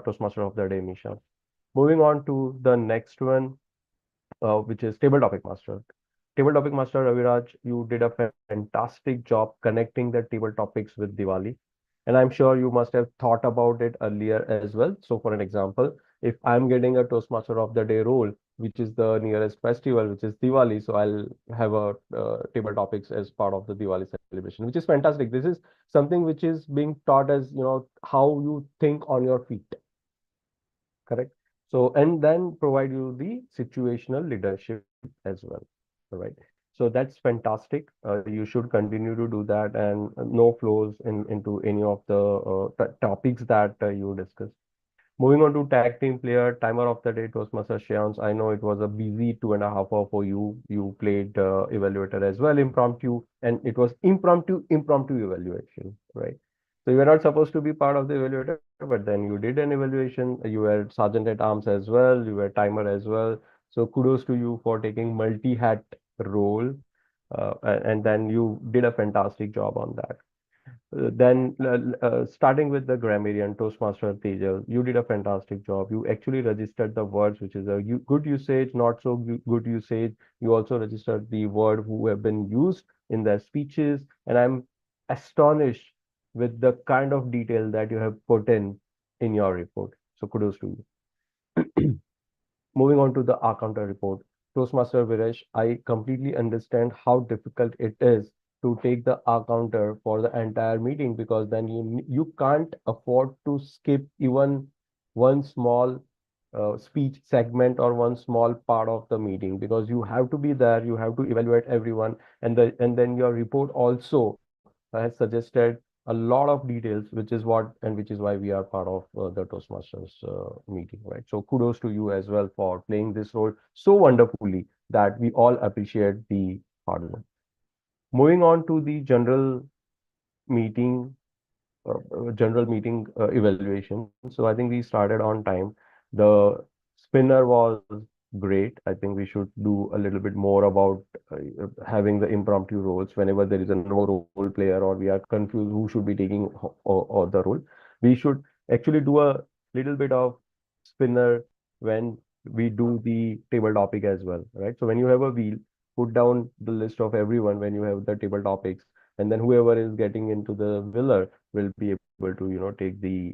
Toastmaster of the day, Misha. Moving on to the next one, which is Table Topic Master. Table Topic Master Raviraj, you did a fantastic job connecting the table topics with Diwali. And I'm sure you must have thought about it earlier as well. So for an example, if I'm getting a Toastmaster of the Day role, which is the nearest festival, which is Diwali, so I'll have a table topics as part of the Diwali celebration, which is fantastic. This is something which is being taught as, how you think on your feet, correct? So, and then provide you the situational leadership as well. All right. So that's fantastic. You should continue to do that and no flows into any of the topics that you discuss. Moving on to tag team player, timer of the day, Toastmaster Shayans. I know it was a busy 2.5 hour for you. You played evaluator as well, impromptu, and it was impromptu evaluation, right? So you were not supposed to be part of the evaluator, but then you did an evaluation. You were sergeant at arms as well. You were timer as well. So kudos to you for taking multi-hat role, and then you did a fantastic job on that. Then starting with the grammarian Toastmaster Tejal, you did a fantastic job. You actually registered the words, which is a good usage, not so good usage. You also registered the word who have been used in their speeches, and I'm astonished with the kind of detail that you have put in your report. So kudos to you. Moving on to the R counter report. Toastmaster Viresh, I completely understand how difficult it is to take the R counter for the entire meeting because then you can't afford to skip even one small speech segment or one small part of the meeting because you have to be there, you have to evaluate everyone, and then your report also has suggested a lot of details, which is which is why we are part of the Toastmasters meeting, right? So kudos to you as well for playing this role so wonderfully that we all appreciate the hard work. Moving on to the meeting evaluation. So I think we started on time. The spinner was great. I think we should do a little bit more about having the impromptu roles whenever there is a no role player or we are confused who should be taking or the role. We should actually do a little bit of spinner when we do the table topic as well, right? So when you have a wheel, put down the list of everyone when you have the table topics, and then whoever is getting into the wheeler will be able to take the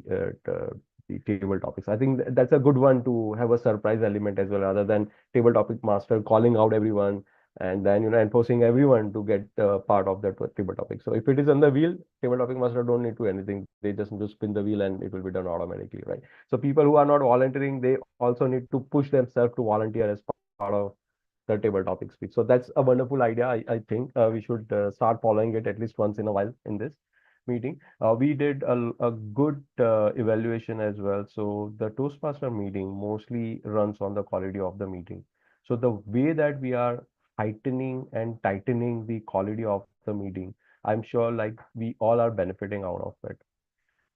the table topics. I think that's a good one to have a surprise element as well, rather than table topic master calling out everyone and then enforcing everyone to get part of that table topic. So if it is on the wheel, table topic master don't need to anything. They just spin the wheel and it will be done automatically, right? So people who are not volunteering, they also need to push themselves to volunteer as part of the table topic speech. So that's a wonderful idea. I think we should start following it at least once in a while in this meeting. We did a good evaluation as well. So the Toastmaster meeting mostly runs on the quality of the meeting. So the way that we are heightening and tightening the quality of the meeting, I'm sure like we all are benefiting out of it.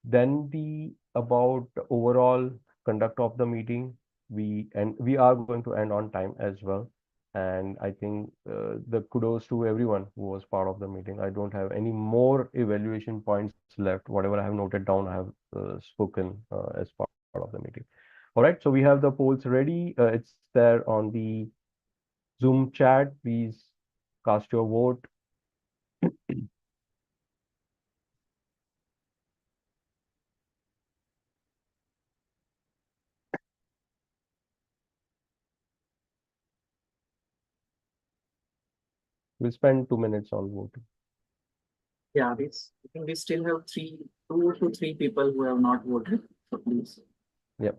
Then the about overall conduct of the meeting, we are going to end on time as well. And I think the kudos to everyone who was part of the meeting. I don't have any more evaluation points left. Whatever I have noted down, I have spoken as part of the meeting. All right, so we have the polls ready. It's there on the Zoom chat. Please cast your vote. We'll spend 2 minutes on voting.
Yeah, I think we still have 2 to 3 people who have not voted. So please.
Yep.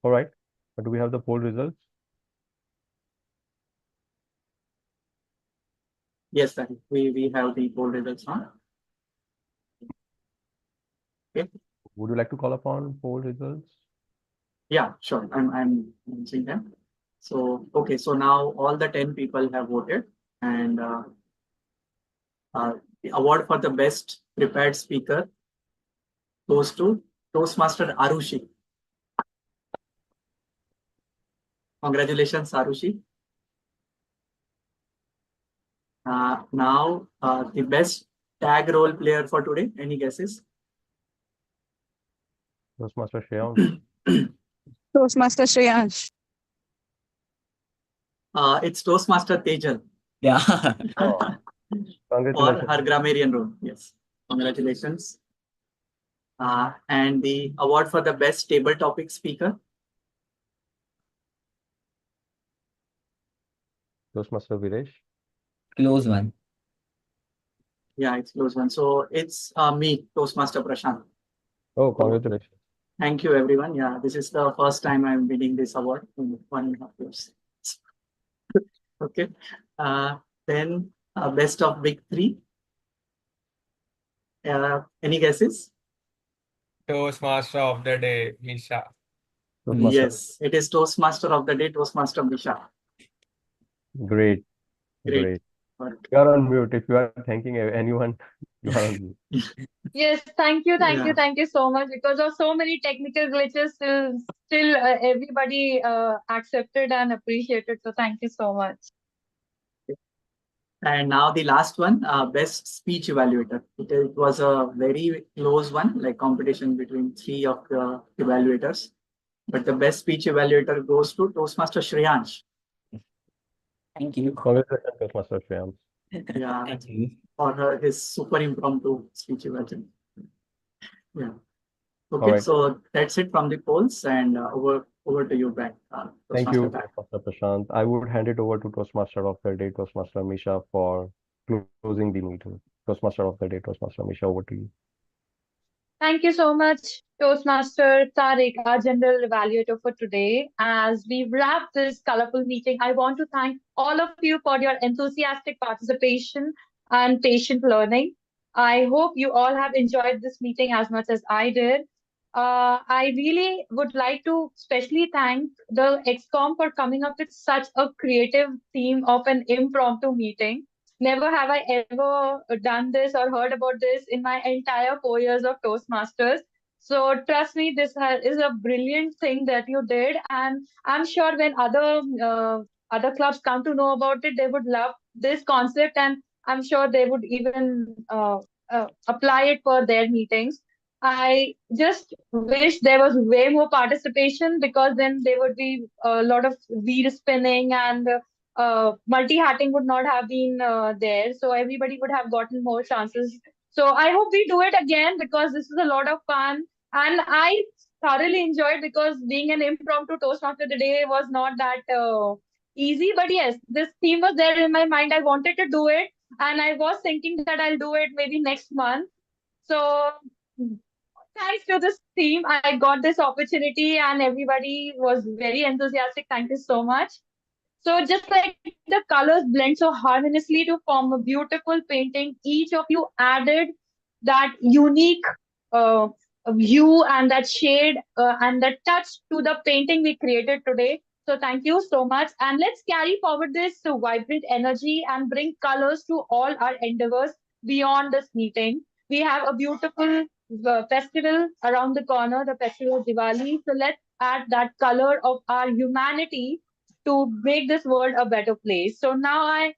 All right. Do we have the poll results?
Yes, sir. We have the poll results on. Okay.
Would you like to call upon poll results?
Yeah, sure. I'm seeing them. So okay, so now all the 10 people have voted, and the award for the best prepared speaker goes to Toastmaster Arushi. Congratulations, Arushi. Now the best tag role player for today. Any guesses?
Toastmaster Shreyansh.
Toastmaster Shreyansh.
It's Toastmaster Tejal.
Yeah.
Oh,
For
congratulations.
her grammarian role. Yes. Congratulations. And the award for the best table topic speaker.
Toastmaster Viresh.
Close one.
Yeah, it's close one. So it's me, Toastmaster Prashant.
Oh, congratulations.
Thank you, everyone. Yeah, this is the first time I'm winning this award in 1.5 years. Okay. Then best of big three. Any guesses?
Toastmaster of the day, Misha.
Toastmaster.
Yes, it is Toastmaster of the day, Toastmaster Misha.
Great.
Great.
Great. You are on mute. If you are thanking anyone, you are on mute.
Yes, thank you,
Yeah.
thank you so much. Because of so many technical glitches, still everybody accepted and appreciated. So thank you so much.
And now the last one, best speech evaluator. It was a very close one, like competition between 3 of the evaluators. But the best speech evaluator goes to Toastmaster Shreyansh.
Thank you.
Congratulations, Toastmaster Shreyansh.
Yeah,
Thank you.
for his super impromptu speech evaluation. Yeah.
All
Okay,
right.
so that's it from the polls, and over to you, back.
Thank you,
back.
Toastmaster Prashant. I would hand it over to Toastmaster of the day, Toastmaster Misha, for closing the meeting. Toastmaster of the day, Toastmaster Misha, over to you.
Thank you so much, Toastmaster Tariq, our general evaluator for today. As we wrap this colorful meeting, I want to thank all of you for your enthusiastic participation and patient learning. I hope you all have enjoyed this meeting as much as I did. I really would like to specially thank the XCOM for coming up with such a creative theme of an impromptu meeting. Never have I ever done this or heard about this in my entire 4 years of Toastmasters. So trust me, this is a brilliant thing that you did, and I'm sure when other clubs come to know about it, they would love this concept, and I'm sure they would even apply it for their meetings. I just wish there was way more participation, because then there would be a lot of wheel spinning, and multi-hatting would not have been there. So everybody would have gotten more chances. So I hope we do it again, because this is a lot of fun. And I thoroughly enjoyed, because being an impromptu Toastmaster today was not that easy. But yes, this theme was there in my mind. I wanted to do it, and I was thinking that I'll do it maybe next month. So thanks to this team, I got this opportunity, and everybody was very enthusiastic. Thank you so much. So just like the colors blend so harmoniously to form a beautiful painting, each of you added that unique uh, hue and that shade and that touch to the painting we created today. So thank you so much. And let's carry forward this vibrant energy and bring colors to all our endeavors beyond this meeting. We have a beautiful festival around the corner, the festival of Diwali. So let's add that color of our humanity to make this world a better place. So now I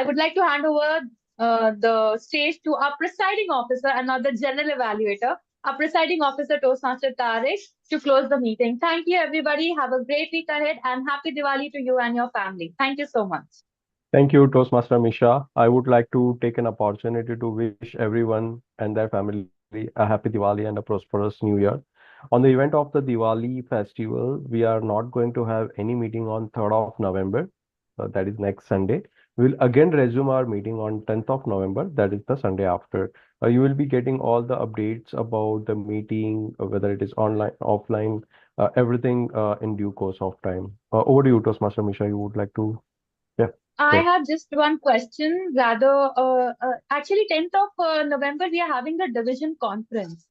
would like to hand over the stage to our presiding officer and not the general evaluator, our presiding officer, Toastmaster Tariq, to close the meeting. Thank you, everybody. Have a great week ahead, and happy Diwali to you and your family. Thank you so much.
Thank you, Toastmaster Misha. I would like to take an opportunity to wish everyone and their family a happy Diwali and a prosperous New Year. On the event of the Diwali festival, we are not going to have any meeting on 3rd of November, that is next Sunday. We'll again resume our meeting on 10th of November, that is the Sunday after. You will be getting all the updates about the meeting, whether it is online, offline, everything in due course of time. Over to you, Toastmaster Misha. You would like to, yeah.
I
Go.
have just one question. Rather, actually, 10th of November, we are having the division conference.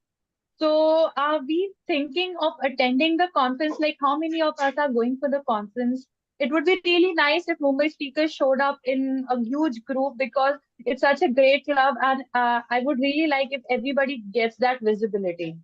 So, are we thinking of attending the conference? Like, how many of us are going for the conference? It would be really nice if Mumbai speakers showed up in a huge group, because it's such a great club, and I would really like if everybody gets that visibility.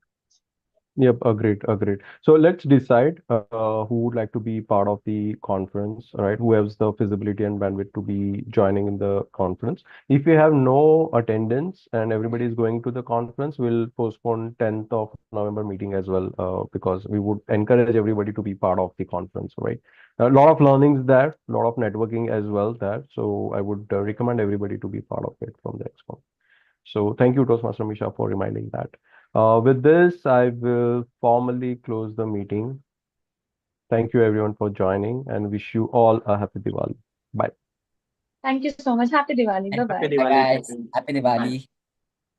Yep, agreed, agreed. So let's decide who would like to be part of the conference, right? Who has the feasibility and bandwidth to be joining in the conference. If we have no attendance and everybody is going to the conference, we'll postpone 10th of November meeting as well, because we would encourage everybody to be part of the conference, right? A lot of learnings there, a lot of networking as well there. So I would recommend everybody to be part of it from the expo. So thank you, Toastmaster Misha, for reminding that. With this, I will formally close the meeting. Thank you everyone for joining and wish you all a happy Diwali. Bye.
Thank you so much. Happy Diwali. Bye
Happy
bye.
Bye,
Diwali to
guys.
everyone.
Happy
Bye.
Diwali.